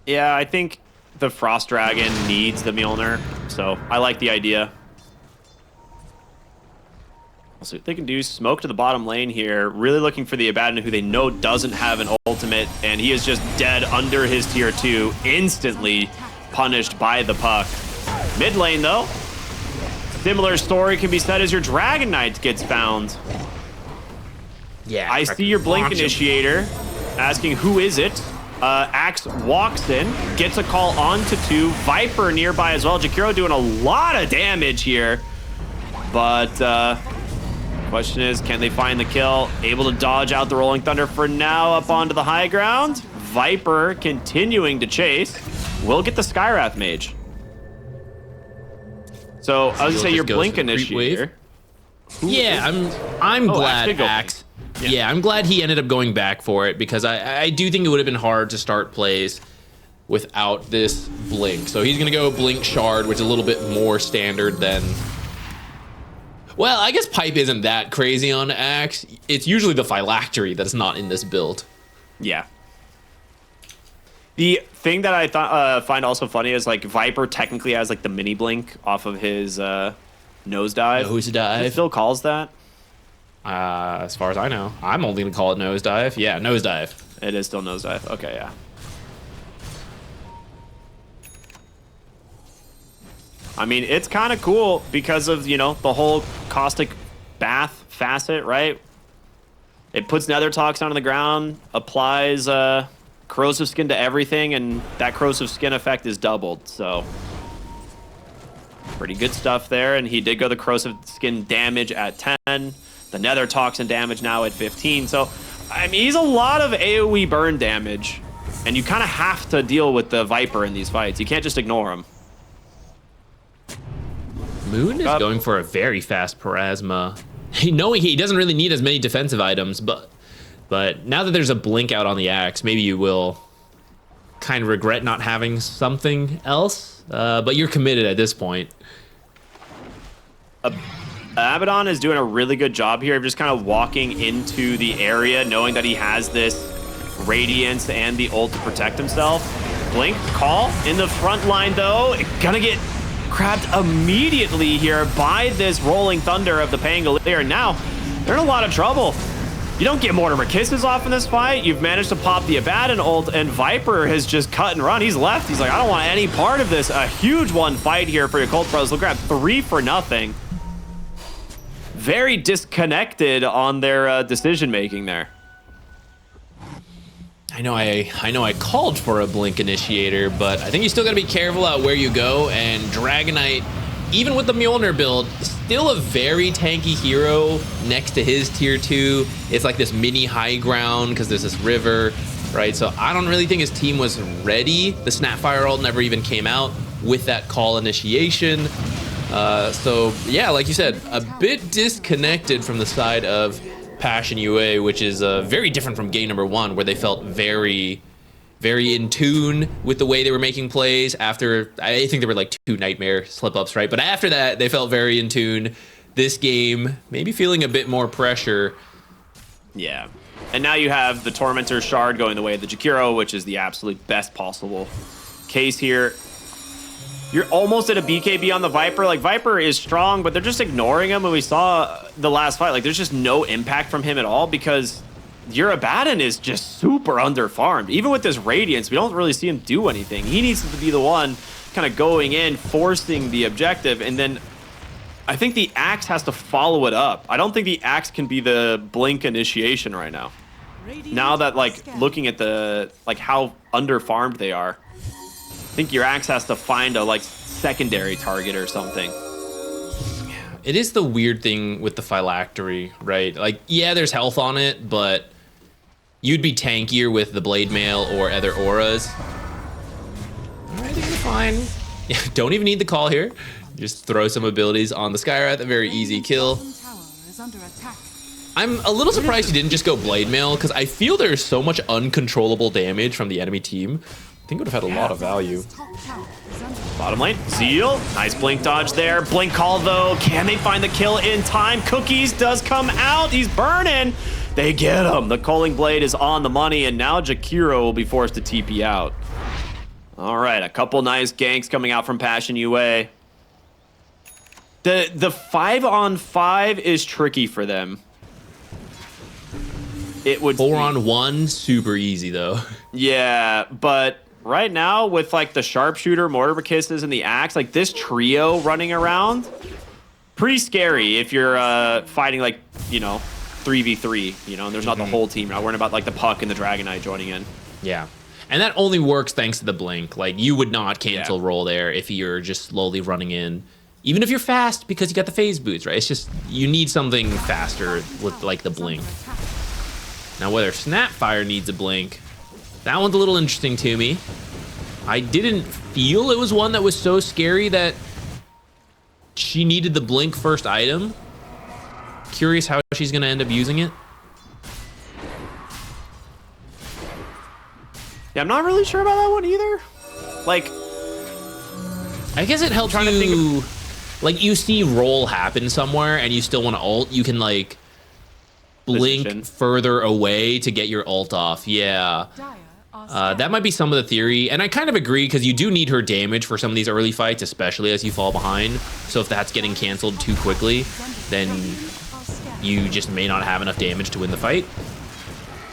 [SPEAKER 1] Yeah, I think the Frost Dragon needs the Mjolnir, so I like the idea. We'll see what they can do. Smoke to the bottom lane here. Really looking for the Abaddon, who they know doesn't have an ultimate, and he is just dead under his tier 2, instantly punished by the puck. Mid lane, though, similar story can be said as your Dragon Knight gets found.
[SPEAKER 2] Yeah.
[SPEAKER 1] I see your Blink Initiator asking who is it. Axe walks in, gets a call onto 2. Viper nearby as well. Jakiro doing a lot of damage here. But question is, can they find the kill? Able to dodge out the Rolling Thunder for now up onto the high ground. Viper continuing to chase. Will get the Skywrath Mage. So I was gonna say your Blink Initiator.
[SPEAKER 2] Yeah, I'm glad
[SPEAKER 1] Axe.
[SPEAKER 2] Yeah, I'm glad he ended up going back for it because I do think it would have been hard to start plays without this Blink. So he's gonna go Blink Shard, which is a little bit more standard than. Well, I guess Pipe isn't that crazy on Axe. It's usually the Phylactery that's not in this build.
[SPEAKER 1] Yeah. The thing that I find also funny is like Viper technically has like the mini blink off of his nosedive.
[SPEAKER 2] Nosedive.
[SPEAKER 1] It still calls that.
[SPEAKER 2] As far as I know, I'm only gonna call it nosedive. Yeah, nosedive.
[SPEAKER 1] It is still nosedive. Okay, yeah. I mean, it's kind of cool because of, you know, the whole caustic bath facet, right? It puts Nether Toxin on the ground, applies corrosive skin to everything, and that corrosive skin effect is doubled. So pretty good stuff there. And he did go the corrosive skin damage at 10, the Nether Toxin damage now at 15. So I mean, he's a lot of AoE burn damage, and you kind of have to deal with the Viper in these fights. You can't just ignore him.
[SPEAKER 2] Moon is going for a very fast Parasma. Knowing he doesn't really need as many defensive items, but now that there's a Blink out on the Axe, maybe you will kind of regret not having something else. But you're committed at this point.
[SPEAKER 1] Abaddon is doing a really good job here of just kind of walking into the area, knowing that he has this Radiance and the ult to protect himself. Blink call in the front line, though. Gonna get grabbed immediately here by this Rolling Thunder of the Pangolier. Now, they're in a lot of trouble. You don't get Mortimer Kisses off in this fight. You've managed to pop the Abaddon ult, and Viper has just cut and run. He's left. He's like, I don't want any part of this. A huge one fight here for Yakult Bros. They'll grab 3 for nothing. Very disconnected on their decision-making there.
[SPEAKER 2] I know I called for a Blink Initiator, but I think you still got to be careful out where you go, and Dragonite, even with the Mjolnir build, still a very tanky hero next to his tier 2. It's like this mini high ground because there's this river, right? So I don't really think his team was ready. The Snapfire ult never even came out with that call initiation. So yeah, like you said, a bit disconnected from the side of Passion UA, which is very different from game number 1, where they felt very in tune with the way they were making plays. After, I think there were like 2 Nightmare slip-ups, right? But after that, they felt very in tune. This game, maybe feeling a bit more pressure.
[SPEAKER 1] Yeah. And now you have the Tormentor Shard going the way of the Jakiro, which is the absolute best possible case here. You're almost at a BKB on the Viper. Like, Viper is strong, but they're just ignoring him. When we saw the last fight, like, there's just no impact from him at all because your Abaddon is just super underfarmed. Even with this Radiance, we don't really see him do anything. He needs to be the one kind of going in, forcing the objective, and then I think the Axe has to follow it up. I don't think the Axe can be the Blink initiation right now. Now that, like, looking at the, like, how underfarmed they are, I think your Axe has to find a, like, secondary target or something.
[SPEAKER 2] It is the weird thing with the Phylactery, right? Like, yeah, there's health on it, but you'd be tankier with the Blade Mail or other auras. All right, they're fine. Yeah, don't even need the call here. Just throw some abilities on the Skywrath, a very easy kill. I'm a little surprised you didn't just go Blade Mail, because I feel there's so much uncontrollable damage from the enemy team. I think it would have had a lot of value.
[SPEAKER 1] Bottom lane, Zeal, nice blink dodge there. Blink call though, can they find the kill in time? Cookies does come out, he's burning. They get him, the Culling Blade is on the money, and now Jakiro will be forced to TP out. All right, a couple nice ganks coming out from Passion UA. The 5-on-5 is tricky for them. It would
[SPEAKER 2] 4-on-1, super easy though.
[SPEAKER 1] Yeah, but right now with like the Sharpshooter, Mortimer Kisses, and the Axe, like this trio running around, pretty scary if you're fighting like, you know, 3v3, you know, and there's not the whole team. You're not worrying about like the Puck and the Dragon Knight joining in.
[SPEAKER 2] Yeah. And that only works thanks to the blink. Like, you would not cancel roll there if you're just slowly running in. Even if you're fast, because you got the phase boots, right? It's just, you need something faster with, like, the blink. Now, whether Snapfire needs a blink, that one's a little interesting to me. I didn't feel it was one that was so scary that she needed the blink first item. Curious how she's going to end up using it.
[SPEAKER 1] Yeah, I'm not really sure about that one either. Like,
[SPEAKER 2] I guess it helps you, like, you see roll happen somewhere and you still want to ult, you can, like, blink further away to get your ult off. Yeah. That might be some of the theory, and I kind of agree, because you do need her damage for some of these early fights, especially as you fall behind. So if that's getting canceled too quickly, then you just may not have enough damage to win the fight.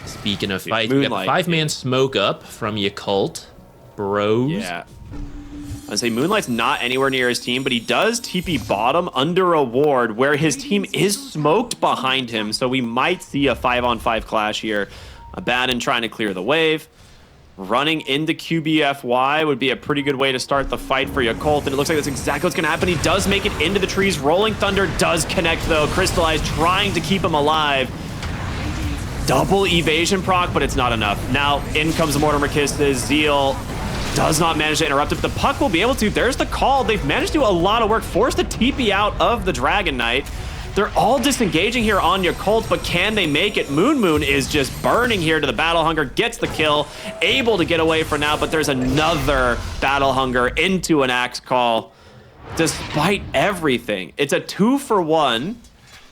[SPEAKER 2] Speaking of fight, we got 5-man smoke up from Yakult. Bros.
[SPEAKER 1] Yeah. I'd say Moonlight's not anywhere near his team, but he does TP bottom under a ward where his team is smoked behind him, so we might see a 5-on-5 clash here. Abaddon trying to clear the wave. Running into QBFY would be a pretty good way to start the fight for Yakult, and it looks like that's exactly what's going to happen. He does make it into the trees. Rolling Thunder does connect, though. Crystallize trying to keep him alive. Double evasion proc, but it's not enough. Now, in comes the Mortimer Kisses. Zeal does not manage to interrupt it. The Puck will be able to. There's the call. They've managed to do a lot of work. Force the TP out of the Dragon Knight. They're all disengaging here on Yakult, but can they make it? Moon is just burning here to the Battle Hunger, gets the kill, able to get away for now, but there's another Battle Hunger into an Axe Call. Despite everything, it's a 2-for-1.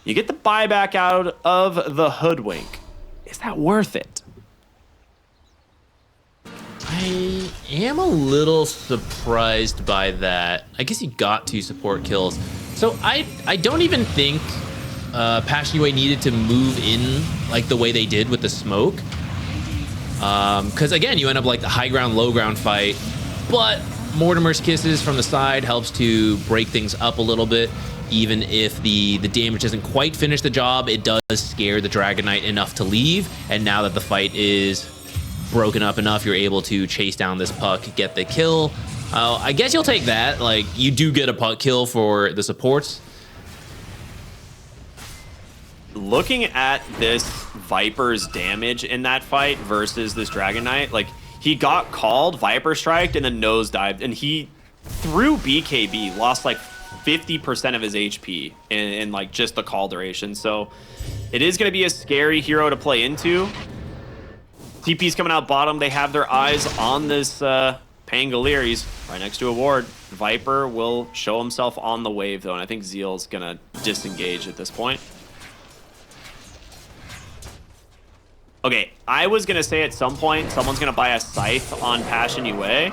[SPEAKER 1] You get the buyback out of the Hoodwink. Is that worth it?
[SPEAKER 2] I am a little surprised by that. I guess he got 2 support kills. So I don't even think Passion UA needed to move in like the way they did with the smoke. Because again, you end up like the high ground, low ground fight. But Mortimer's Kisses from the side helps to break things up a little bit. Even if the damage doesn't quite finish the job, it does scare the Dragon Knight enough to leave. And now that the fight is broken up enough, you're able to chase down this Puck, get the kill. I guess you'll take that. Like, you do get a Puck kill for the supports.
[SPEAKER 1] Looking at this Viper's damage in that fight versus this Dragon Knight, like, he got called, Viper striked, and then nosedived, and he, through BKB, lost like 50% of his HP in like just the call duration. So it is going to be a scary hero to play into. TP's coming out bottom. They have their eyes on this Pangolier. He's right next to a ward. Viper will show himself on the wave, though, and I think Zeal's going to disengage at this point. Okay, I was going to say at some point someone's going to buy a Scythe on Passion UA,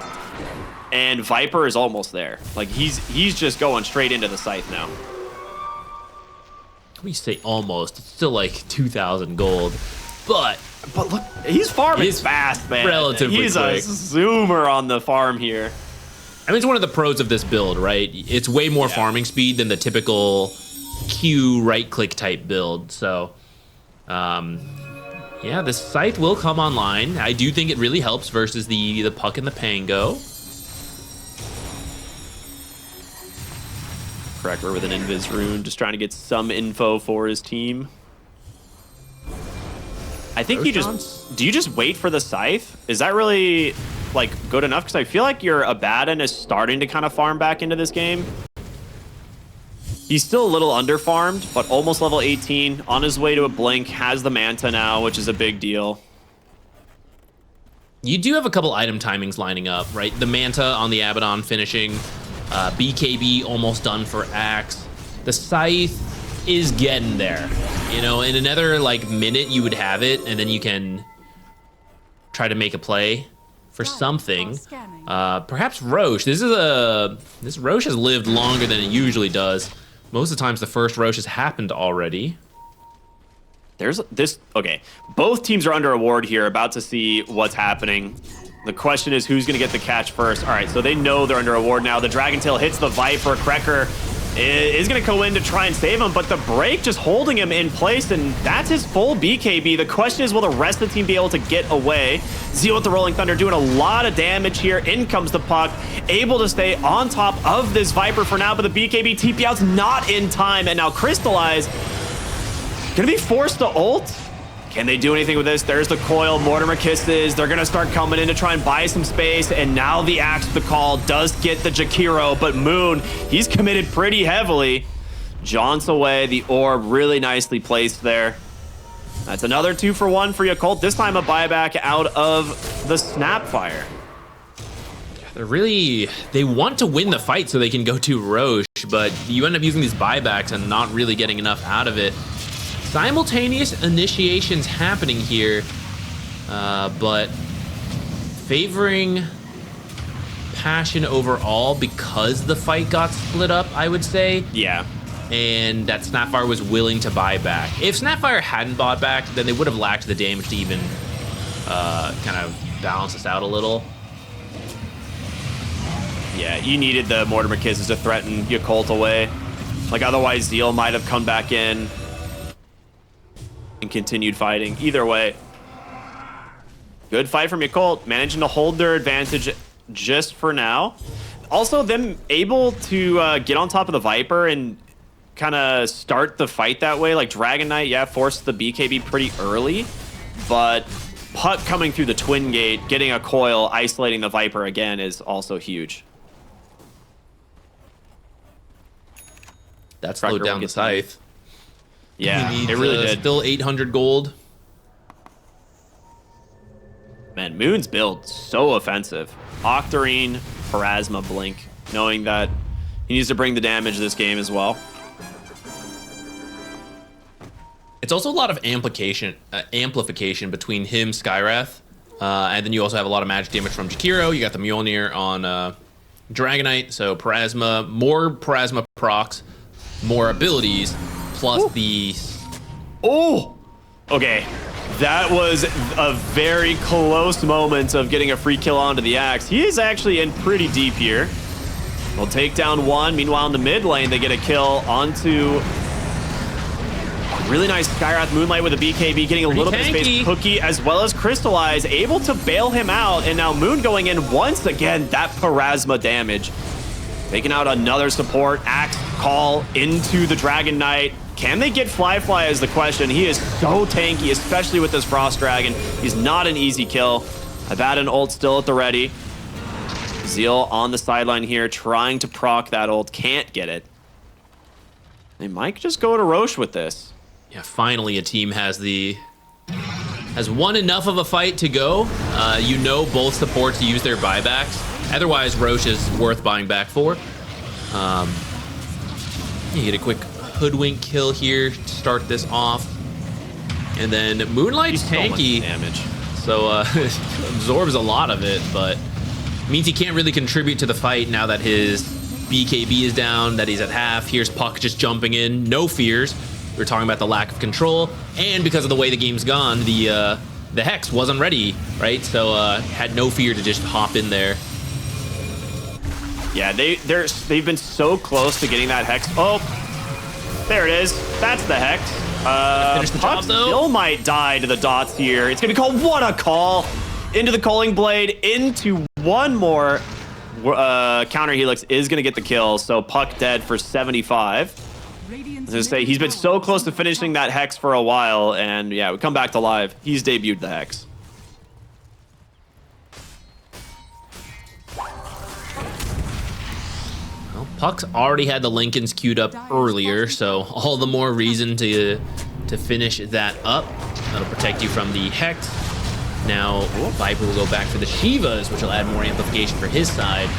[SPEAKER 1] and Viper is almost there. Like, he's just going straight into the Scythe now.
[SPEAKER 2] We say almost. It's still like 2,000 gold. But
[SPEAKER 1] look, he's farming fast, man.
[SPEAKER 2] Relatively
[SPEAKER 1] he's
[SPEAKER 2] quick.
[SPEAKER 1] A zoomer on the farm here.
[SPEAKER 2] I mean, it's one of the pros of this build, right? It's way more farming speed than the typical Q right-click type build. So, yeah, the Scythe will come online. I do think it really helps versus the Puck and the Pango.
[SPEAKER 1] Cracker with an Invis rune, just trying to get some info for his team. I think do you just wait for the Scythe? Is that really like good enough? Because I feel like your Abaddon is starting to kind of farm back into this game. He's still a little under-farmed, but almost level 18, on his way to a blink, has the Manta now, which is a big deal.
[SPEAKER 2] You do have a couple item timings lining up, right? The Manta on the Abaddon finishing, BKB almost done for Axe. The Scythe is getting there. You know, in another like minute you would have it, and then you can try to make a play for something. Perhaps Roche. This Roche has lived longer than it usually does. Most of the times the first Roche has happened already.
[SPEAKER 1] There's this, okay. Both teams are under a ward here, about to see what's happening. The question is who's gonna get the catch first. All right, so they know they're under a ward now. The Dragon Tail hits the Viper. Krekker is going to go in to try and save him, but the break just holding him in place, and that's his full BKB. The question is, will the rest of the team be able to get away? Zeal with the Rolling Thunder doing a lot of damage here. In comes the Puck, able to stay on top of this Viper for now, but the BKB TP out's not in time, and now Crystallize going to be forced to ult. Can they do anything with this? There's the coil, Mortimer kisses. They're going to start coming in to try and buy some space. And now the axe with the call does get the Jakiro, but Moon, he's committed pretty heavily. Jaunts away, the orb really nicely placed there. That's another 2-for-1 for Yakult. This time a buyback out of the Snapfire.
[SPEAKER 2] They want to win the fight so they can go to Roche, but you end up using these buybacks and not really getting enough out of it. Simultaneous initiations happening here, but favoring Passion overall because the fight got split up, I would say.
[SPEAKER 1] Yeah.
[SPEAKER 2] And that Snapfire was willing to buy back. If Snapfire hadn't bought back, then they would have lacked the damage to even kind of balance this out a little.
[SPEAKER 1] Yeah, you needed the Mortimer kisses to threaten Yakult away. Like, otherwise Zeal might have come back in and continued fighting. Either way, good fight from Yakult, managing to hold their advantage just for now. Also, them able to get on top of the Viper and kind of start the fight that way. Like, Dragon Knight, yeah, forced the BKB pretty early, but Puck coming through the Twin Gate, getting a coil, isolating the Viper again is also huge.
[SPEAKER 2] That slowed down the Scythe.
[SPEAKER 1] Yeah, it really did.
[SPEAKER 2] Still 800 gold.
[SPEAKER 1] Man, Moon's build so offensive. Octarine, Pharasma, Blink, knowing that he needs to bring the damage this game as well.
[SPEAKER 2] It's also a lot of amplification between him, Skywrath, and then you also have a lot of magic damage from Jakiro. You got the Mjolnir on Dragonite, so Pharasma, more Pharasma procs, more abilities, plus the...
[SPEAKER 1] Oh! Okay. That was a very close moment of getting a free kill onto the Axe. He is actually in pretty deep here. We'll take down one. Meanwhile, in the mid lane, they get a kill onto a really nice Skywrath Moonlight with a BKB, getting a little bit of space. Cookie, as well as Crystallize, able to bail him out. And now Moon going in once again. That Pharasma damage. Taking out another support. Axe call into the Dragon Knight. Can they get Fly is the question. He is so tanky, especially with this Frost Dragon. He's not an easy kill. Abaddon ult still at the ready. Zeal on the sideline here, trying to proc that ult. Can't get it. They might just go to Roche with this.
[SPEAKER 2] Yeah, finally a team has won enough of a fight to go. You know both supports use their buybacks. Otherwise, Roche is worth buying back for. You get a quick hoodwink kill here to start this off. And then Moonlight's tanky.
[SPEAKER 1] Damage.
[SPEAKER 2] So absorbs a lot of it, but means he can't really contribute to the fight now that his BKB is down, that he's at half. Here's Puck just jumping in, no fears. We were talking about the lack of control, and because of the way the game's gone, the Hex wasn't ready, right? So had no fear to just hop in there.
[SPEAKER 1] Yeah, they've been so close to getting that Hex. Oh, there it is. That's the Hex.
[SPEAKER 2] Finish the job, though.
[SPEAKER 1] Still might die to the dots here. It's gonna be called. What a call! Into the Culling Blade, into one more counter helix is gonna get the kill. So Puck dead for 75. I was gonna say he's been so close to finishing that Hex for a while, and yeah, we come back to live. He's debuted the Hex.
[SPEAKER 2] Puck's already had the Lincolns queued up earlier, so all the more reason to finish that up. That'll protect you from the Hex. Now Viper will go back for the Shivas, which will add more amplification for his side.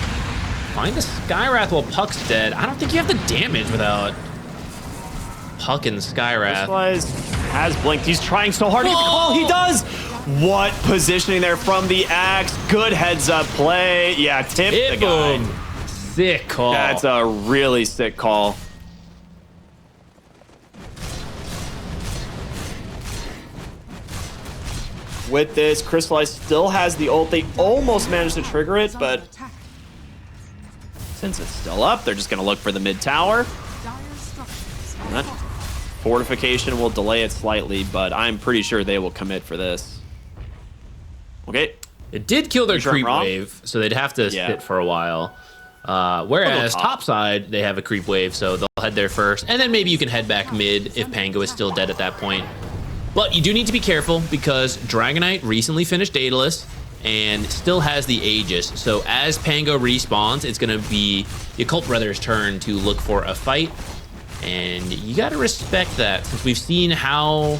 [SPEAKER 2] Find the Skywrath while Puck's dead. I don't think you have the damage without Puck and Skywrath.
[SPEAKER 1] Crystallize has blinked. He's trying so hard to get the call. He does! What positioning there from the Axe. Good heads up play. Yeah, tip the guy.
[SPEAKER 2] Sick call.
[SPEAKER 1] That's a really sick call. With this, Crystallize still has the ult. They almost managed to trigger it, but Since it's still up, they're just going to look for the mid tower.
[SPEAKER 3] Dire structures are
[SPEAKER 1] That
[SPEAKER 3] fortified.
[SPEAKER 1] fortification will delay it slightly, but I'm pretty sure they will commit for this. Okay.
[SPEAKER 2] It did kill their
[SPEAKER 1] You sure I'm
[SPEAKER 2] creep
[SPEAKER 1] wrong?
[SPEAKER 2] wave, so they'd have to
[SPEAKER 1] Yeah.
[SPEAKER 2] sit for a while. Whereas
[SPEAKER 1] top.
[SPEAKER 2] top side, they have a creep wave, so they'll head there first. And then maybe you can head back mid if Pango is still dead at that point. But you do need to be careful because Dragonite recently finished Daedalus and still has the Aegis. So as Pango respawns, it's going to be Yakult Brothers' turn to look for a fight. And you got to respect that since we've seen how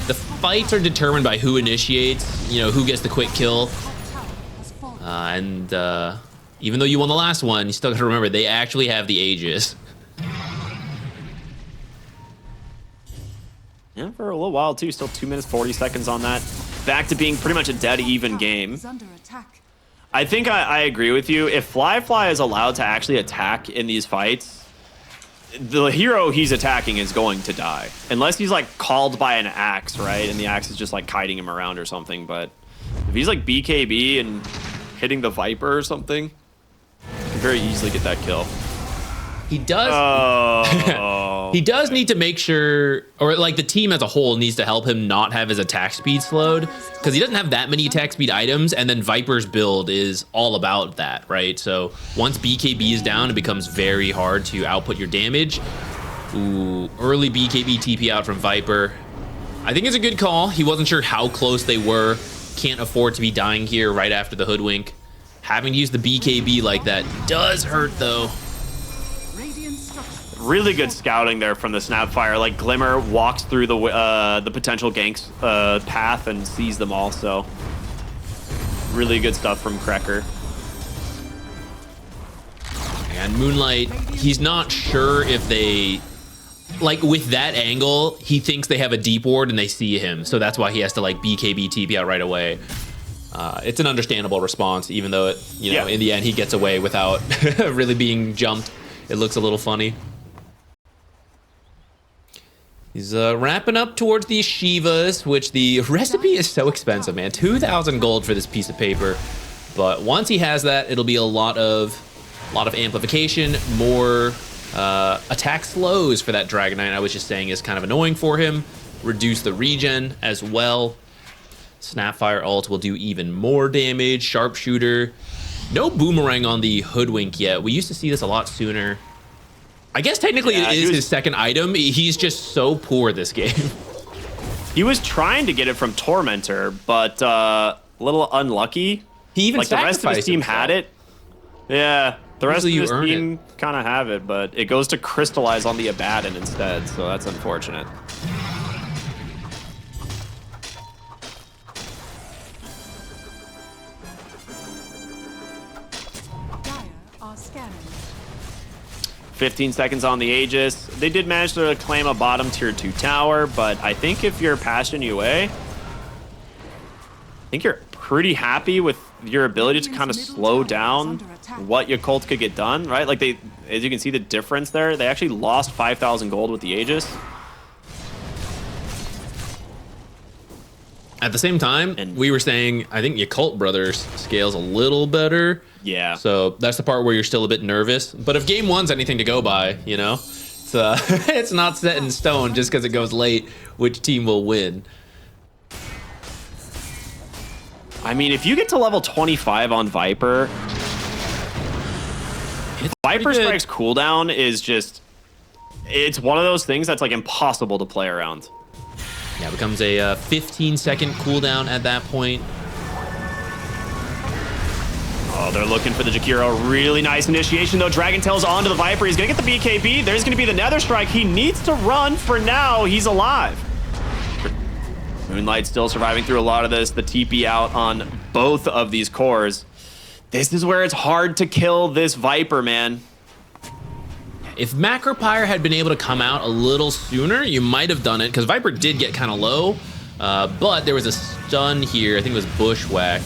[SPEAKER 2] the fights are determined by who initiates, you know, who gets the quick kill.
[SPEAKER 3] Top tower has fallen.
[SPEAKER 2] And even though you won the last one, you still got to remember they actually have the Aegis.
[SPEAKER 1] Yeah, for a little while too. Still 2 minutes 40 seconds on that. Back to being pretty much a dead even game.
[SPEAKER 3] Is under attack.
[SPEAKER 1] I think I agree with you. If Fly is allowed to actually attack in these fights, the hero he's attacking is going to die. Unless he's like called by an axe, right? And the axe is just like kiting him around or something. But if he's like BKB and hitting the Viper or something, you can very easily get that kill.
[SPEAKER 2] He does.
[SPEAKER 1] Oh.
[SPEAKER 2] He does need to make sure, or like the team as a whole needs to help him not have his attack speed slowed, because he doesn't have that many attack speed items, and then Viper's build is all about that, right? So once BKB is down, it becomes very hard to output your damage. Ooh, early BKB TP out from Viper. I think it's a good call. He wasn't sure how close they were. Can't afford to be dying here right after the Hoodwink. Having to use the BKB like that does hurt though.
[SPEAKER 3] Radiant structures.
[SPEAKER 1] Really good scouting there from the Snapfire. Like Glimmer walks through the potential ganks path and sees them all. So really good stuff from Krekker.
[SPEAKER 2] And Moonlight, he's not sure if they, like with that angle, he thinks they have a deep ward and they see him. So that's why he has to like BKB TP out right away. It's an understandable response, even though it, you know, in the end he gets away without really being jumped. It looks a little funny. He's wrapping up towards these Shivas, which the recipe is so expensive, man. 2,000 gold for this piece of paper. But once he has that, it'll be a lot of amplification, more attack slows for that Dragonite. I was just saying is kind of annoying for him. Reduce the regen as well. Snapfire ult will do even more damage. Sharpshooter. No boomerang on the Hoodwink yet. We used to see this a lot sooner. I guess technically it is his second item. He's just so poor this game.
[SPEAKER 1] He was trying to get it from Tormentor, but a little unlucky.
[SPEAKER 2] He even
[SPEAKER 1] like the rest of his team had it. Yeah, the rest
[SPEAKER 2] Usually
[SPEAKER 1] of
[SPEAKER 2] you
[SPEAKER 1] his
[SPEAKER 2] earn
[SPEAKER 1] team kind of have it, but it goes to crystallize on the Abaddon instead, so that's unfortunate.
[SPEAKER 3] Dire are scanning.
[SPEAKER 1] 15 seconds on the Aegis. They did manage to claim a bottom tier 2 tower, but I think if you're Passion UA, I think you're pretty happy with your ability to kind of slow down what Yakult could get done, right? Like they, as you can see the difference there, they actually lost 5,000 gold with the Aegis.
[SPEAKER 2] At the same time,
[SPEAKER 1] And-
[SPEAKER 2] we were saying, I think Yakult Brothers scales a little better.
[SPEAKER 1] Yeah.
[SPEAKER 2] So that's the part where you're still a bit nervous. But if game one's anything to go by, you know, it's, it's not set in stone just because it goes late which team will win.
[SPEAKER 1] I mean, if you get to level 25 on Viper, Viper
[SPEAKER 2] pretty good.
[SPEAKER 1] Strike's cooldown is just, it's one of those things that's like impossible to play around.
[SPEAKER 2] Yeah, it becomes a 15-second cooldown at that point.
[SPEAKER 1] Oh, they're looking for the Jakiro. Really nice initiation, though. Dragon Tail's onto the Viper. He's going to get the BKB. There's going to be the Nether Strike. He needs to run. For now, he's alive. Moonlight still surviving through a lot of this. The TP out on both of these cores. This is where it's hard to kill this Viper, man.
[SPEAKER 2] If Macropyre had been able to come out a little sooner, you might have done it, because Viper did get kind of low, but there was a stun here. I think it was Bushwhack.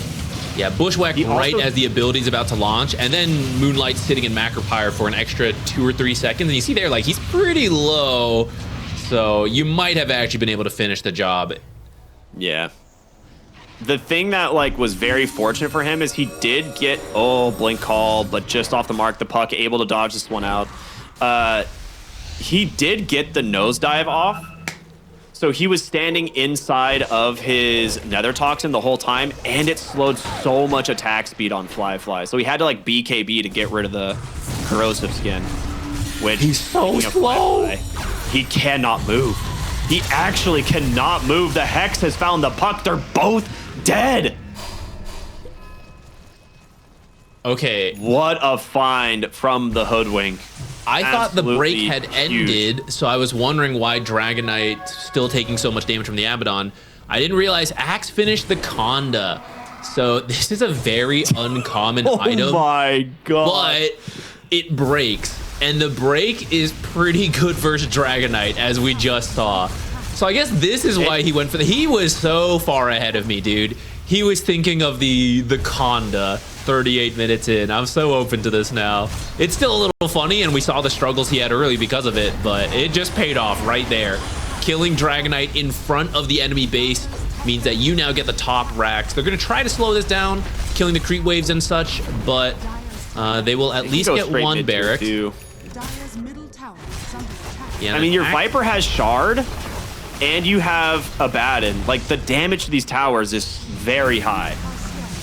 [SPEAKER 2] Yeah, Bushwhack
[SPEAKER 1] He
[SPEAKER 2] right
[SPEAKER 1] also-
[SPEAKER 2] as the ability's about to launch, and then Moonlight sitting in Macropyre for an extra 2 or 3 seconds, and you see there, like, he's pretty low, so you might have actually been able to finish the job.
[SPEAKER 1] Yeah. the thing that like was very fortunate for him is he did get blink call, but just off the mark, the puck able to dodge this one out. He did get the nosedive off. So he was standing inside of his nether toxin the whole time, and it slowed so much attack speed on Fly. So he had to like BKB to get rid of the corrosive skin, which
[SPEAKER 2] he's so slow.
[SPEAKER 1] He cannot move. He actually cannot move. The Hex has found the puck. They're both dead.
[SPEAKER 2] Okay.
[SPEAKER 1] What a find from the Hoodwink.
[SPEAKER 2] I thought the break
[SPEAKER 1] Absolutely
[SPEAKER 2] had
[SPEAKER 1] huge.
[SPEAKER 2] ended, so I was wondering why Dragonite still taking so much damage from the Abaddon. I didn't realize Axe finished the Conda. So this is a very uncommon item.
[SPEAKER 1] Oh my god.
[SPEAKER 2] But it breaks. And the break is pretty good versus Dragonite, as we just saw. So I guess this is why he went for he was so far ahead of me, dude. He was thinking of the Conda 38 minutes in. I'm so open to this now. It's still a little funny, and we saw the struggles he had early because of it, but it just paid off right there. Killing Dragonite in front of the enemy base means that you now get the top racks. They're going to try to slow this down, killing the creep waves and such, but they will at least get one barrack.
[SPEAKER 3] Dire's middle tower is under attack.
[SPEAKER 2] Yeah,
[SPEAKER 1] I mean, your Viper has Shard, and you have Abaddon. Like, the damage to these towers is very high.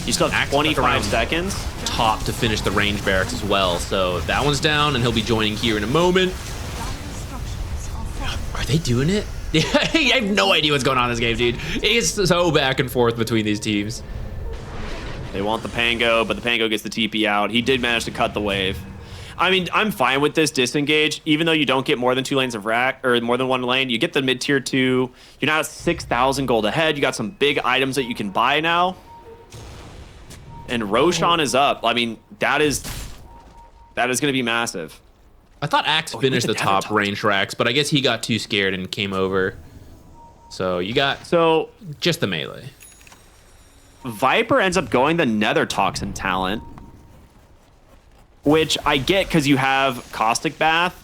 [SPEAKER 1] You still have 25 seconds.
[SPEAKER 2] Top to finish the range barracks as well. So that one's down, and he'll be joining here in a moment. Are they doing it? I have no idea what's going on in this game, dude. It's so back and forth between these teams.
[SPEAKER 1] They want the Pango, but the Pango gets the TP out. He did manage to cut the wave. I mean, I'm fine with this disengage, even though you don't get more than 2 lanes of rack, or more than 1 lane. You get the mid-tier 2. You're now at 6,000 gold ahead. You got some big items that you can buy now. And Roshan is up. I mean, that is going to be massive.
[SPEAKER 2] I thought Axe finished the top range racks, but I guess he got too scared and came over. So you got just the melee.
[SPEAKER 1] Viper ends up going the Nether Toxin talent, which I get because you have Caustic Bath.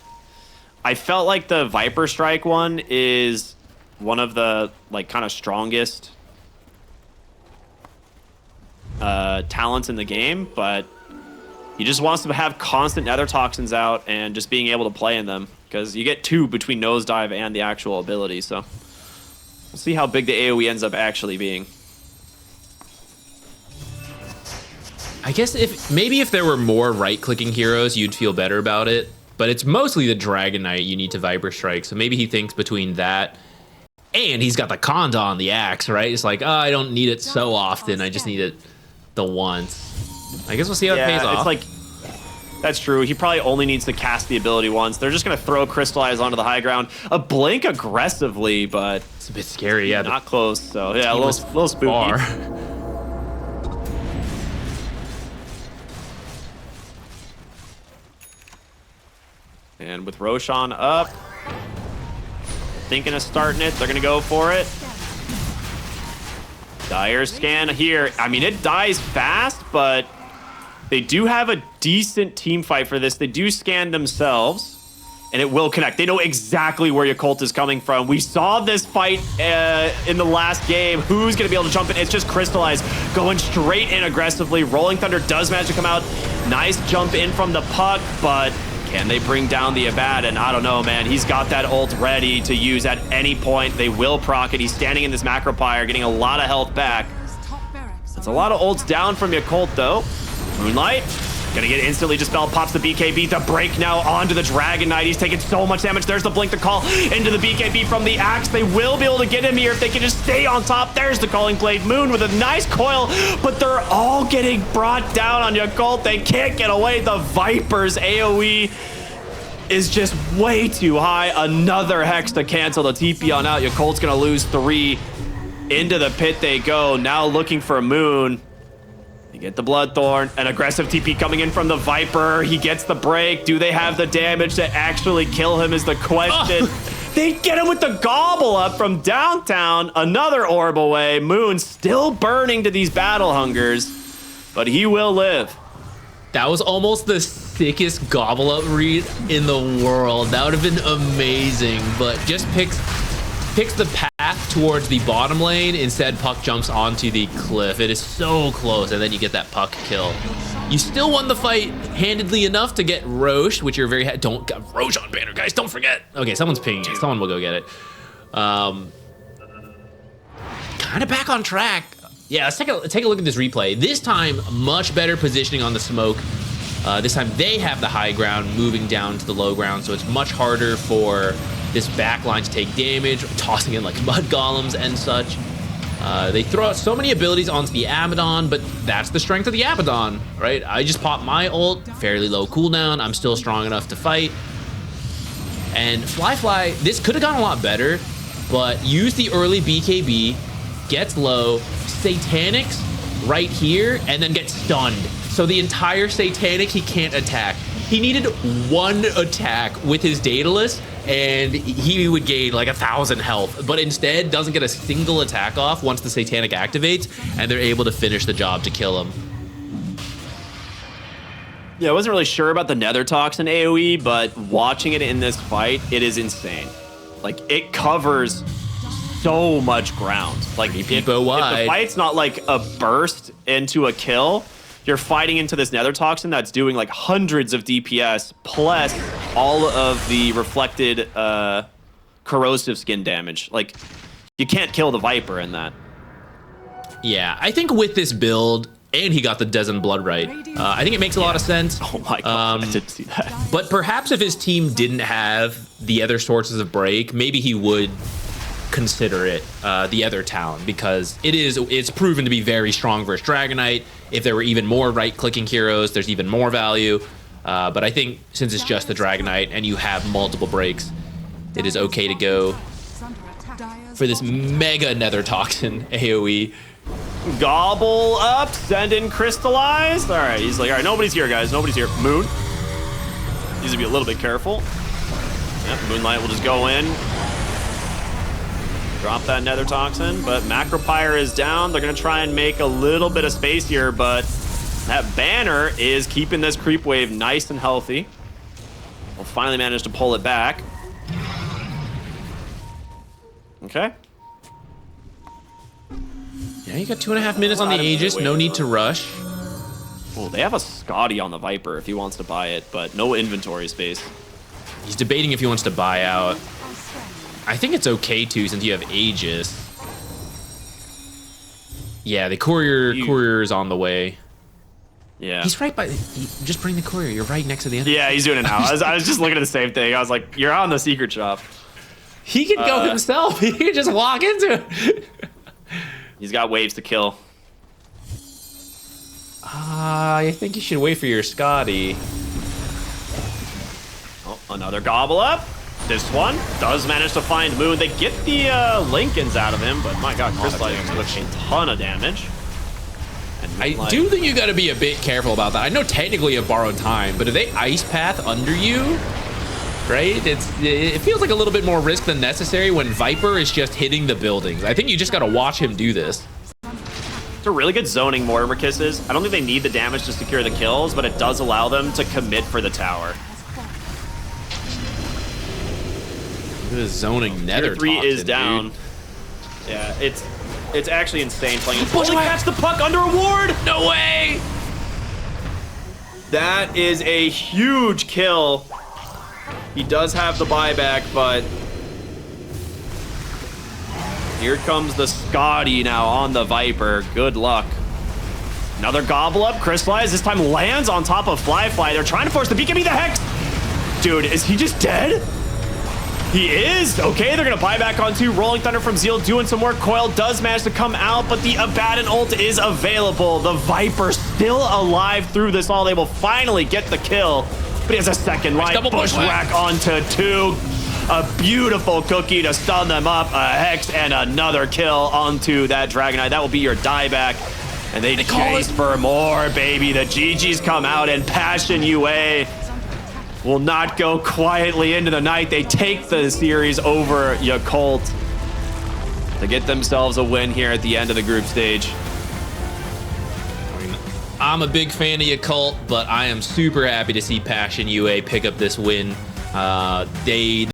[SPEAKER 1] I felt like the Viper Strike one is one of the like kind of strongest talents in the game, but he just wants to have constant Nether Toxins out and just being able to play in them, because you get 2 between Nosedive and the actual ability. So we'll see how big the AoE ends up actually being.
[SPEAKER 2] I guess maybe if there were more right-clicking heroes, you'd feel better about it. But it's mostly the Dragonite you need to Viper Strike. So maybe he thinks between that and he's got the Conda on the Axe, right? It's like, oh, I don't need it so often. I just need it the once. I guess we'll see how it pays off.
[SPEAKER 1] It's like, that's true. He probably only needs to cast the ability once. They're just going to throw Crystallize onto the high ground. A blink aggressively, but
[SPEAKER 2] it's a bit scary. Yeah,
[SPEAKER 1] not close. So yeah, a little spooky. And with Roshan up, thinking of starting it, they're going to go for it. Dire scan here. I mean, it dies fast, but they do have a decent team fight for this. They do scan themselves, and it will connect. They know exactly where Yakult is coming from. We saw this fight in the last game. Who's going to be able to jump in? It's just Crystallize going straight in aggressively. Rolling Thunder does manage to come out. Nice jump in from the puck, but can they bring down the Abaddon? I don't know, man. He's got that ult ready to use at any point. They will proc it. He's standing in this macro pyre, getting a lot of health back. It's a lot of ults down from Yakult, though. Moonlight, gonna get instantly dispelled, pops the BKB. The break now onto the Dragon Knight. He's taking so much damage. There's the blink to call into the BKB from the Axe. They will be able to get him here if they can just stay on top. There's the Calling Blade. Moon with a nice coil, but they're all getting brought down on Yakult. They can't get away. The Viper's AoE is just way too high. Another Hex to cancel the TP on out. Yakult's gonna lose 3. Into the pit they go. Now looking for Moon. You get the Bloodthorn. An aggressive TP coming in from the Viper. He gets the break. Do they have the damage to actually kill him is the question. They get him with the Gobble Up from downtown. Another orb away. Moon still burning to these Battle Hungers, but he will live.
[SPEAKER 2] That was almost the sickest Gobble Up read in the world. That would have been amazing, but just picks the path path towards the bottom lane. Instead, Puck jumps onto the cliff. It is so close, and then you get that Puck kill. You still won the fight handedly enough to get Roche, which you're very don't got Roche on banner, guys. Don't forget. Okay, someone's pinging. Someone will go get it. Kind of back on track. Yeah, let's take a look at this replay. This time, much better positioning on the smoke. This time they have the high ground, moving down to the low ground, so it's much harder for this back line to take damage, tossing in like mud golems and such. They throw out so many abilities onto the Abaddon, but that's the strength of the Abaddon, right? I just popped my ult, fairly low cooldown. I'm still strong enough to fight. And Fly, this could have gone a lot better, but use the early BKB, gets low, Satanics right here, and then gets stunned. So the entire Satanic, he can't attack. He needed one attack with his Daedalus, and he would gain like 1,000 health, but instead doesn't get a single attack off once the Satanic activates, and they're able to finish the job to kill him.
[SPEAKER 1] Yeah, I wasn't really sure about the Nether Toxin AoE, but watching it in this fight, it is insane. Like, it covers so much ground. Like, if the fight's not like a burst into a kill, you're fighting into this Nether Toxin that's doing like hundreds of DPS plus all of the reflected corrosive skin damage. Like, you can't kill the Viper in that.
[SPEAKER 2] Yeah, I think with this build, and he got the Dezen Blood right, I think it makes a lot of sense.
[SPEAKER 1] Oh my god, I didn't see that.
[SPEAKER 2] But perhaps if his team didn't have the other sources of break, maybe he would consider it the other talent, because it's proven to be very strong versus Dragonite. If there were even more right-clicking heroes, there's even more value. But I think since it's just the Dragonite and you have multiple breaks, it is okay to go for this mega Nether Toxin AoE.
[SPEAKER 1] Gobble up, send in Crystallize. All right, he's like, all right, nobody's here, guys. Nobody's here. Moon. Needs to be a little bit careful. Yep, Moonlight will just go in. Drop that Nether Toxin, but Macropyre is down. They're going to try and make a little bit of space here, but that banner is keeping this creep wave nice and healthy. We'll finally manage to pull it back. Okay.
[SPEAKER 2] Yeah, you got 2.5 minutes on the Aegis. No need to rush.
[SPEAKER 1] Oh, they have a Scotty on the Viper if he wants to buy it, but no inventory space.
[SPEAKER 2] He's debating if he wants to buy out. I think it's okay too, since you have Aegis. Yeah, the courier is on the way.
[SPEAKER 1] Yeah,
[SPEAKER 2] he's right by. Just bring the courier. You're right next to the end.
[SPEAKER 1] Yeah, he's doing it now. I was just looking at the same thing. I was like, you're on the secret shop.
[SPEAKER 2] He can go himself. He can just walk into it.
[SPEAKER 1] He's got waves to kill.
[SPEAKER 2] I think you should wait for your Scotty.
[SPEAKER 1] Oh, another gobble up. This one does manage to find Moon. They get the Lincolns out of him, but my god, Crystallize took a ton of damage.
[SPEAKER 2] I do think you got to be a bit careful about that. I know technically you have borrowed time, but if they ice path under you, right? It feels like a little bit more risk than necessary when Viper is just hitting the buildings. I think you just got to watch him do this.
[SPEAKER 1] It's a really good zoning Mortimer Kisses. I don't think they need the damage to secure the kills, but it does allow them to commit for the tower.
[SPEAKER 2] The zoning Nether
[SPEAKER 1] Tier 3
[SPEAKER 2] Toxin,
[SPEAKER 1] is down.
[SPEAKER 2] Dude.
[SPEAKER 1] Yeah, it's actually insane playing. Only catch the puck under a ward.
[SPEAKER 2] No way.
[SPEAKER 1] That is a huge kill. He does have the buyback, but here comes the Scotty now on the Viper. Good luck. Another gobble up. Crystallize this time lands on top of Fly. They're trying to force the BKB the Hex. Dude, is he just dead? He is. Okay, they're going to buy back on 2. Rolling Thunder from Zeal doing some work. Coil does manage to come out, but the Abaddon ult is available. The Viper still alive through this all. They will finally get the kill, but he has a second life. Bushwhack onto 2. A beautiful cookie to stun them up. A Hex and another kill onto that Dragonite. That will be your dieback. And they chase for more, baby. The GGs come out, and Passion UA will not go quietly into the night. They take the series over Yakult to get themselves a win here at the end of the group stage.
[SPEAKER 2] I'm a big fan of Yakult, but I am super happy to see Passion UA pick up this win. They